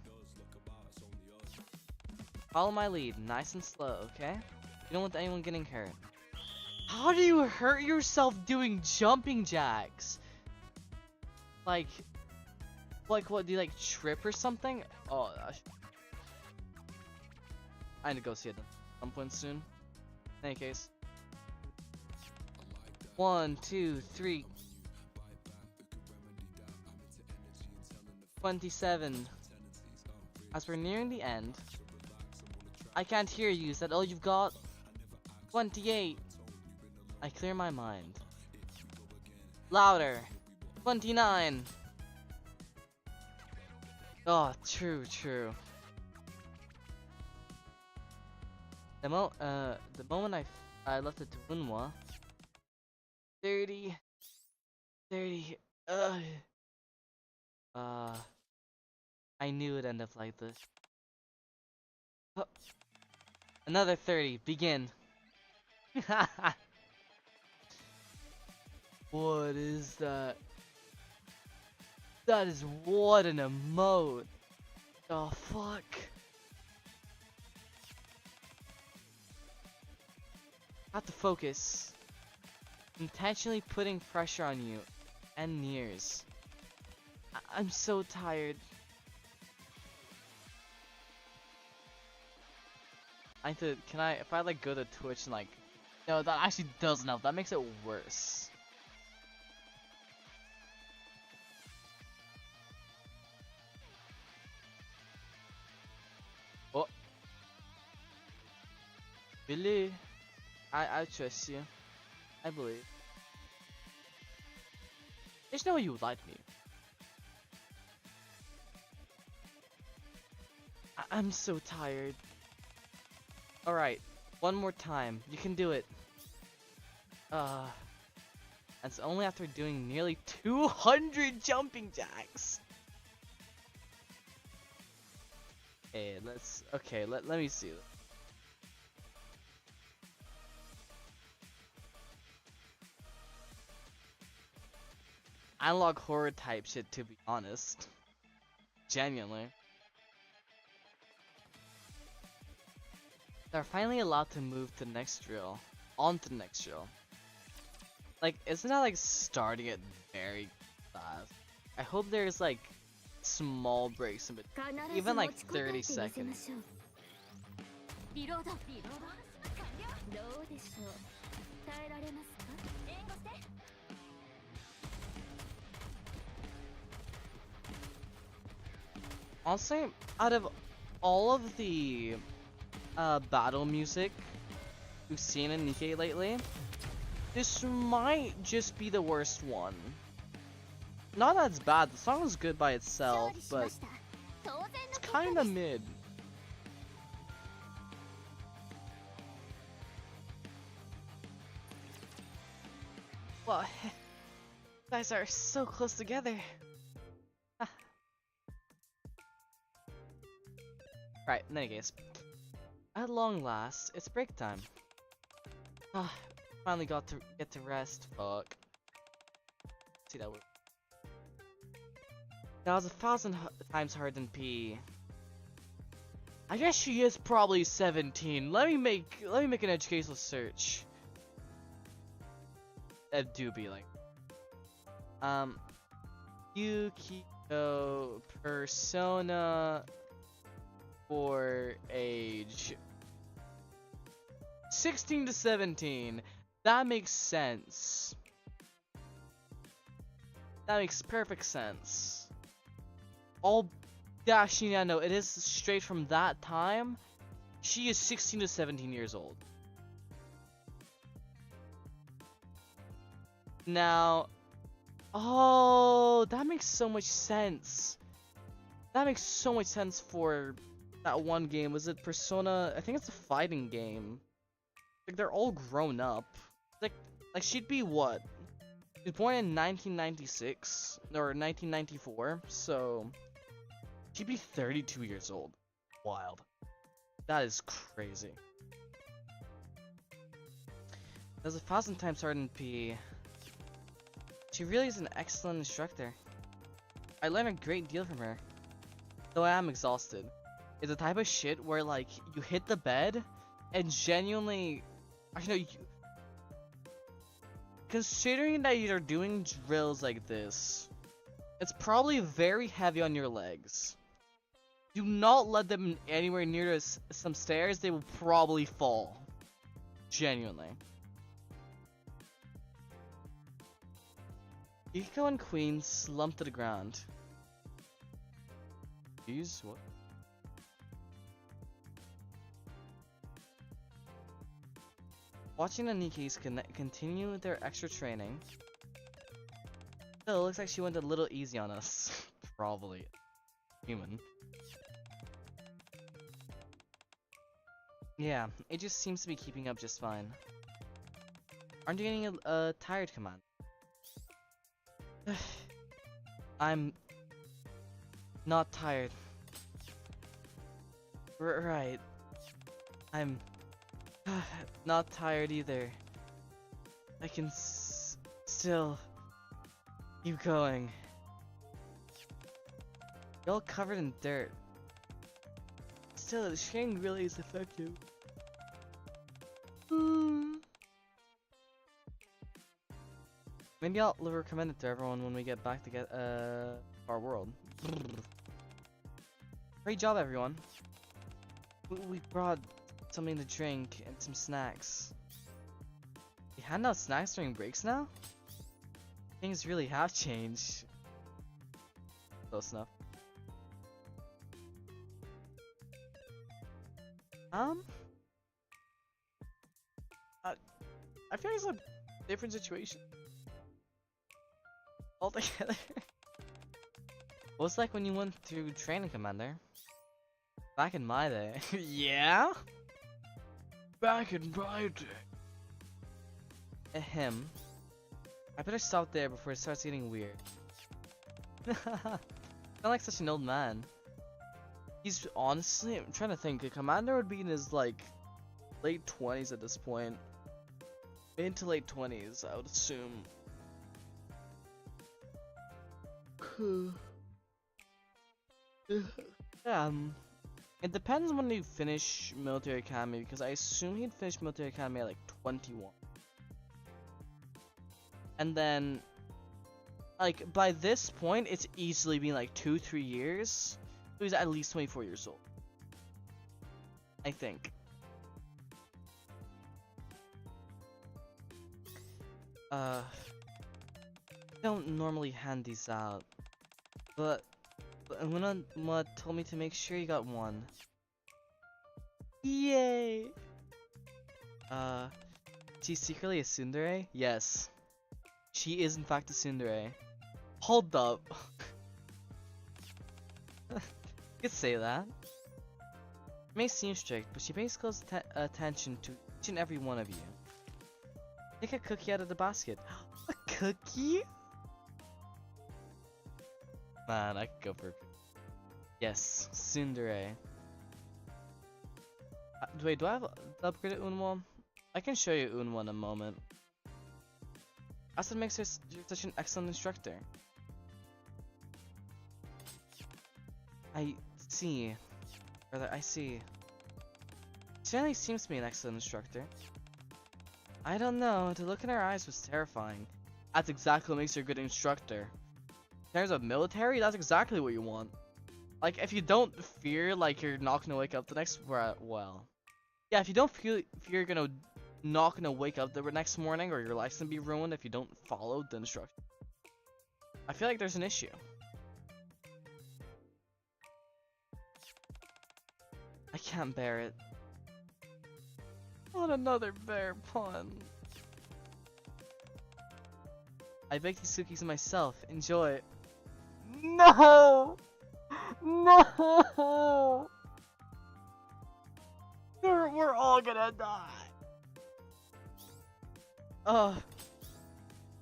Follow my lead. Nice and slow, okay? You don't want anyone getting hurt. How do you hurt yourself doing jumping jacks? Like what, do you like trip or something? Oh gosh. I need to go see it at some point soon. In any case. 1, 2, 3. 27. As we're nearing the end. I can't hear you. Is that all you've got? 28. I clear my mind. Louder. 29. Oh, true. The moment I left it to Unwa. 30. I knew it'd end up like this. Another 30. Begin. What is that? That is what an emote. Oh fuck. Have to focus. Intentionally putting pressure on you and Nears. I'm so tired. I need to, if I like go to Twitch and like, no, that actually doesn't help. That makes it worse. Really? I trust you. I believe. There's no way you would lie to me. I'm so tired. Alright, one more time. You can do it. That's only after doing nearly 200 jumping jacks. Okay, let me see. Analog horror type shit, to be honest. Genuinely. They're finally allowed to move to the next drill. On to the next drill. Like, isn't that like starting it very fast? I hope there's like small breaks in between. Even like 30 seconds. Honestly, out of all of the battle music we've seen in Nikke lately, this might just be the worst one. Not that it's bad, the song is good by itself, but it's kinda mid. Well, you guys are so close together. Right, in any case. At long last, it's break time. Finally got to get to rest. Fuck. See that word. That was 1,000 times harder than P. I guess she is probably 17. Let me make an educational search. Do be like. Nikke Persona for age 16 to 17. That makes sense. That makes perfect sense. Actually, yeah, no, it is straight from that time. She is 16 to 17 years old. Now, oh, that makes so much sense. That makes so much sense for that one game. Was it Persona? I think it's a fighting game. Like, they're all grown up. Like she'd be what? She was born in 1996 or 1994, so she'd be 32 years old. Wild. That is crazy. That's 1,000 times harder than P. She really is an excellent instructor. I learned a great deal from her. Though I am exhausted. It's the type of shit where like you hit the bed and genuinely, actually no, considering that you're doing drills like this, it's probably very heavy on your legs. Do not let them anywhere near some stairs, they will probably fall. Genuinely. Yukiko and Queen slumped to the ground. Jeez, what? Watching the Nikkes continue their extra training. Still, it looks like she went a little easy on us. Probably. Human. Yeah, it just seems to be keeping up just fine. Aren't you getting tired, Command? I'm not tired. Right. I'm not tired either. I can still keep going. You're all covered in dirt. Still, the training really is effective. Maybe I'll recommend it to everyone when we get back to get our world. Great job, everyone. We brought something to drink and some snacks. We hand out snacks during breaks now? Things really have changed. Close enough. I feel like it's a different situation altogether. What's like when you went through training, Commander? Back in my day. Yeah? Back in my day. Ahem. I better stop there before it starts getting weird. Sound like such an old man. He's honestly, I'm trying to think. A commander would be in his like late 20s at this point. Mid to late 20s, I would assume. It depends when you finish military academy, because I assume he'd finish military academy at like 21. And then, like, by this point, it's easily been like 2-3 years. So he's at least 24 years old. I think. I don't normally hand these out. But Una told me to make sure you got one. Yay! She's secretly a tsundere? Yes. She is in fact a tsundere. Hold up. You could say that. It may seem strict, but she pays close attention to each and every one of you. Take a cookie out of the basket. A cookie? Man, I could go for a cookie. Yes, tsundere. Wait, do I have the upgraded Unwa? I can show you Unwa in a moment. That's what makes her such an excellent instructor. I see. Rather, I see. She certainly seems to be an excellent instructor. I don't know, the look in her eyes was terrifying. That's exactly what makes her a good instructor. In terms of military, that's exactly what you want. Like, if you don't fear, like, you're not gonna wake up the next, well. Yeah, if you don't feel you're not gonna wake up the next morning, or your life's gonna be ruined if you don't follow the instructions, I feel like there's an issue. I can't bear it. What another bear pun. I baked these cookies myself. Enjoy. No! No! We're all gonna die.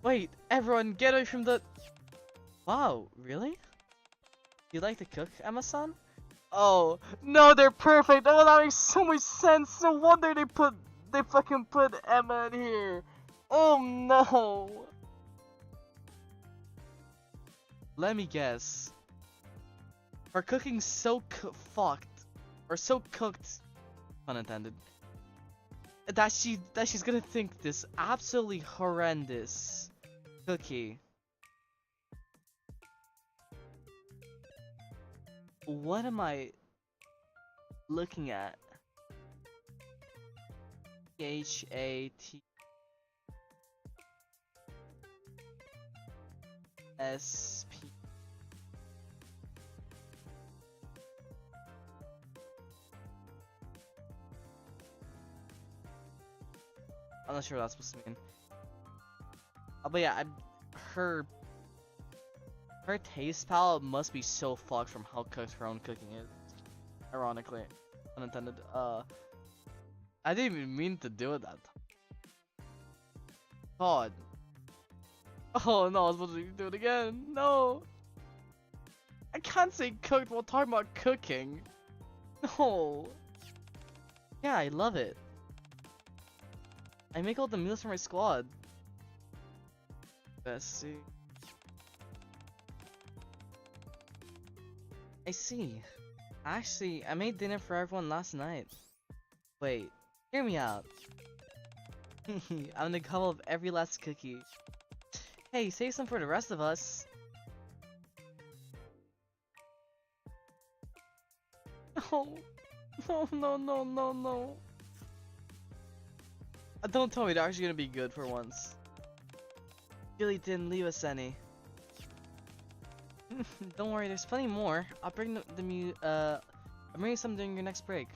Wait, everyone get away from the... Wow, really? You like to cook, Emma-san? Oh, no, they're perfect. Oh, that makes so much sense. No wonder they fucking put Emma in here. Oh no. Let me guess. Her cooking's so fucked, or so cooked, pun intended, that she's gonna think this absolutely horrendous cookie. What am I looking at? H-A-T S-P. I'm not sure what that's supposed to mean. But yeah, her taste palette must be so fucked from how cooked her own cooking is. Ironically, unintended. I didn't even mean to do it that time. God. Oh no, I was supposed to do it again. No. I can't say cooked while talking about cooking. No. Yeah, I love it. I make all the meals for my squad. Bestie. I see. Actually, I made dinner for everyone last night. Wait, hear me out. I'm the couple of every last cookie. Hey, save some for the rest of us. No. No, no, no, no, no. Don't tell me they're actually gonna be good for once. Really didn't leave us any. Don't worry, there's plenty more. I'll bring I'll bring you some during your next break.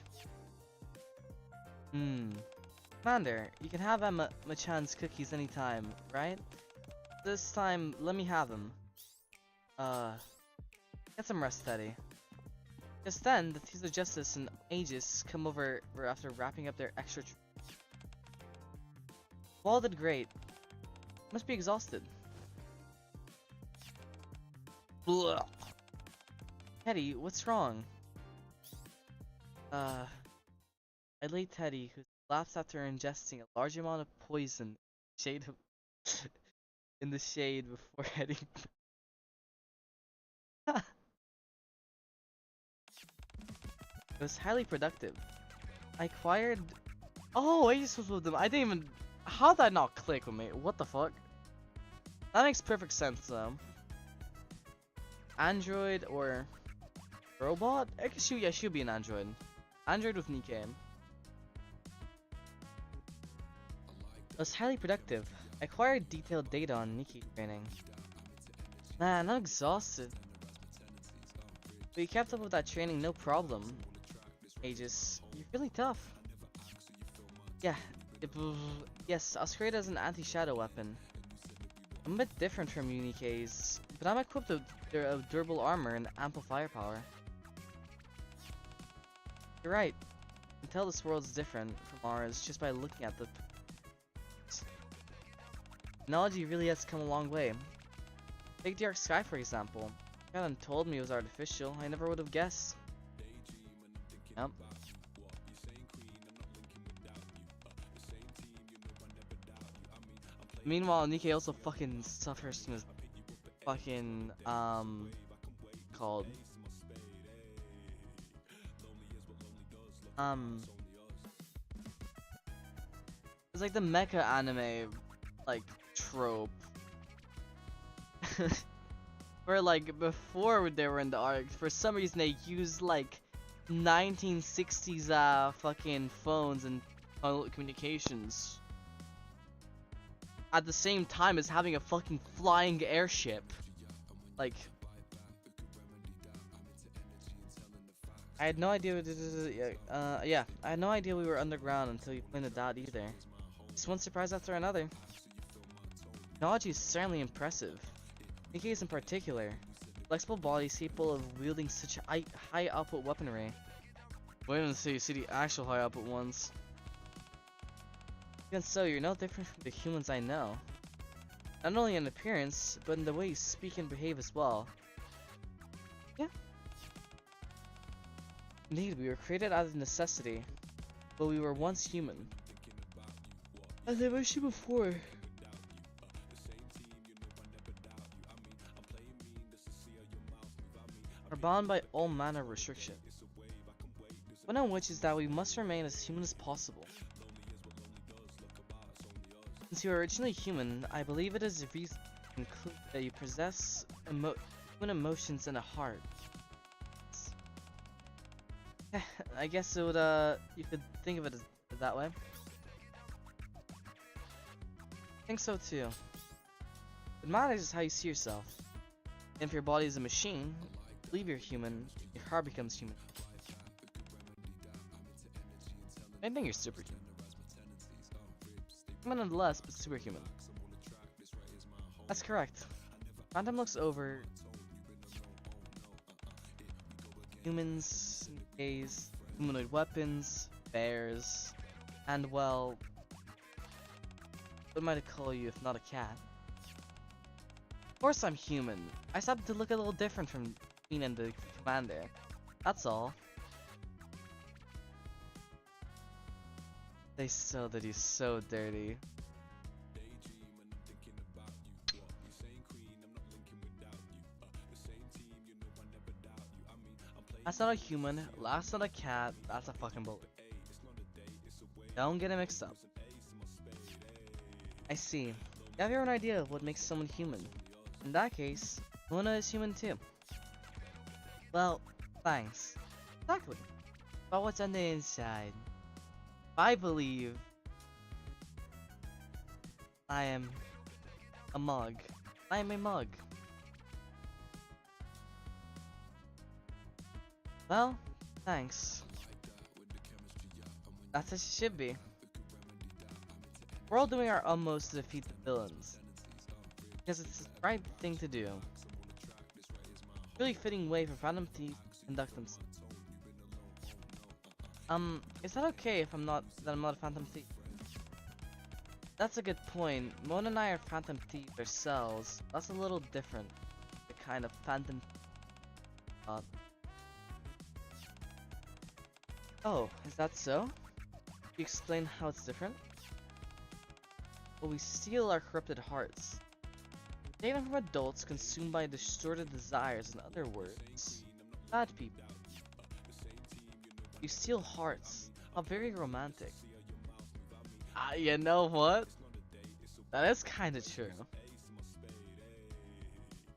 Commander, you can have Emma-chan's cookies anytime, right? This time, let me have them. Get some rest, Teddy. Just then, the Thieves of Justice and Aegis come over after wrapping up their extra. Wall did great. Must be exhausted. Blah. Teddy, what's wrong? I laid Teddy, who laughs after ingesting a large amount of poison in the shade before heading. It was highly productive. I acquired. Oh, I just was with them. I didn't even. How did that not click with me? What the fuck? That makes perfect sense though. Android or robot? I guess she'll be an android. Android with Nikke. It was highly productive. I acquired detailed data on Nikke training. Man, I'm exhausted. But you kept up with that training, no problem. Aegis, you're really tough. Yeah, yes, I was created as an anti-shadow weapon. I'm a bit different from Nikke's, but I'm equipped with durable armor and ample firepower. You're right. You can tell this world's different from ours just by looking at the. Technology really has come a long way. Take the Arc Sky for example. If you hadn't told me it was artificial, I never would have guessed. Yep. Meanwhile, Nikke also fucking suffers from his fucking called it's like the mecha anime like trope where like before they were in the arc, for some reason they used like 1960s fucking phones and communications at the same time as having a fucking flying airship. Like, I had no idea. Yeah, I had no idea we were underground until you pointed out either. Just one surprise after another. Technology is certainly impressive. Nikke's in particular. Flexible bodies capable of wielding such high output weaponry. Wait until you see the actual high output ones. Even so, you're no different from the humans I know. Not only in appearance, but in the way you speak and behave as well. Yeah. Indeed, we were created out of necessity, but we were once human. As I mentioned before. Are bound by all manner of restrictions. One of which is that we must remain as human as possible. Since you are originally human, I believe it is reason to conclude that you possess human emotions and a heart. I guess it would, you could think of it as that way. I think so too. What matters is how you see yourself. And if your body is a machine, you believe you're human, your heart becomes human. I think you're superhuman. Nonetheless, but superhuman. That's correct. Phantom looks over humans, gays, humanoid weapons, bears, and well, what might I call you if not a cat? Of course I'm human. I just happen to look a little different from Queen and the Commander. That's all. They so that he's so dirty. That's not a human, that's not a cat, that's a fucking bullet. Don't get it mixed up. I see. You have your own idea of what makes someone human. In that case, Luna is human too. Well, thanks. Exactly. But what's on the inside? I believe I am a mug. I am a mug. Well, thanks. That's as it should be. We're all doing our utmost to defeat the villains, because it's the right thing to do. Really fitting way for Phantom Thief to conduct themselves. Is that okay if I'm not a Phantom Thief? That's a good point. Mona and I are Phantom Thieves ourselves. That's a little different. The kind of Phantom. Oh, is that so? Can you explain how it's different? Well, we steal our corrupted hearts. Taken from adults consumed by distorted desires, in other words, bad people. You steal hearts. How very romantic. You know what? That is kinda true.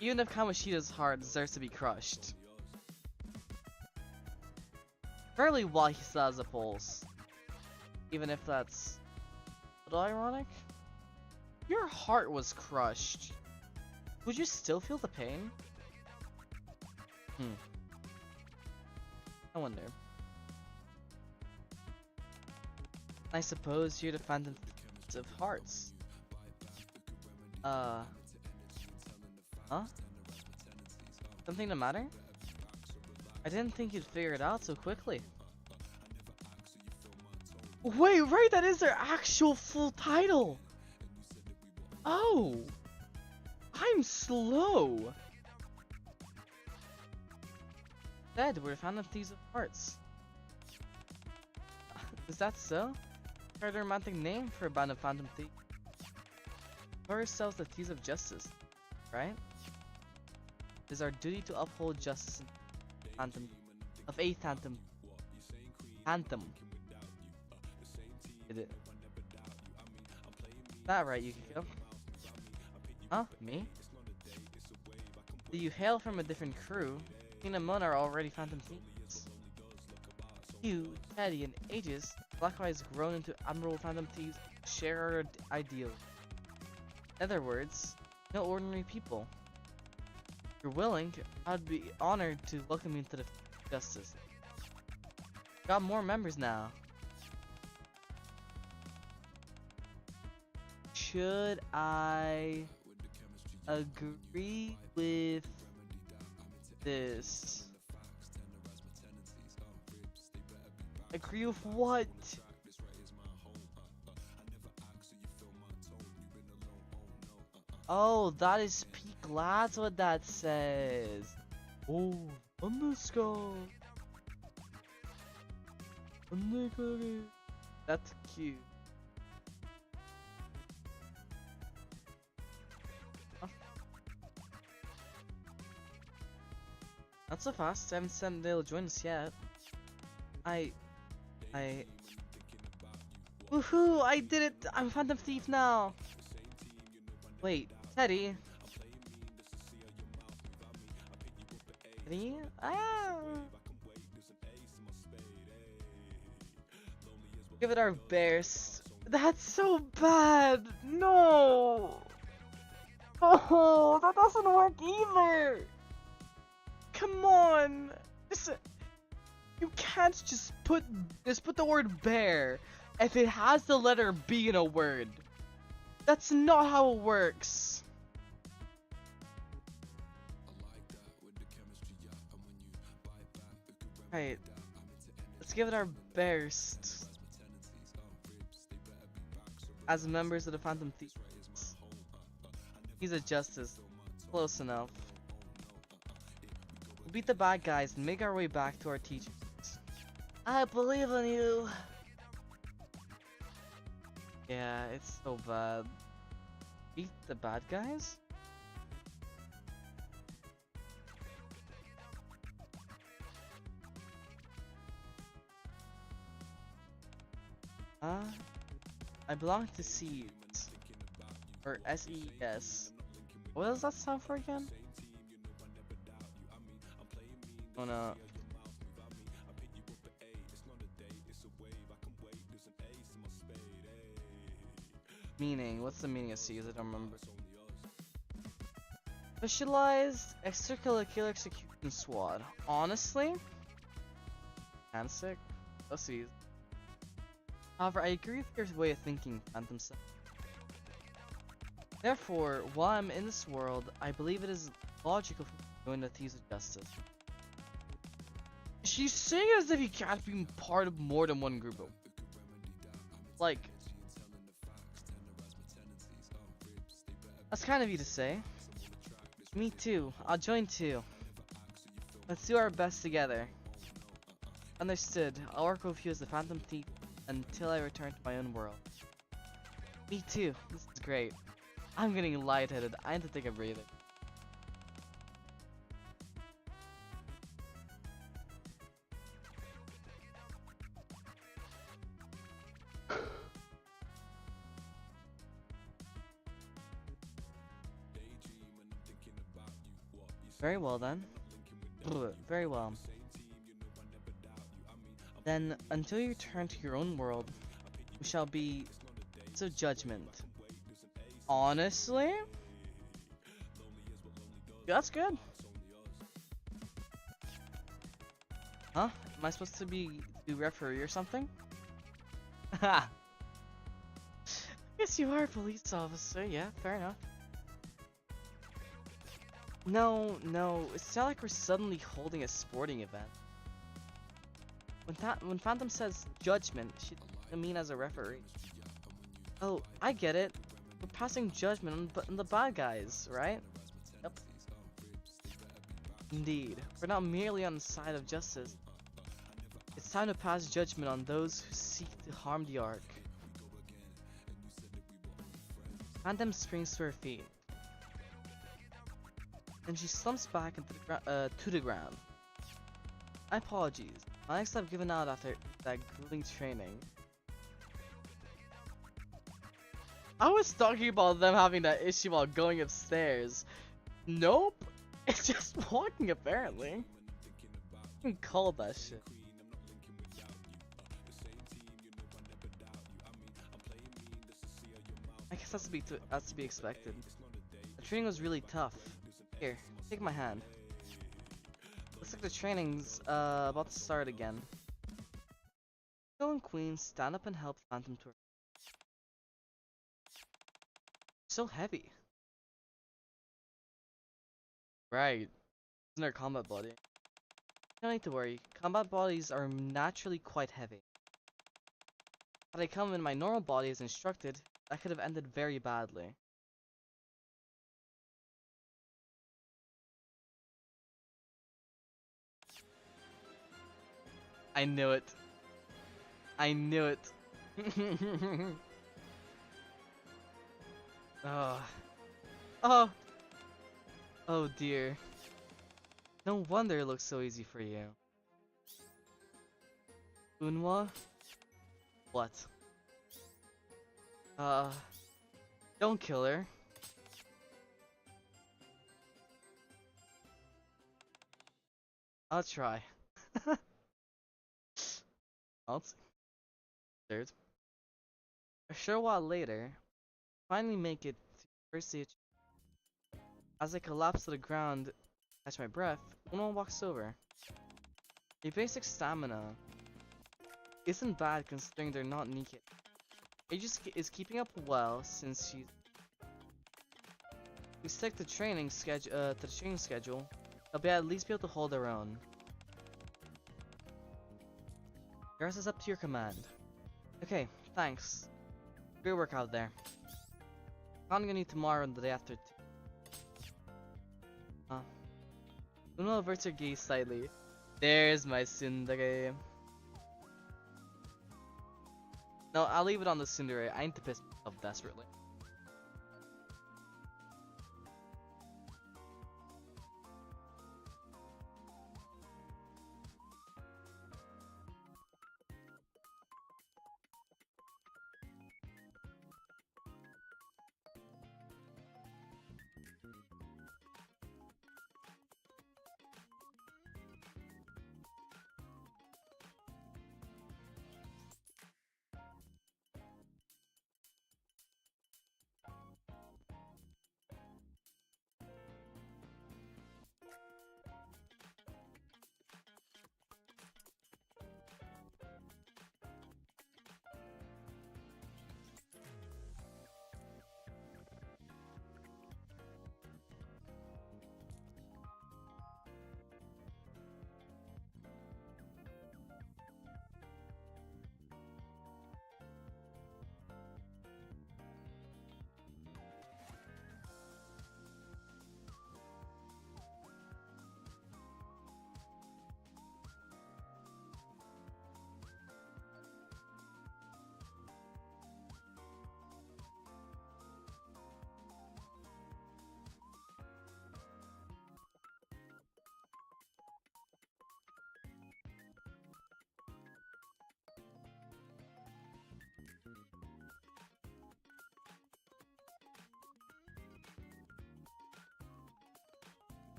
Even if Kamoshida's heart deserves to be crushed. Barely while he still has a pulse. Even if that's a little ironic. Your heart was crushed. Would you still feel the pain? I wonder. I suppose you're the Phantom of Hearts. Huh? Something the matter? I didn't think you'd figure it out so quickly. Wait, right, that is their actual full title! Oh! I'm slow! Dead, we're Phantom Thieves of Hearts. Is that so? Quite a romantic name for a band of Phantom Thieves. Call ourselves the Thieves of Justice, right? It is our duty to uphold justice in Phantom of a Phantom. Did it? That right, Yukiko? Huh? Me? Do you hail from a different crew? King and Mona are already Phantom Thieves. You, Teddy, and Aegis, Black-Eye has grown into admirable Phantom Thieves, share our ideals. In other words, no ordinary people. If you're willing, I'd be honored to welcome you to the Justice. Got more members now. Should I agree with this? Agree with what? Oh, that is peak. That's what that says. Oh, underscore. That's cute. Oh. Not so fast. I haven't said they'll join us yet. Woohoo! I did it! I'm Phantom Thief now! Wait, Teddy? Teddy? Ah! Give it our best. That's so bad! No! Oh, that doesn't work either! Come on! You can't just put the word bear if it has the letter B in a word. That's not how it works. Right. Let's give it our best. As members of the Phantom Thieves. He's a justice. Close enough. We'll beat the bad guys and make our way back to our teachers. I believe in you. Yeah, it's so bad. Beat the bad guys? I belong to Seeds. Or SES. What does that stand for again? Oh no. Meaning, what's the meaning of Seeds? I don't remember. Specialized extracurricular execution squad. Honestly? I'm sick. Let's see. However, I agree with your way of thinking, Phantom said. Therefore, while I'm in this world, I believe it is logical for me to join the Thieves of Justice. She's saying it as if you can't be part of more than one group. Like, that's kind of you to say. Me too. I'll join too. Let's do our best together. Understood. I'll work with you as the Phantom Thief until I return to my own world. Me too. This is great. I'm getting lightheaded. I need to take a breather. Very well then. Very well. Then, until you return to your own world, we shall be of judgment. Honestly? That's good. Huh? Am I supposed to be referee or something? Ha! Guess you are a police officer, yeah, fair enough. No, it's not like we're suddenly holding a sporting event. When Phantom says judgment, she doesn't mean as a referee. Oh, I get it. We're passing judgment on the bad guys, right? Yep. Indeed. We're not merely on the side of justice. It's time to pass judgment on those who seek to harm the Ark. Phantom springs to her feet. And she slumps back into to the ground. My apologies. My legs have given out after that grueling training. I was talking about them having that issue while going upstairs. Nope. It's just walking apparently. You can call that shit. I guess that's to be expected. The training was really tough. Here, take my hand. Looks like the training's about to start again. Go and Queen, stand up and help Phantom to her. So heavy. Right. Isn't her combat body? No need to worry. Combat bodies are naturally quite heavy. Had I come in my normal body as instructed, that could have ended very badly. I knew it. I knew it. Oh. Oh. Oh dear. No wonder it looks so easy for you. Unwa? What? Don't kill her. I'll try. I'll see. Third. A short while later, finally make it to first stage. As I collapse to the ground, catch my breath, Uno walks over. Your basic stamina isn't bad considering they're not Nikke. Aegis is keeping up well since she's. We stick to the training schedule. They'll be at least be able to hold their own. The rest is up to your command. Okay, thanks. Great work out there. I'm gonna need tomorrow and the day after too. Uno averts her gaze slightly. There's my tsundere. No, I'll leave it on the tsundere. I need to piss myself desperately.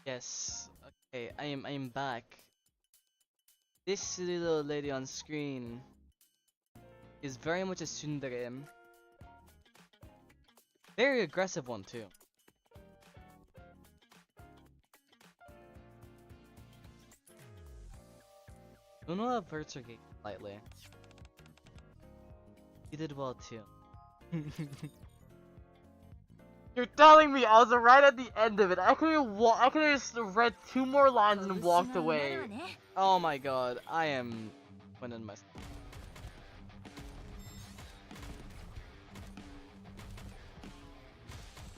Yes. Okay, I am back. This little lady on screen is very much a tsundere. Very aggressive one too. Uno averts her gaze slightly. You did well too. You're telling me I was right at the end of it. I could have just read 2 more lines and walked away. Oh my god, I am winning my.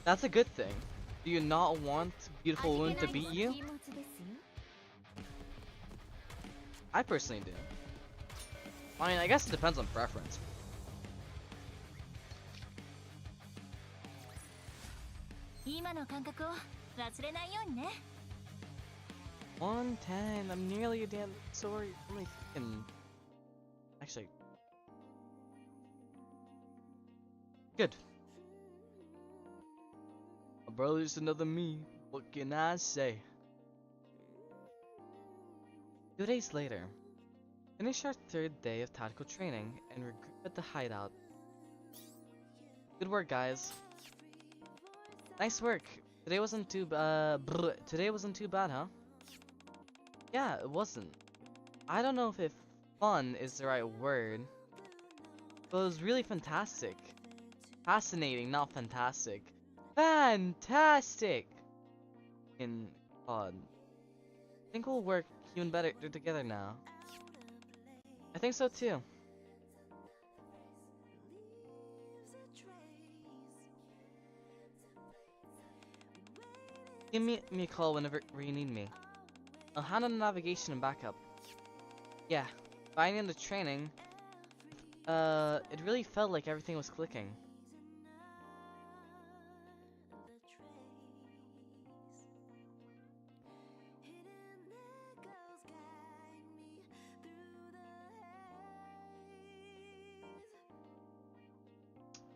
That's a good thing. Do you not want Beautiful Wound to beat you? I personally do. I mean, I guess it depends on preference. $110. I'm nearly a damn. Sorry, only fucking. Actually. Good. My brother's another me. What can I say? 2 days later, finish our 3rd day of tactical training and regroup at the hideout. Good work, guys. Nice work. Today wasn't too today wasn't too bad, huh? Yeah, it wasn't. I don't know if fun is the right word, but it was really fantastic. Fascinating, not fantastic. Fantastic! In God. I think we'll work even better together now. I think so too. Give me a call whenever you need me. I'll handle the navigation and backup. Yeah, by the end of training, it really felt like everything was clicking.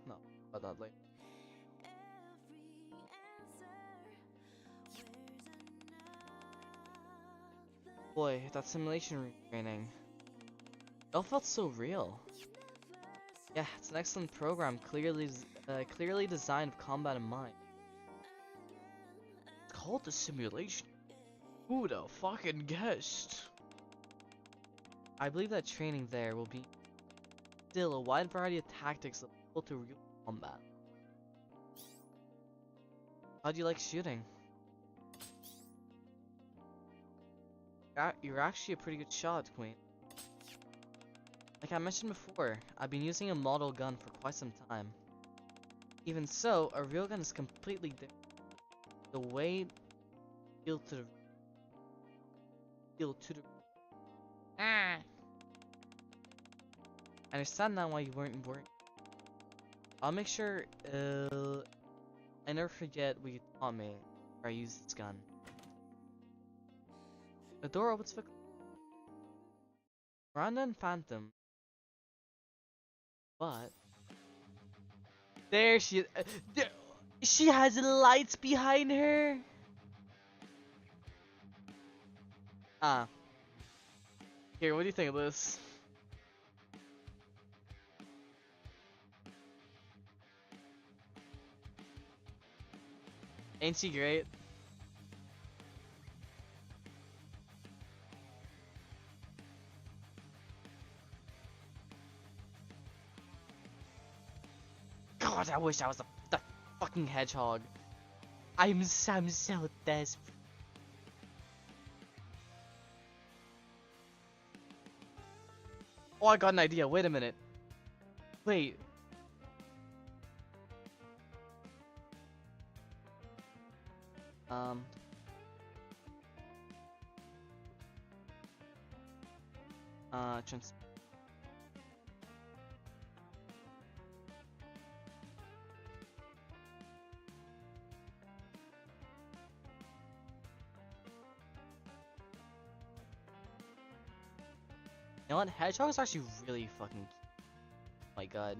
No, about that later. Boy, that simulation training. It all felt so real. Yeah, it's an excellent program, clearly designed with combat in mind. It's called the simulation. Who'd have fucking guessed? I believe that training there will be still a wide variety of tactics applicable to real combat. How do you like shooting? You're actually a pretty good shot, Queen. Like I mentioned before, I've been using a model gun for quite some time. Even so, a real gun is completely different. The way feel to the I understand now why you weren't worried. I'll make sure I never forget what you taught me where I used this gun. The door opens for Miranda and Phantom. But there she is. She has lights behind her. Ah. Here, what do you think of this? Ain't she great? God, I wish I was the fucking hedgehog. I'm so desperate. Oh, I got an idea. Wait a minute. Wait. Trans. You know what? Hedgehog is actually really fucking cute. Oh my god.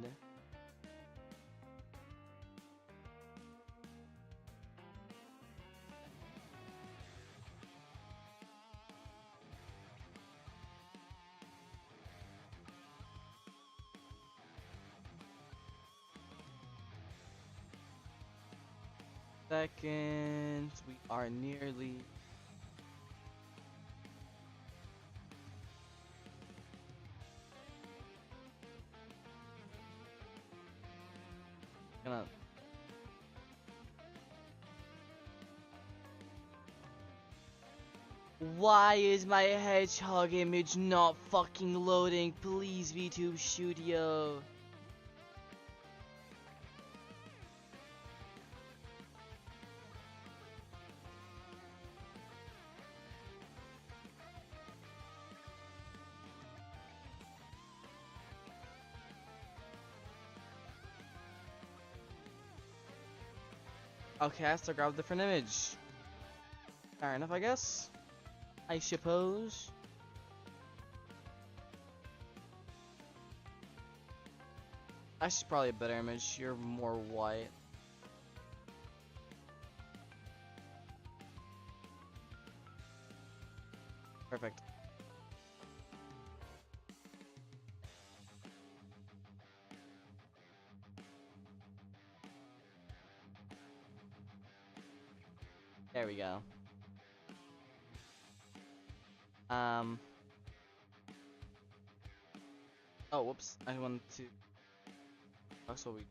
seconds. We are nearly. Gonna. Why is my hedgehog image not fucking loading? Please, VTube Studio. Okay, I have to grab a different image. Fair enough, I guess. I suppose. That's probably a better image. You're more white. Perfect. There we go. Oh, whoops. I wanted to. Also, we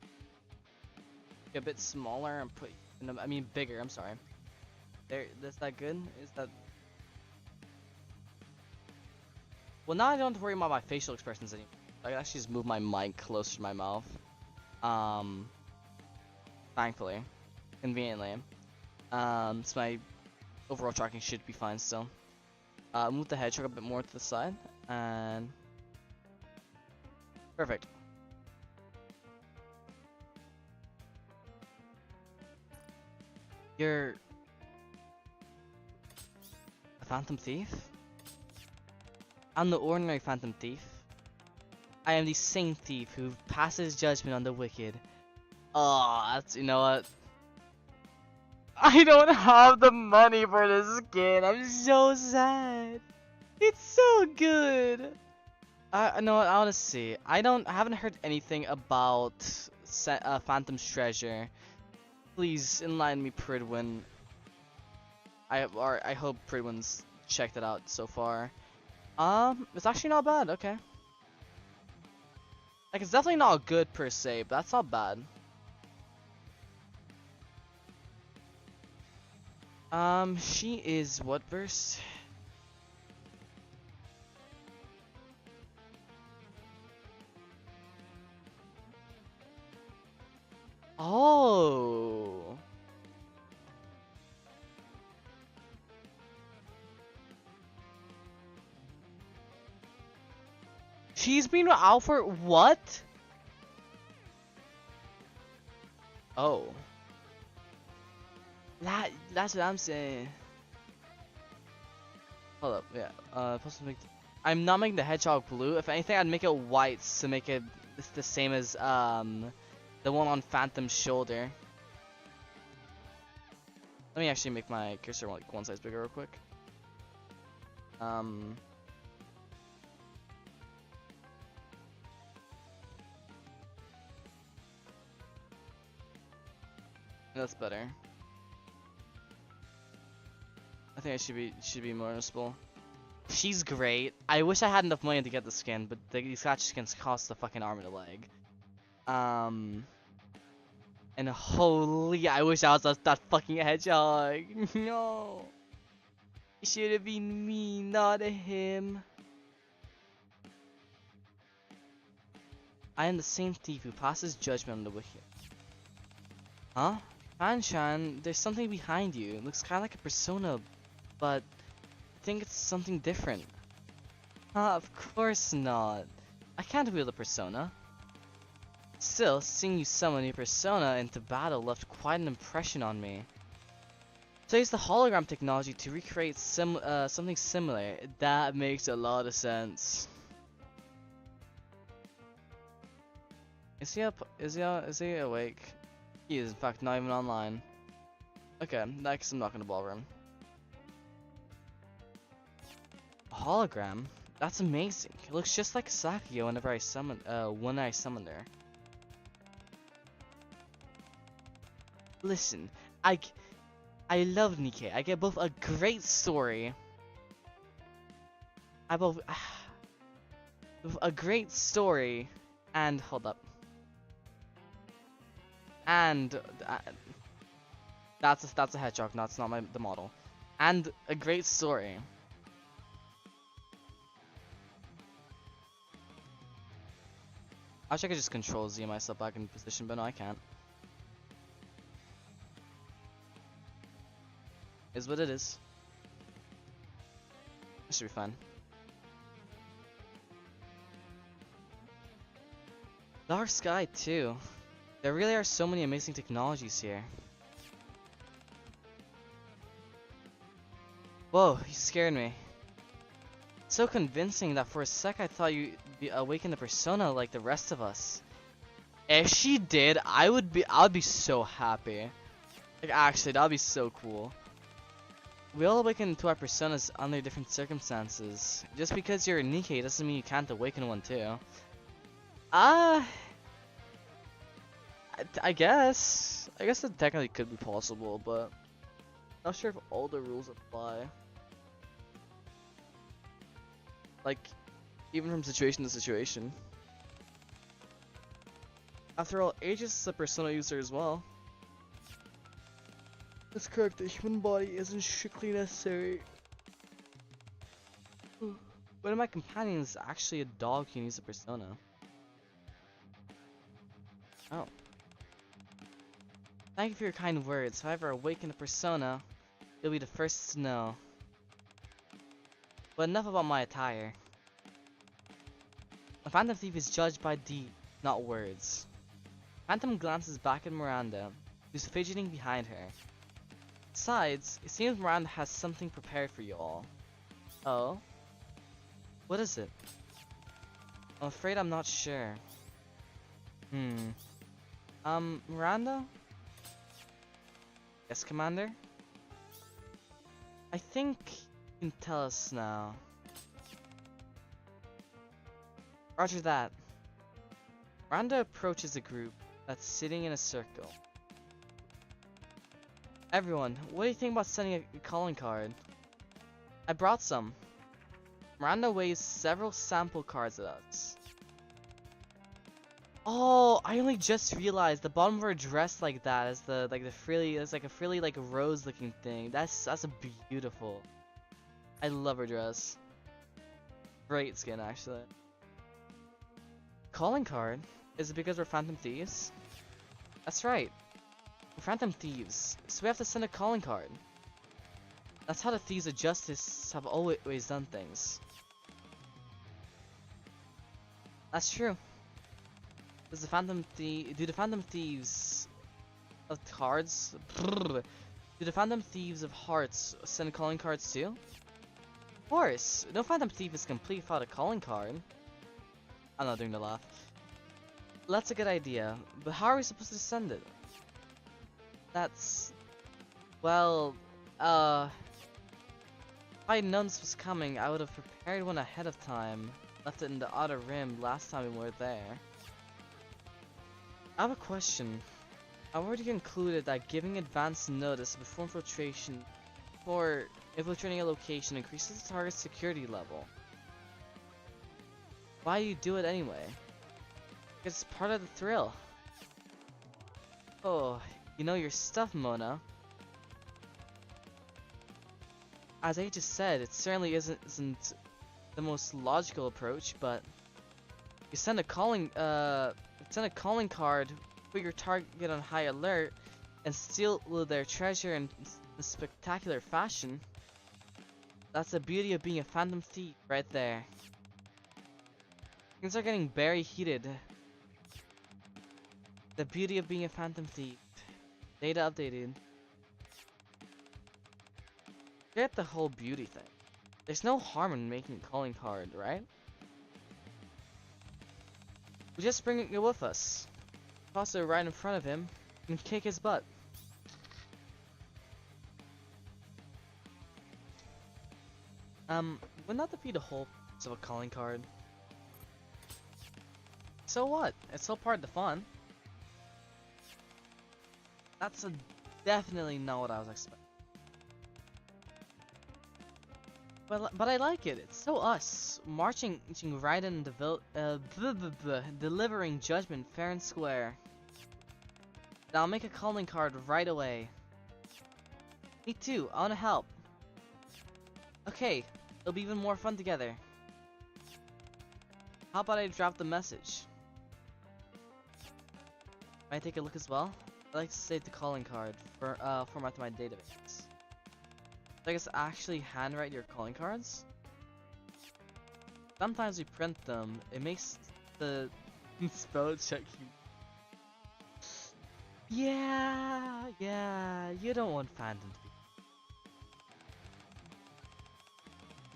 a bit smaller and put. I mean, bigger. I'm sorry. There. Is that good? Is that? Well, now I don't have to worry about my facial expressions anymore. I can actually just move my mic closer to my mouth. Thankfully, conveniently. So my overall tracking should be fine still. Move the hedgehog a bit more to the side, and perfect. You're a phantom thief? I'm the ordinary phantom thief. I am the same thief who passes judgment on the wicked. Oh, that's, you know what? I don't have the money for this skin. I'm so sad. It's so good. I know what, I want to see. I haven't heard anything about Phantom's Treasure. Please enlighten me, Pridwin. I hope Pridwin's checked it out so far. It's actually not bad. Okay. Like, it's definitely not good per se, but that's not bad. She is what verse? Oh. She's been out for what? Oh. That's what I'm saying. Hold up, yeah. Supposed to make. I'm not making the hedgehog blue. If anything, I'd make it white to make it the same as the one on Phantom's shoulder. Let me actually make my cursor like one size bigger real quick. That's better. I think I should be more noticeable. She's great. I wish I had enough money to get the skin, but these gotcha skins cost a fucking arm and a leg. And holy, I wish I was that fucking hedgehog. No. It should have been me, not him. I am the same thief who passes judgment on the wicked. Huh? Fanshan, there's something behind you. It looks kind of like a persona, but I think it's something different. Of course not. I can't wield a persona. Still, seeing you summon your persona into battle left quite an impression on me. So I used the hologram technology to recreate something similar. That makes a lot of sense. Is he up? Is he awake? He is in fact not even online. Okay, next I'm not gonna bother him. A hologram? That's amazing. It looks just like Sakuya whenever I summoned her. Listen, I I love Nikke. I get both a great story. I both a great story and hold up. And that's a hedgehog. That's not the model. And a great story. I wish I could just control Z myself back in position, but no, I can't. Is what it is. It should be fun. Dark sky too. There really are so many amazing technologies here. Whoa, you scared me. So convincing that for a sec I thought you'd awaken the persona like the rest of us. If she did, I would be so happy. Like actually, that'd be so cool. We all awaken to our personas under different circumstances. Just because you're a Nikke doesn't mean you can't awaken one too. I guess. I guess that technically could be possible, but not sure if all the rules apply. Like, even from situation to situation. After all, Aegis is a persona user as well. That's correct, the human body isn't strictly necessary. One of my companions is actually a dog who needs a persona. Oh. Thank you for your kind words. If I ever awaken a persona, you'll be the first to know. But enough about my attire. A Phantom Thief is judged by deed, not words. Phantom glances back at Miranda, who's fidgeting behind her. Besides, it seems Miranda has something prepared for you all. Oh? What is it? I'm afraid I'm not sure. Miranda? Yes, Commander? I think you can tell us now. Roger that. Miranda approaches the group that's sitting in a circle. Everyone, what do you think about sending a calling card? I brought some. Miranda waves several sample cards at us. Oh, I only just realized the bottom of her dress like that is the frilly, it's like a frilly like rose looking thing. That's a beautiful. I love her dress. Great skin actually. Calling card? Is it because we're Phantom Thieves? That's right. We're Phantom Thieves, so we have to send a calling card. That's how the Thieves of Justice have always done things. That's true. Do the Phantom Thieves of cards? Do the Phantom Thieves of Hearts send calling cards too? Of course. No Phantom Thief is complete without a calling card. I'm not doing the laugh. That's a good idea, but how are we supposed to send it? That's... well... if I'd known this was coming, I would have prepared one ahead of time. Left it in the outer rim last time we were there. I have a question. I already concluded that giving advance notice before infiltration or infiltrating a location increases the target's security level. Why do you do it anyway? Because it's part of the thrill. Oh, you know your stuff, Mona. As I just said, it certainly isn't the most logical approach, but you send a calling card, put your target on high alert, and steal their treasure in a spectacular fashion. That's the beauty of being a Phantom Thief right there. Things are getting very heated. The beauty of being a Phantom Thief. Data updated. Forget the whole beauty thing. There's no harm in making a calling card, right? We just bring it with us. Toss it right in front of him and kick his butt. Would not that be the whole purpose of a calling card? So what? It's still part of the fun. definitely not what I was expecting. But I like it. It's so us, marching right in, delivering judgment fair and square. And I'll make a calling card right away. Me too. I wanna help. Okay, it'll be even more fun together. How about I drop the message? Might I take a look as well? I like to save the calling card for format to my database. So I guess actually handwrite your calling cards? Sometimes we print them. It makes the spell check you. Yeah, you don't want fandom to be.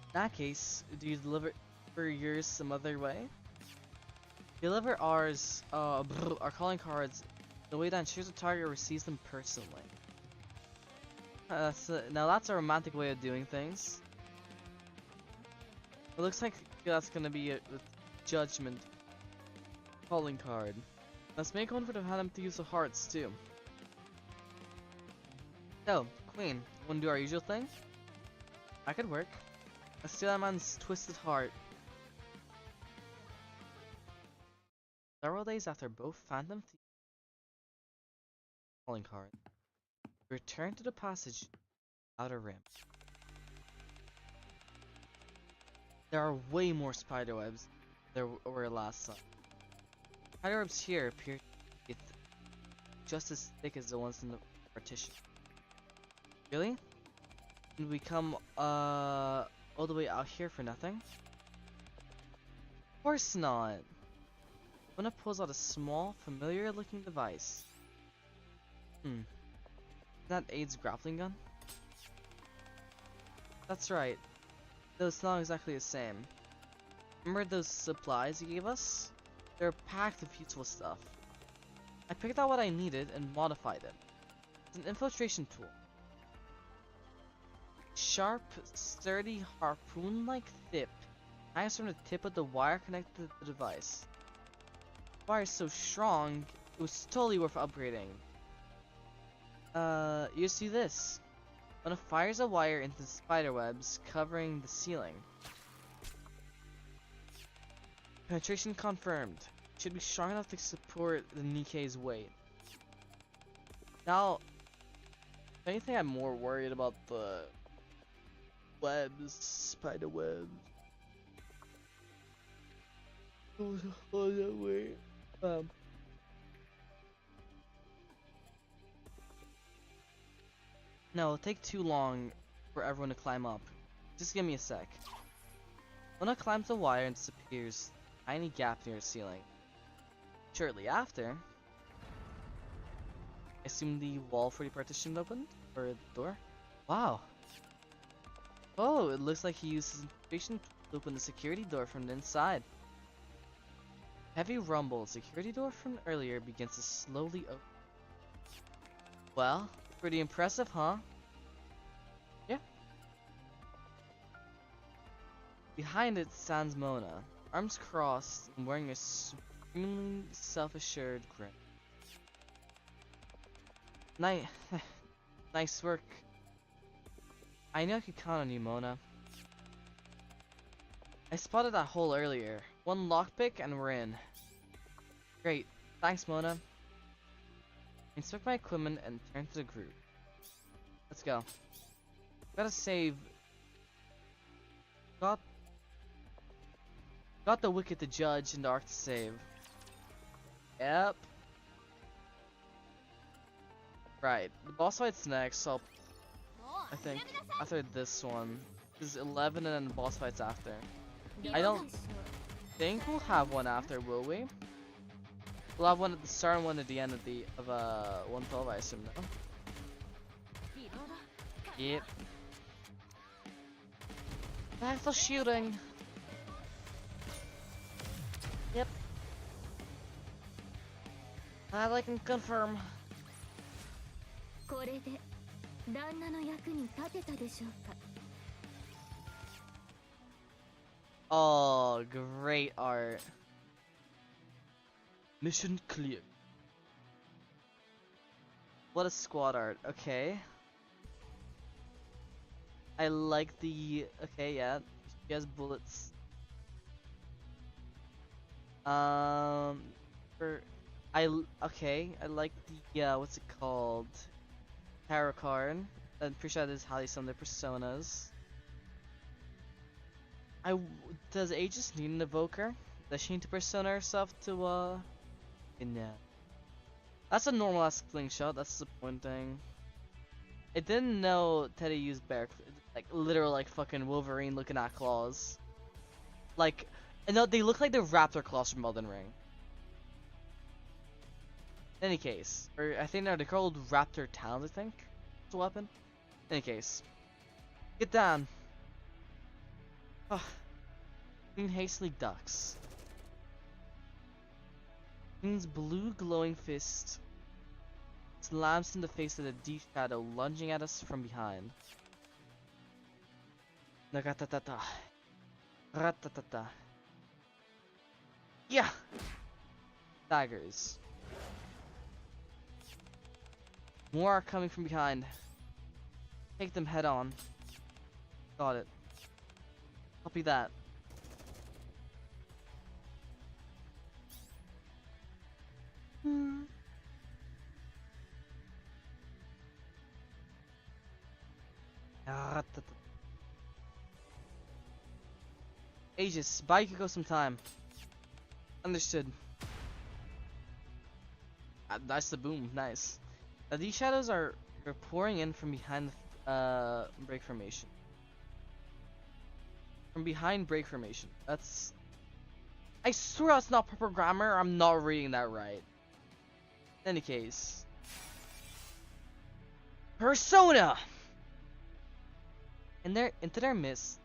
In that case, do you deliver yours some other way? Deliver ours, our calling cards, the way that ensures the target receives them personally. Now that's a romantic way of doing things. It looks like that's gonna be a judgment calling card. Let's make one for the hand to use the hearts too. So, Queen, wanna do our usual thing? That could work. Let's steal that man's twisted heart. Several days after both Phantom Thief calling card, return to the passage outer rim. There are way more spiderwebs there were last time. Spiderwebs here appear to be just as thick as the ones in the partition. Really? Did we come all the way out here for nothing? Of course not. Luna pulls out a small, familiar looking device. Is that Aid's grappling gun? That's right. Though it's not exactly the same. Remember those supplies you gave us? They're packed with useful stuff. I picked out what I needed and modified it. It's an infiltration tool. Sharp, sturdy, harpoon-like tip hangs from the tip of the wire connected to the device. The wire is so strong, it was totally worth upgrading. You see this? When it fires a wire into the spiderwebs covering the ceiling. Penetration confirmed. Should be strong enough to support the Nikke's weight. Now, if anything, I'm more worried about the webs, spider webs. Oh, that way. No, it'll take too long for everyone to climb up. Just give me a sec. Luna climbs the wire and disappears. Tiny gap near the ceiling. Shortly after, I assume the wall for the partition opened? Or the door? Wow. Oh, it looks like he uses infiltration to open the security door from the inside. Heavy rumble, security door from earlier begins to slowly open. Well, pretty impressive, huh? Yeah. Behind it stands Mona, arms crossed and wearing a supremely self-assured grin. Nice work. I knew I could count on you, Mona. I spotted that hole earlier. One lockpick and we're in. Great. Thanks, Mona. Inspect my equipment and turn to the group. Let's go. Gotta save. Got the wicked to judge and the arc to save. Yep. Right. The boss fight's next, so I think after this one. This is 11 and then the boss fight's after. I don't think we'll have one after, will we? We'll have one at the start and one at the end of 112, I assume, no? Yep. Back to shooting. Yep. That I can confirm. Oh, great art. Mission clear. What a squad art. Okay. I like the. Okay, yeah. She has bullets. For okay. I like the what's it called? Tarot card. I'm pretty sure that is how they summon their personas. Does Aegis need an evoker? Does she need to persona herself to no. That's a normal ass slingshot. That's disappointing. I didn't know Teddy used like literal like fucking Wolverine looking at claws. Like, no, they look like the raptor claws from Elden Ring. In any case, or I think they're called raptor talons. I think it's a weapon. In any case, get down. Ugh. Queen hastily ducks. Queen's blue glowing fist slams in the face of the deep shadow lunging at us from behind. Nagatatata. Ratatata. Yeah! Daggers. More are coming from behind. Take them head on. Got it. Copy that. Aegis, buy Kiko some time. Understood. That's the boom, nice. These shadows are pouring in from behind the break formation. From behind break formation. That's... I swear that's not proper grammar, I'm not reading that right. In any case. Persona! Into their midst,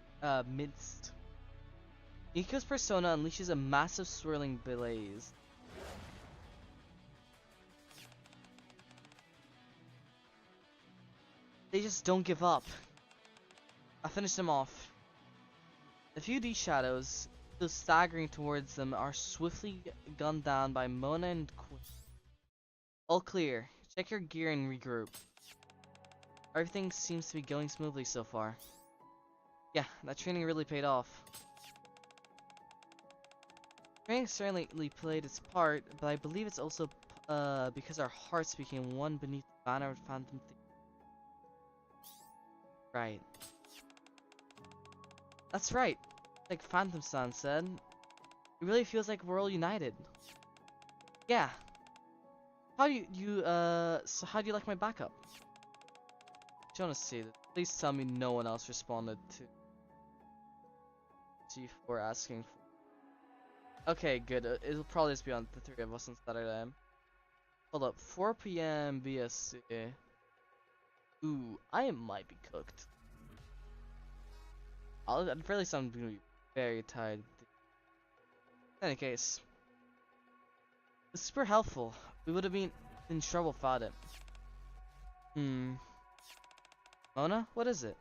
Nikko's persona unleashes a massive swirling blaze. They just don't give up. I finish them off. A few of these shadows, still staggering towards them, are swiftly gunned down by Mona and Quinn. All clear. Check your gear and regroup. Everything seems to be going smoothly so far. Yeah, that training really paid off. Training certainly played its part, but I believe it's also because our hearts became one beneath the banner of Phantom Thief. Right. That's right. Like Phantom-san said, it really feels like we're all united. Yeah. So how do you like my backup? I want to see that. Please tell me no one else responded to you for asking for. Okay, good. It'll probably just be on the three of us on Saturday. Hold up, 4 PM BSC. Ooh, I might be cooked. I'd fairly sound gonna be very tired. In any case, it's super helpful. We would have been in trouble without it. Mona, what is it?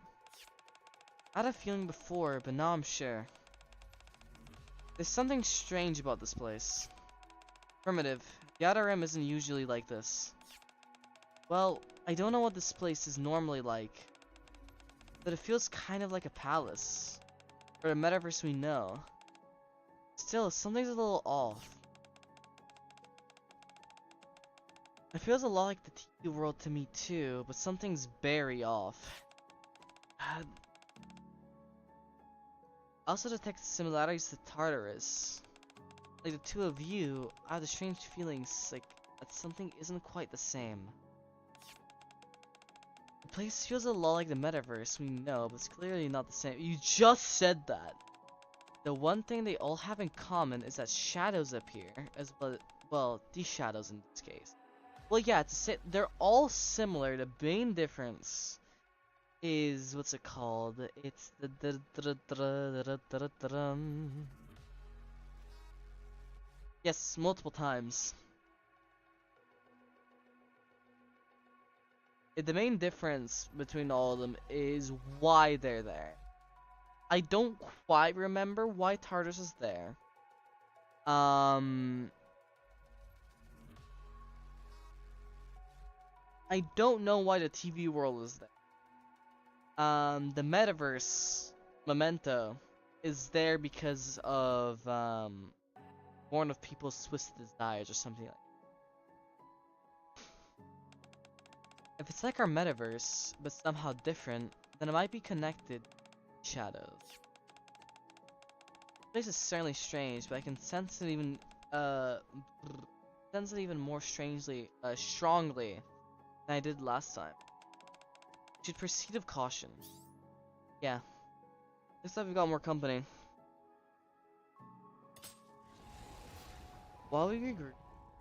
I had a feeling before, but now I'm sure. There's something strange about this place. Primitive. Yadarim isn't usually like this. Well, I don't know what this place is normally like, but it feels kind of like a palace. Or a metaverse we know. Still, something's a little off. It feels a lot like the TV world to me too, but something's very off. I also detect similarities to Tartarus. Like the two of you, I have the strange feelings like that something isn't quite the same. The place feels a lot like the metaverse we know, but it's clearly not the same. You just said that! The one thing they all have in common is that shadows appear, as well, these shadows in this case. Well, yeah, they're all similar. The main difference is what's it called? It's the yes, multiple times. The main difference between all of them is why they're there. I don't quite remember why Tartarus is there. I don't know why the TV world is there. The metaverse memento is there because of one of people's twisted desires or something like that. If it's like our metaverse, but somehow different, then it might be connected to shadows. This place is certainly strange, but I can sense it even more strangely, strongly than I did last time. We should proceed with caution. Yeah. Looks like we've got more company. While we regroup,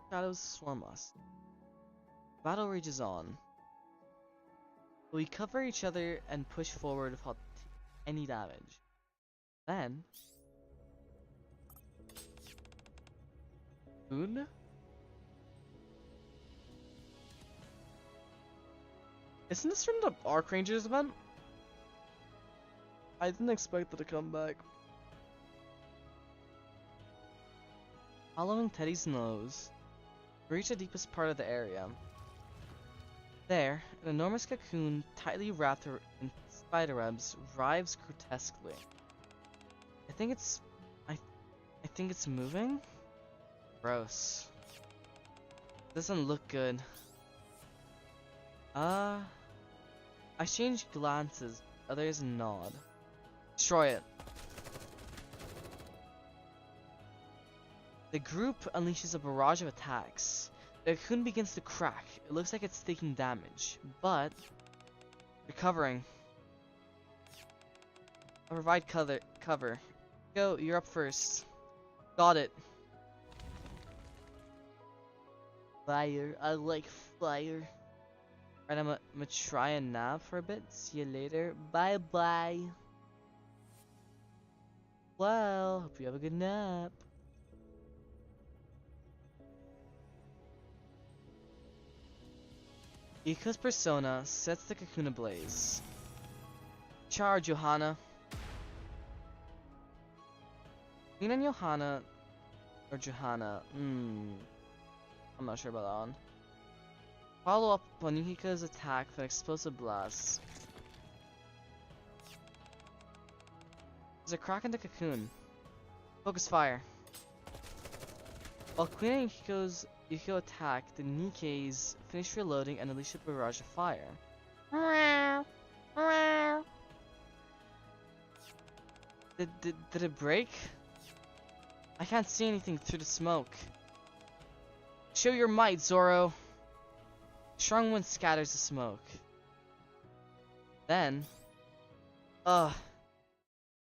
shadows swarm us. Battle rages on. We cover each other and push forward without any damage. Then... Boon? Isn't this from the Archrangers event? I didn't expect it to come back. Following Teddy's nose, we reach the deepest part of the area. There, an enormous cocoon tightly wrapped in spider webs writhes grotesquely. I think it's moving? Gross. Doesn't look good. I exchange glances, others nod. Destroy it. The group unleashes a barrage of attacks. The cocoon begins to crack. It looks like it's taking damage, but recovering. I'll provide cover. Go, you're up first. Got it. Fire. I like fire. Alright, I'm gonna try and nap for a bit. See you later. Bye bye. Well, hope you have a good nap. Nikke's persona sets the cocoon ablaze. Charge, Johanna. Queen and Johanna, or Johanna, I'm not sure about that one. Follow up on Nikke's attack with an explosive blast. There's a crack in the cocoon. Focus fire. While Queen and Yukiko attack, the Nikke's finish reloading and unleash a barrage of fire. Did it break? I can't see anything through the smoke. Show your might, Zoro. Strong wind scatters the smoke. Then, from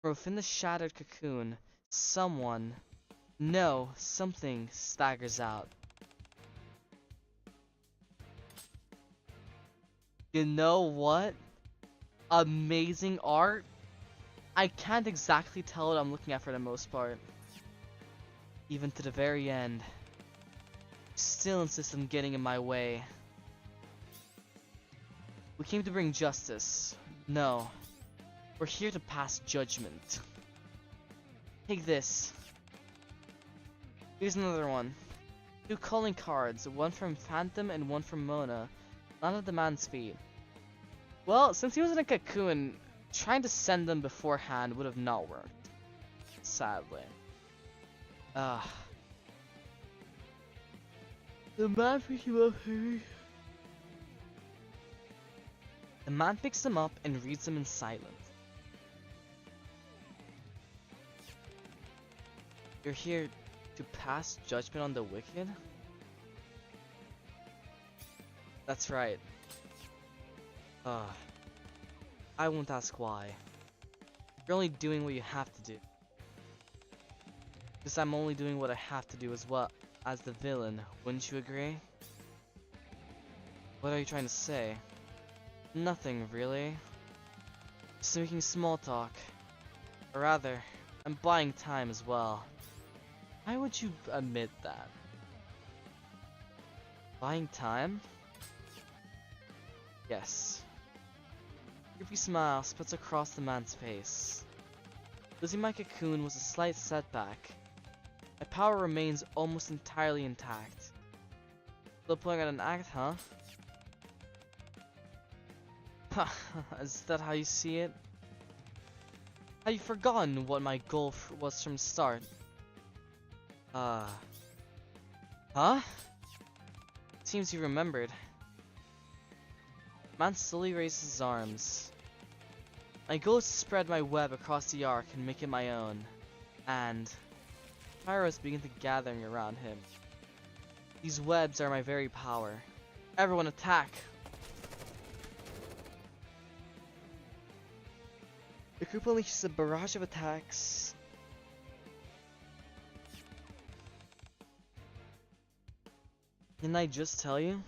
within the shattered cocoon, something staggers out. You know what? Amazing art. I can't exactly tell what I'm looking at for the most part. Even to the very end. Still insist on getting in my way. We came to bring justice. No. We're here to pass judgment. Take this. Here's another one. 2 calling cards, one from Phantom and one from Mona. None of the man's feet. Well, since he was in a cocoon, trying to send them beforehand would have not worked. Sadly. The man picks him up, Harry. The man picks them up and reads them in silence. You're here to pass judgment on the wicked? That's right. I won't ask why. You're only doing what you have to do. Because I'm only doing what I have to do as well as the villain, wouldn't you agree? What are you trying to say? Nothing, really. Just making small talk. Or rather, I'm buying time as well. Why would you admit that? Buying time? Yes. Creepy smile spreads across the man's face. Losing my cocoon was a slight setback. My power remains almost entirely intact. Still pulling out an act, huh? Is that how you see it? Have you forgotten what my goal was from start? Huh? Seems you remembered. Man slowly raises his arms. My goal is to spread my web across the arc and make it my own. And spirals begin to gather around him. These webs are my very power. Everyone attack! The group unleashes a barrage of attacks. Didn't I just tell you?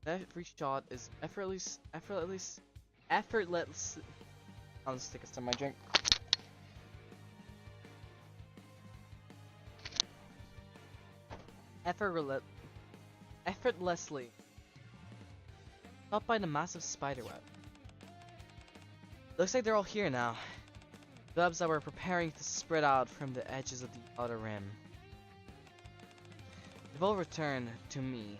Every shot is effortless. I'll just take a sip of my drink. Effortlessly. Stopped by the massive spider web. Looks like they're all here now. Webs that were preparing to spread out from the edges of the outer rim. They've all returned to me.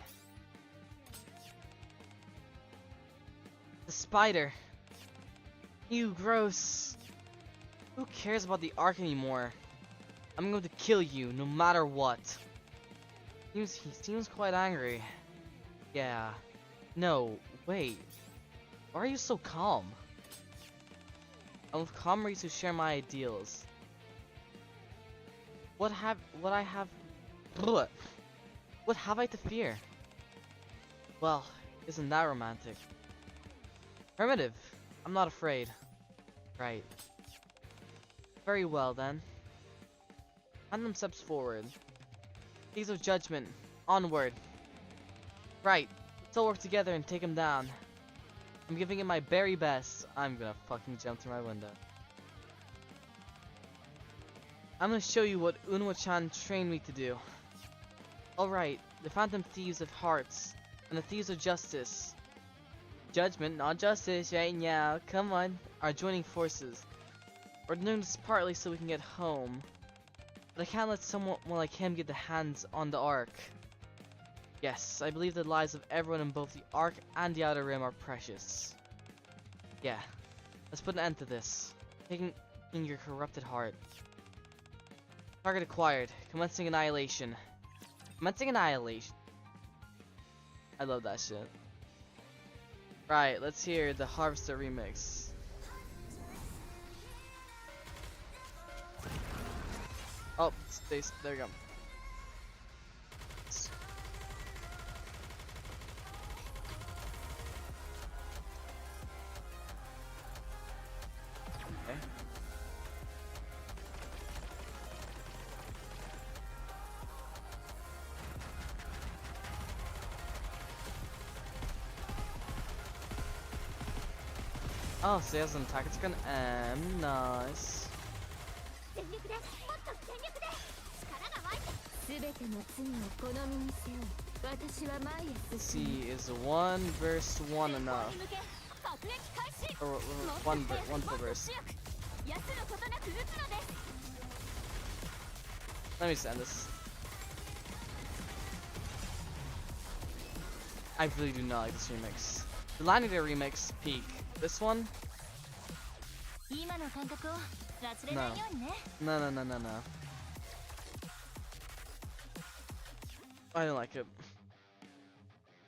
The spider! Ew, gross! Who cares about the arc anymore? I'm going to kill you, no matter what. He seems quite angry. Yeah. No, wait. Why are you so calm? I'm with comrades who share my ideals. What have I to fear? Well, isn't that romantic? Primitive. I'm not afraid. Right. Very well then. Random steps forward. Keys of judgment. Onward. Right. Let's all work together and take him down. I'm giving it my very best. I'm gonna fucking jump through my window. I'm gonna show you what Unwa-chan trained me to do. Alright, the Phantom Thieves of Hearts and the Thieves of Justice. Judgment, not justice, right now. Come on. Are joining forces. We're doing this partly so we can get home. But I can't let someone like him get the hands on the Ark. Yes, I believe the lives of everyone in both the Ark and the Outer Rim are precious. Yeah, let's put an end to this. Taking in your corrupted heart. Target acquired. Commencing annihilation. Commencing annihilation. I love that shit. Right, let's hear the Harvester remix. Oh, there you go. Okay. Oh, so he has an attack. It's gonna M. Nice. C is 1 verse 1 enough. Or one per verse. Let me send this. I really do not like this remix. The Lanier remix, peak. This one? No. No. I don't like it.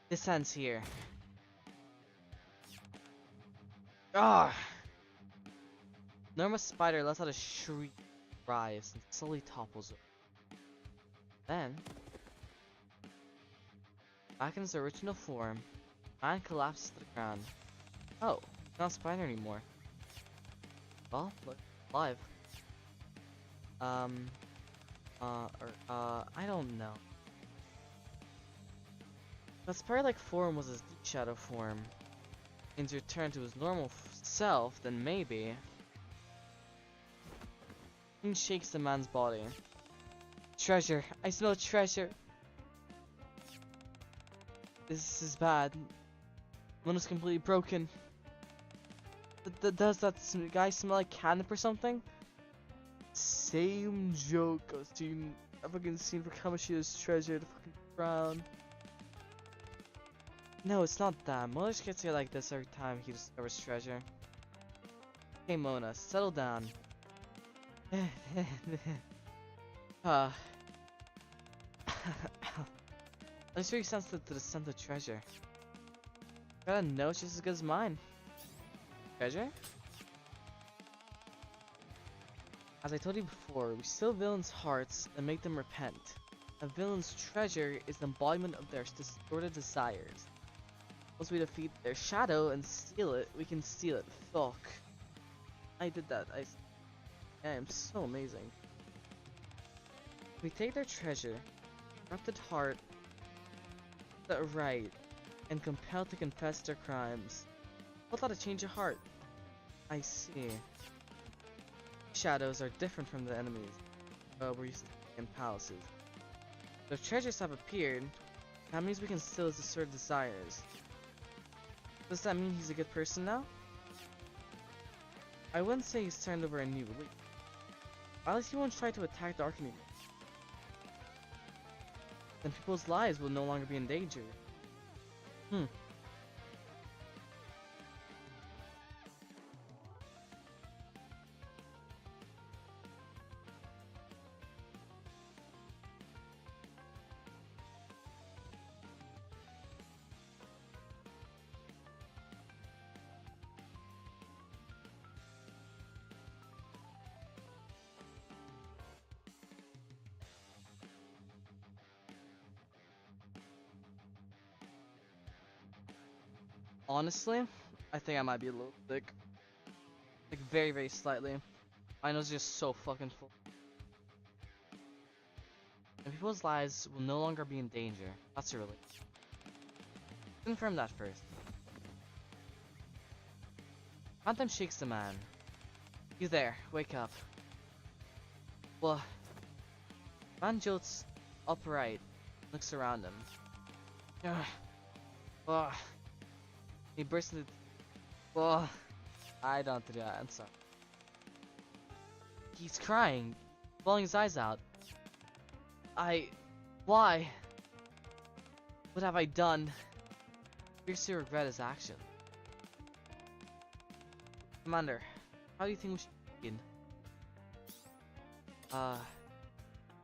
This ends here. Ah! Norma Spider lets out a shriek, rise, and slowly topples over. Then, back in its original form, man collapses to the ground. Oh, not Spider anymore. Well, look, alive. I don't know. That Spider-like form was his deep shadow form. And to return to his normal self, then maybe. He shakes the man's body. Treasure! I smell treasure! This is bad. One is completely broken. Does that guy smell like catnip or something? Same joke. I fucking seen for Kamoshida's treasure, the fucking crown. No, it's not that. Mona just gets here like this every time he discovers treasure. Hey Mona, settle down. uh. I'm sure you sensitive to the scent of treasure. Got a nose just as good as mine. Treasure? As I told you before, we steal villains' hearts and make them repent. A villain's treasure is the embodiment of their distorted desires. Once we defeat their shadow and steal it, we can steal it. Fuck. I did that. I am so amazing. We take their treasure, corrupted heart, set it right, and compelled to confess their crimes. What thought a change of heart? I see. Shadows are different from the enemies we're used to in palaces. But if treasures have appeared, that means we can steal his asserted desires. Does that mean he's a good person now? I wouldn't say he's turned over a new leaf. At least he won't try to attack the Arcanine. Then people's lives will no longer be in danger. Honestly, I think I might be a little thick. Like very, very slightly. My nose is just so fucking full. And people's lives will no longer be in danger. That's a relief. Confirm that first. Phantom shakes the man. You there, wake up. Well, man jolts upright, looks around him. Ugh. He bursts into. Ugh. I don't do that, I'm sorry. He's crying, bawling his eyes out. Why? What have I done? Fiercely regret his action. Commander, how do you think we should begin?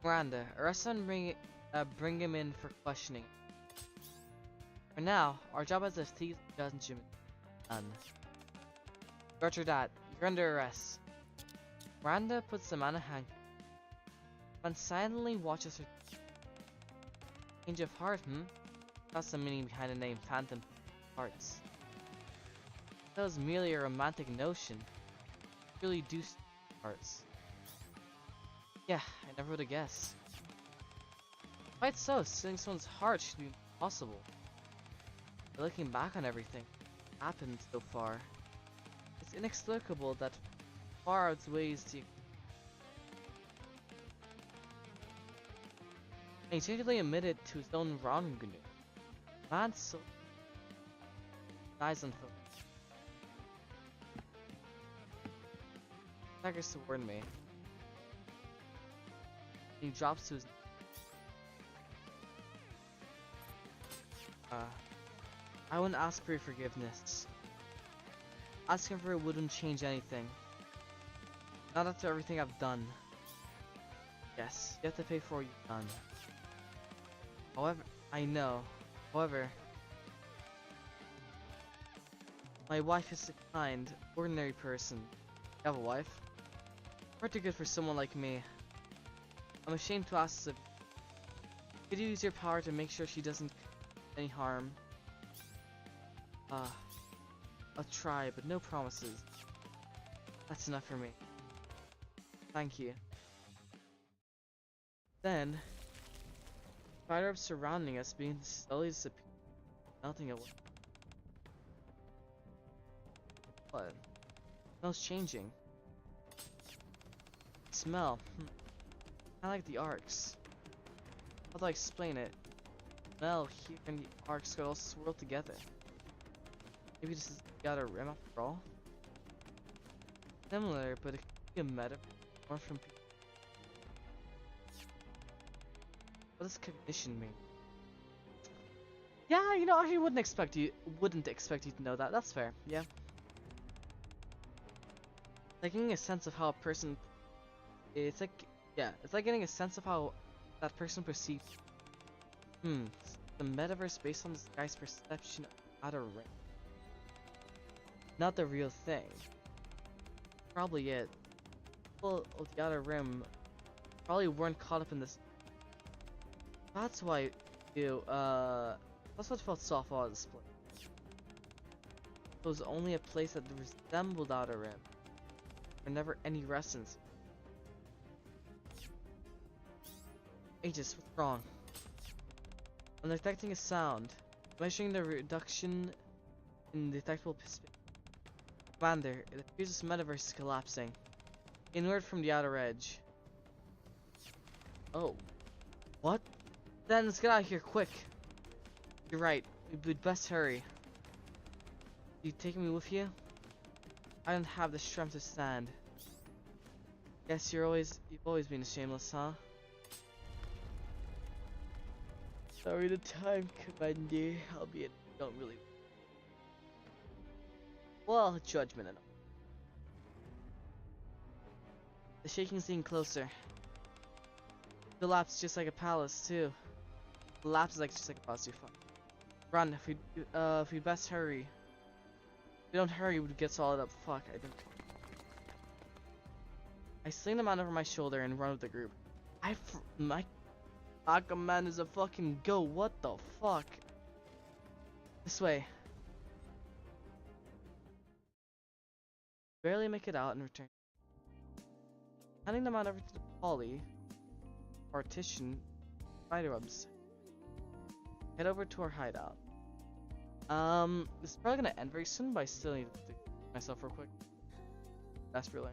Miranda, arrest him and bring him in for questioning. For now, our job as a thief doesn't done. Roger that, you're under arrest. Miranda puts the man in handcuffs. Man silently watches her. Change of heart, That's the meaning behind the name Phantom Hearts. That was merely a romantic notion. Really do hearts. Yeah, I never would have guessed. Quite so, stealing someone's heart should be impossible. But looking back on everything happened so far, it's inexplicable that far outweighs the. He technically admitted to his own wrongdoing. Man so dies on foot. Staggers toward me. He drops to his. I wouldn't ask for your forgiveness. Asking for it wouldn't change anything. Not after everything I've done. Yes, you have to pay for what you've done. However, I know. However, my wife is a kind, ordinary person. You have a wife? Far too good for someone like me. I'm ashamed to ask if could you use your power to make sure she doesn't any harm? I'll try, but no promises. That's enough for me. Thank you. Then, spider surrounding us being slowly disappearing, melting away. What? Smells changing. Smell. I like the arcs. How do I explain it? Smell here and the arcs got all swirled together. Maybe this has got a rim after all? Similar, but it could be a metaphor from people. What does cognition mean? Yeah, you know, I wouldn't expect you to know that. That's fair. Yeah. Like getting a sense of how a person, it's like, yeah, it's like getting a sense of how that person perceives. The metaverse based on this guy's perception of outer ring. Not the real thing. Probably it. People of the outer rim probably weren't caught up in this. That's why that's what felt so off on display. It was only a place that resembled outer rim. There were never any residents. Aegis, what's wrong? I'm detecting a sound. Measuring the reduction in detectable Commander, it appears this metaverse is collapsing. Inward from the outer edge. Oh. What? Then let's get out of here quick. You're right. We'd best hurry. You taking me with you? I don't have the strength to stand. Guess you've always been shameless, huh? Sorry the time, Commander. Albeit don't really. Well, judgment and all. The shaking's getting closer. Collapse just like a palace too. Collapse is like just like a palace. Run if we best hurry. If we don't hurry, we'd get solid up. Fuck, I don't. I sling the man over my shoulder and run with the group. My Aquaman is a fucking go. What the fuck? This way. Barely make it out and return. Handing the man over to the poly partition spider webs. Head over to our hideout. This is probably gonna end very soon, but I still need to do myself real quick. That's really.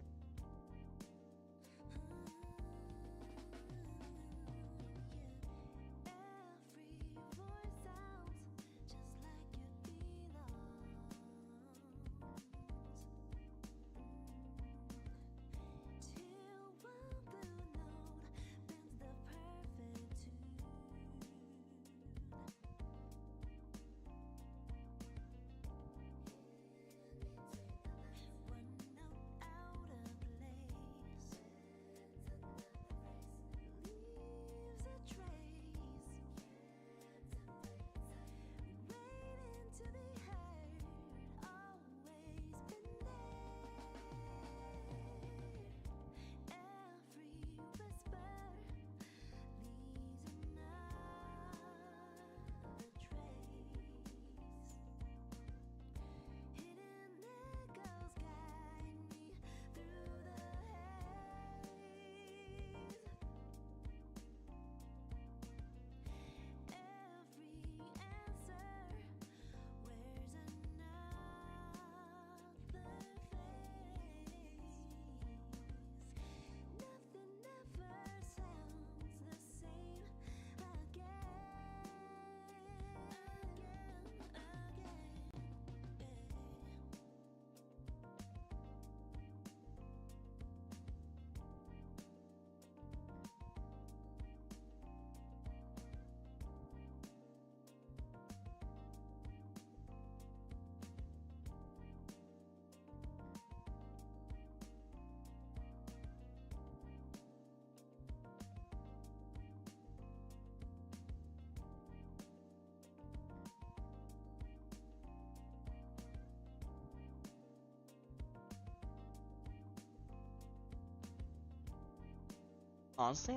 Honestly,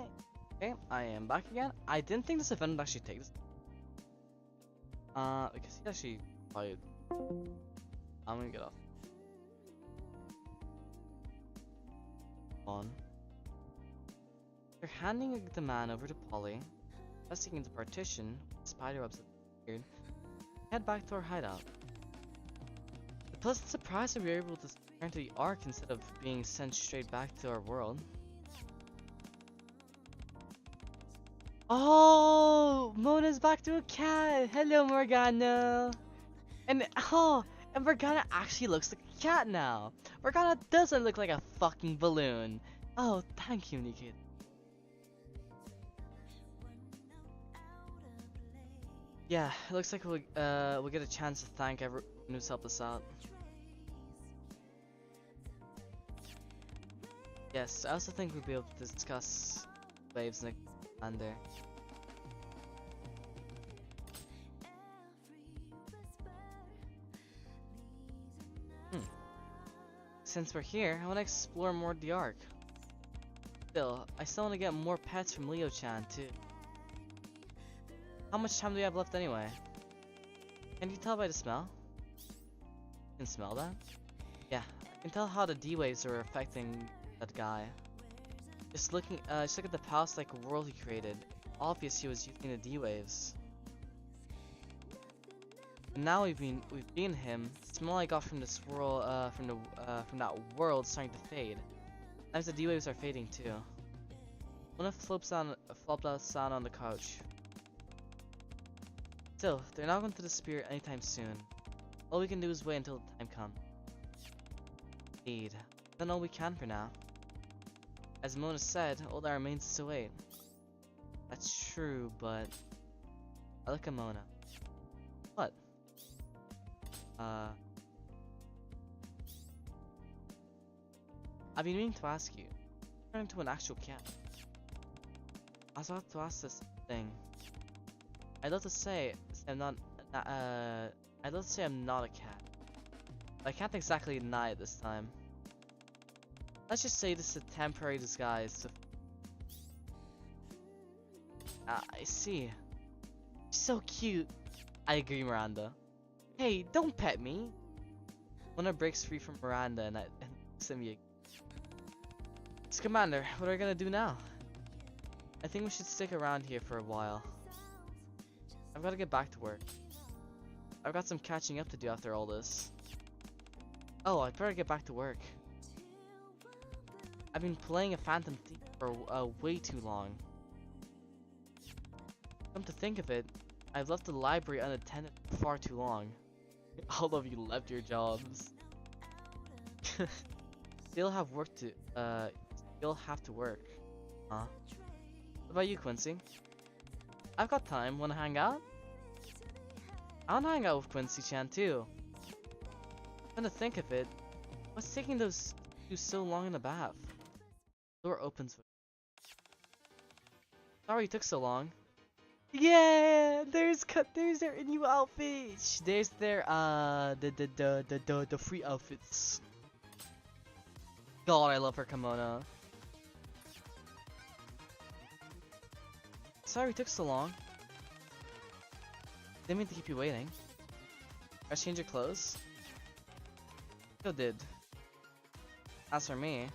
okay, I am back again. I didn't think this event would actually take this. Because he actually probably. I'm gonna get off. On. You're handing the man over to Polly, pressing into partition, spiderwebs appeared. Head back to our hideout. The pleasant surprise that we were able to return to the Ark instead of being sent straight back to our world. Oh, Mona's back to a cat. Hello, Morgana. And Morgana actually looks like a cat now. Morgana doesn't look like a fucking balloon. Oh, thank you, Nikke. Yeah, it looks like we'll get a chance to thank everyone who's helped us out. Yes, I also think we'll be able to discuss waves next Commander. Since we're here, I want to explore more of the Ark. Still, I still want to get more pets from Leo-chan too. How much time do we have left anyway? Can you tell by the smell? You can smell that? Yeah, I can tell how the D-waves are affecting that guy. Just look at the past-like world he created. Obvious he was using the D-waves. And now we've been him. The smell I got from this world, from that world, starting to fade. As the D-waves are fading too. One flopped out sound on the couch. Still, they're not going to disappear anytime soon. All we can do is wait until the time comes. Indeed, we've done all we can for now. As Mona said, all that remains is to wait. That's true, but I look at Mona. What? I've been meaning to ask you. Turn into an actual cat. I was about to ask this thing. I'd love to say I'm not. I'd love to say I'm not a cat, but I can't exactly deny it this time. Let's just say this is a temporary disguise. I see. So cute. I agree, Miranda. Hey, don't pet me. Mona breaks free from Miranda and looks at me. It's Commander, what are we gonna do now? I think we should stick around here for a while. I've gotta get back to work. I've got some catching up to do after all this. Oh, I'd better get back to work. I've been playing a Phantom Thief for way too long. Come to think of it, I've left the library unattended for far too long. All of you left your jobs. Still have work to, still have to work. Huh? What about you, Quincy? I've got time. Wanna hang out? I wanna hang out with Quincy-chan too. Come to think of it, what's taking those two so long in the bath? Door opens. Sorry it took so long. Yeah, there's their new outfits. There's their the free outfits. God, I love her kimono. Sorry it took so long. Didn't mean to keep you waiting. I change your clothes? You did. As for me,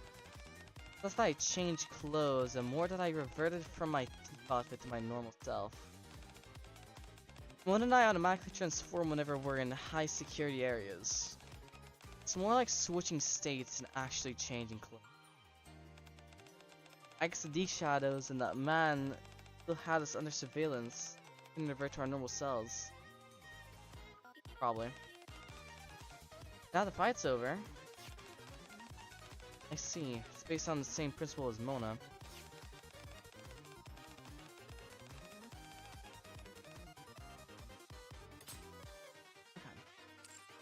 less that I changed clothes, and more that I reverted from my outfit to my normal self. Mona and I automatically transform whenever we're in high security areas. It's more like switching states than actually changing clothes. I guess the shadows and that man still had us under surveillance. We can revert to our normal selves. Probably. Now the fight's over. I see. It's based on the same principle as Mona.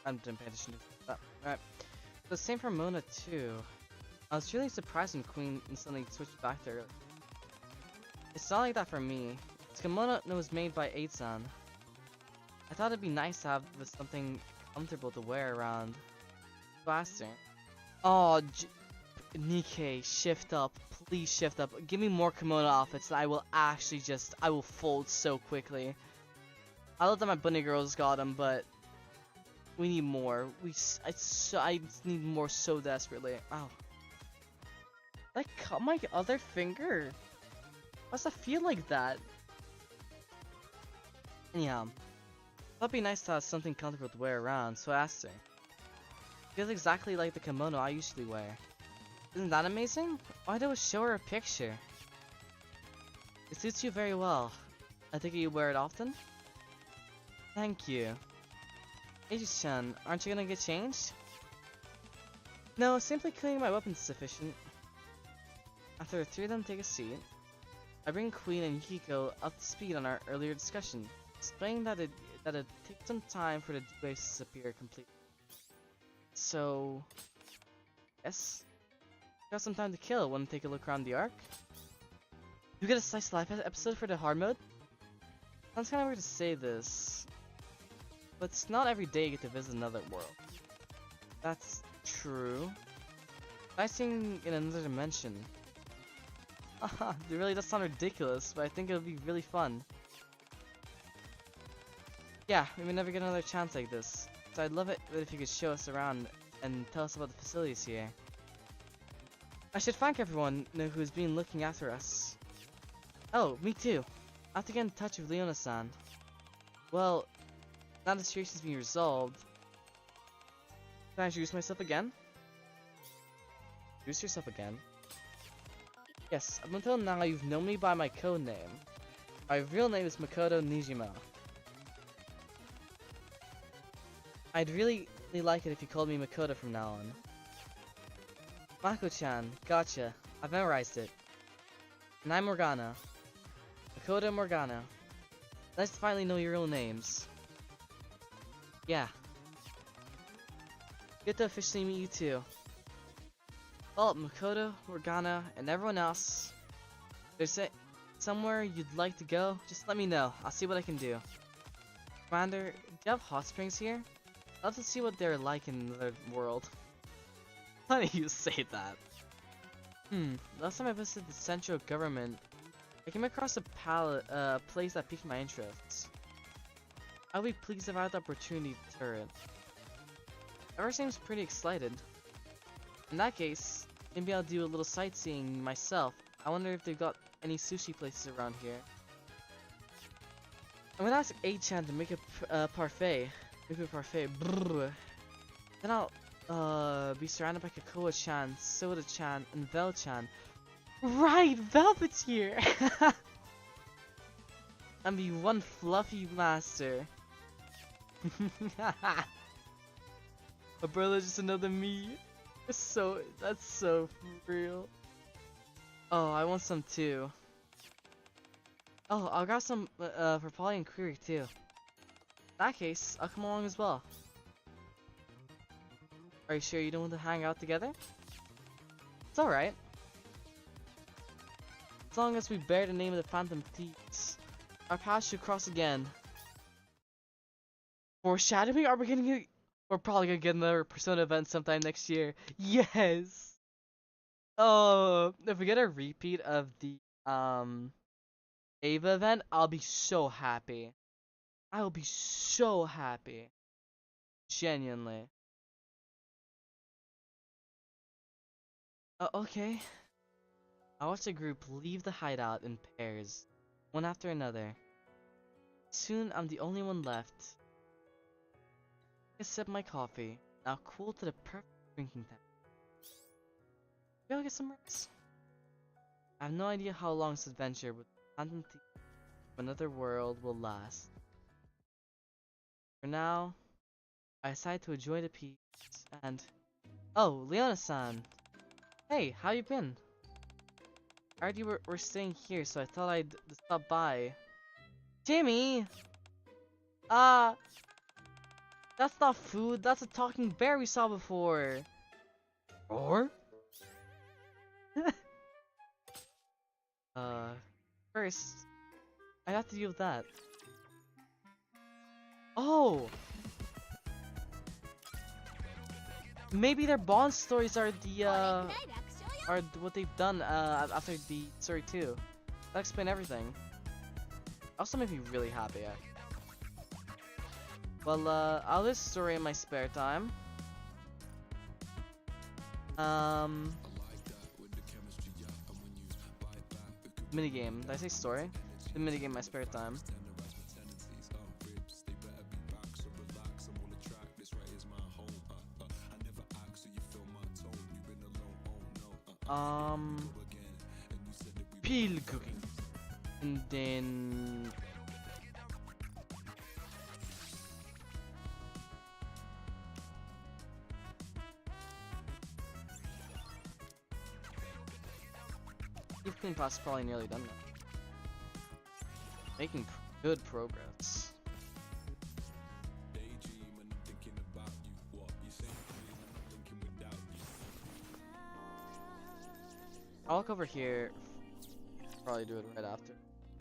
I didn't pay attention to that. Alright. The same for Mona too. I was really surprised when Queen instantly switched back there. It's not like that for me. This kimono was made by 8-san. I thought it'd be nice to have something comfortable to wear around. Faster. Oh, Nikke, shift up. Please shift up. Give me more kimono outfits and I will actually I will fold so quickly. I love that my bunny girls got them, but we need more. I need more so desperately. Ow. I cut my other finger. Why does that feel like that? Anyhow, it'd be nice to have something comfortable to wear around, so I asked her. Feels exactly like the kimono I usually wear. Isn't that amazing? Why don't we show her a picture? It suits you very well. I think you wear it often? Thank you. Eiji-chan, aren't you gonna get changed? No, simply cleaning my weapons is sufficient. After the three of them take a seat, I bring Queen and Yukiko up to speed on our earlier discussions. explaining that it takes some time for the D-waves to disappear completely. So, yes, got some time to kill. Want to take a look around the arc? You get a slice of life episode for the hard mode? Sounds kind of weird to say this, but it's not every day you get to visit another world. That's true. Nice seeing in another dimension. Haha, it really does sound ridiculous, but I think it'll be really fun. Yeah, we may never get another chance like this, so I'd love it if you could show us around and tell us about the facilities here. I should thank everyone who's been looking after us. Oh, me too. I have to get in touch with Leona-san. Well, now the situation's being resolved, can I introduce myself again? Introduce yourself again? Yes, up until now you've known me by my code name. My real name is Makoto Nijima. I'd really like it if you called me Makoto from now on. Mako-chan, gotcha. I've memorized it. And I'm Morgana. Makoto Morgana. Nice to finally know your real names. Yeah. Good to officially meet you too. Well, Makoto, Morgana, and everyone else, if there's somewhere you'd like to go, just let me know. I'll see what I can do. Commander, do you have hot springs here? I'd love to see what they're like in the world. Funny you say that. Last time I visited the central government, I came across a place that piqued my interests. I'll be pleased if I had the opportunity to tour it. Everyone seems pretty excited. In that case, maybe I'll do a little sightseeing myself. I wonder if they've got any sushi places around here. I'm gonna ask A-chan to make a parfait. Make a parfait. Brrr. Then I'll be surrounded by Kakoa-chan, Soda-chan, and Vel-chan. Right, Velvet's here! And be one fluffy master. My brother's just another me. That's so real. Oh, I want some too. Oh, I'll grab some for Polly and Query too. In that case, I'll come along as well. Are you sure you don't want to hang out together? It's alright. As long as we bear the name of the Phantom Thieves, our paths should cross again. Foreshadowing? We're probably gonna get another Persona event sometime next year. Yes! Oh, if we get a repeat of the, Ava event, I'll be so happy. I will be so happy. Genuinely. Okay. I watched the group leave the hideout in pairs, one after another. Soon, I'm the only one left. I sip my coffee, now cool to the perfect drinking time. Maybe I'll get some rest. I have no idea how long this adventure with Phantom Thief of another world will last. For now, I decide to enjoy the peace and... Oh, Leona-san! Hey, how you been? I heard you were staying here, so I thought I'd stop by. Timmy! That's not food, that's a talking bear we saw before! Or? First, I have to deal with that. Oh! Maybe their bond stories are the, are what they've done, after the story 2. That'll explain everything. Also made me really happy. Well, I'll do this story in my spare time. Minigame. Did I say story? The minigame in my spare time. Peel cooking. And then... Deep clean process probably nearly done now. Making good progress. I'll look over here. Probably do it right after,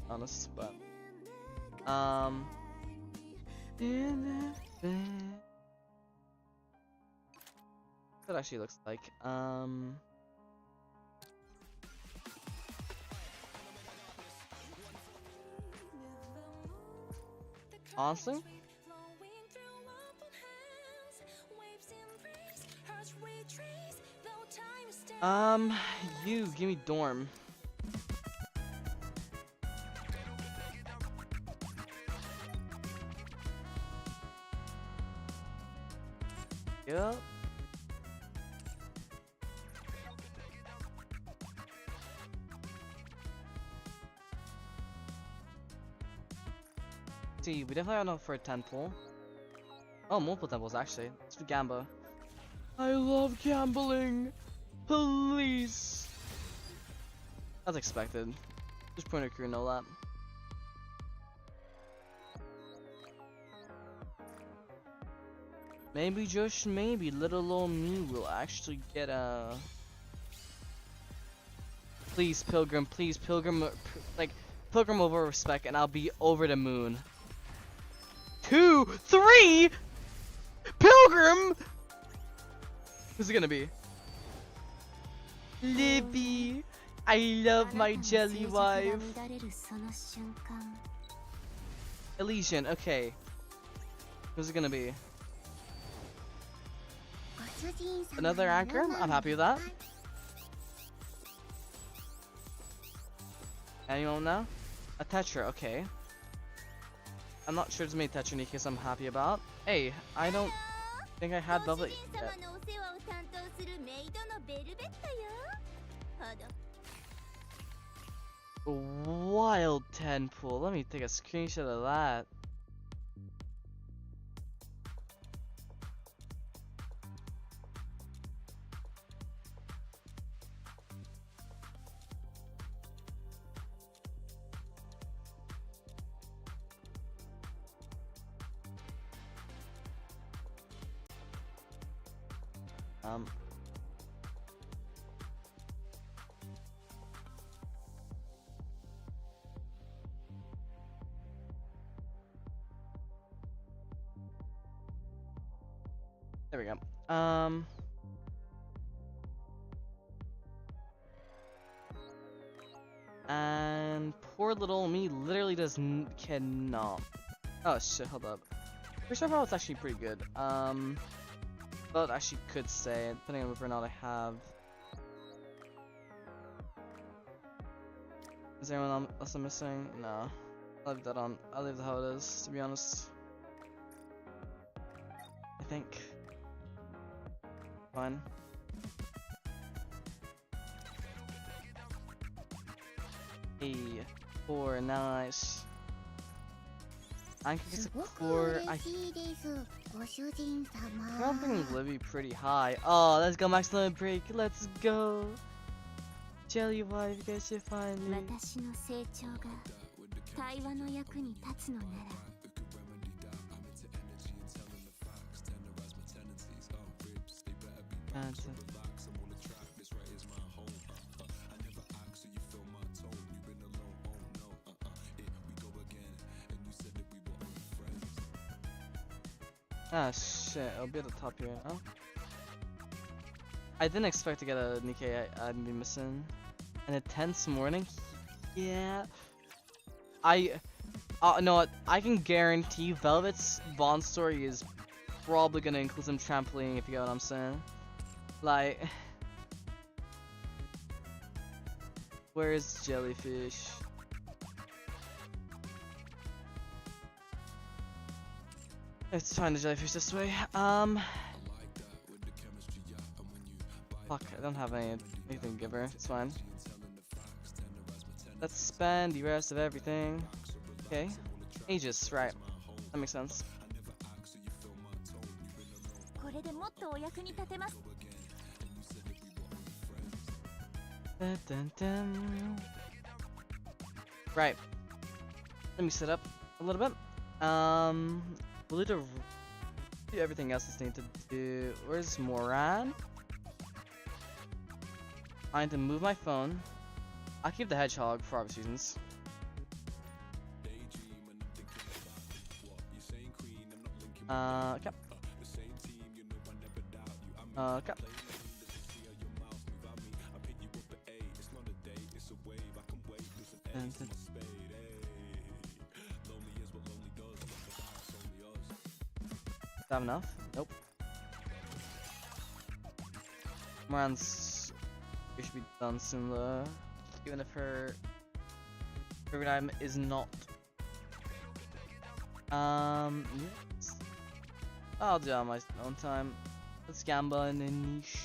honest, but what it actually looks like. Honestly, you give me dorm. Yep. See, we definitely have enough for a 10 pull. Oh, multiple temples actually. Let's do Gamba. I love gambling. Please. As expected. Just pointer crew know that. Maybe, just maybe, little old me will actually get a. Please, Pilgrim, please, Pilgrim, like, Pilgrim over respect, and I'll be over the moon. 2, 3, Pilgrim. Who's it gonna be? Libby. I love my jelly wife. Elysian, okay. Who's it gonna be? Another anchor? I'm happy with that. Anyone now? A Tetra, okay. I'm not sure it's made Tetra Nikke's I'm happy about. Hey, I don't think I had Velvet yet. Wild 10 pool. Let me take a screenshot of that. There we go. And poor little me literally cannot. Oh shit, hold up. First overall, it's actually pretty good. But I actually could say, depending on whether or not I have. Is there anyone else I'm missing? No. I'll leave that on. I'll leave it how it is, to be honest. I think. Fine. Hey, 4, nice. I can get a core. I don't think Libby pretty high. Oh, let's go max limit break. Let's go. Jelly wife, guess you finally. Ah shit, I'll be at the top here now. I didn't expect to get a Nikke I'd be missing. And a tense morning? Yeah. No, what? I can guarantee Velvet's Bond story is probably gonna include some trampoline, if you get what I'm saying. Like, where is Jellyfish? Let's find the Jellyfish this way. Fuck, I don't have anything to give her. It's fine. Let's spend the rest of everything. Okay. Aegis, right. That makes sense. Dun, dun, dun. Right. Let me set up a little bit. We'll need to do everything else that's needed to do. Where's Moran? Trying to move my phone. I'll keep the hedgehog for obvious reasons. Okay. Okay. Is that enough? Nope. Moran's should be done soon though. Even if her favorite item is not. Yes. I'll do it on my own time. Let's gamble in a niche.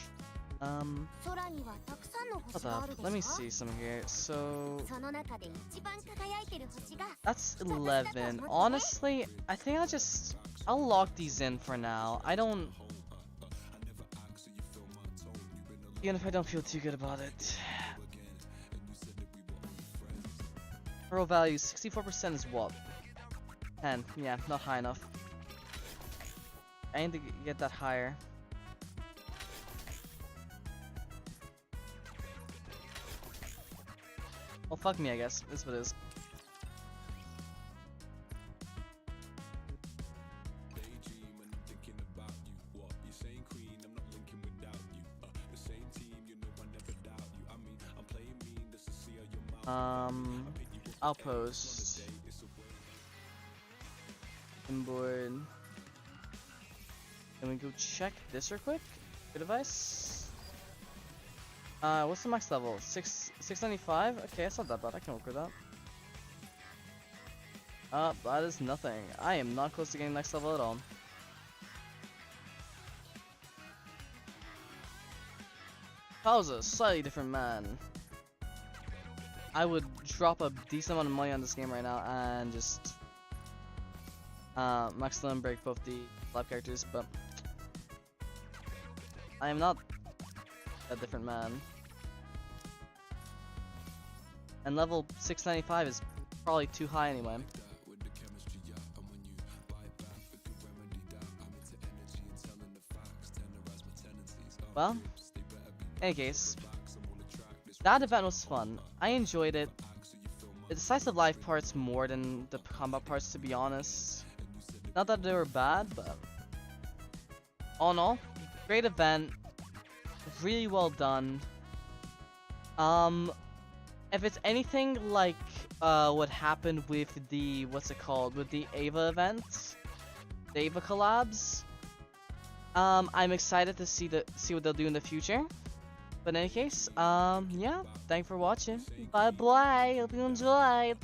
Hold up. Let me see some here. So that's 11. Honestly, I think I'll lock these in for now. Even if I don't feel too good about it. Pearl value 64% is what? 10. Yeah, not high enough. I need to get that higher. Well, fuck me, I guess. That's what it is. Outpost. Inboard. Can we go check this real quick? Good device. What's the max level? 695? Okay, that's not that bad. I can work with that. That is nothing. I am not close to getting next level at all. If I was a slightly different man, I would drop a decent amount of money on this game right now and just max level and break both the live characters, but I am not a different man. And level 695 is probably too high anyway. Well, in any case, that event was fun. I enjoyed it. The decisive life parts more than the combat parts, to be honest. Not that they were bad, but all in all, great event. Really well done. If it's anything like what happened with the with the Ava event, the Ava collabs, I'm excited to see what they'll do in the future. But in any case, yeah, thanks for watching. Bye bye. Hope you enjoyed.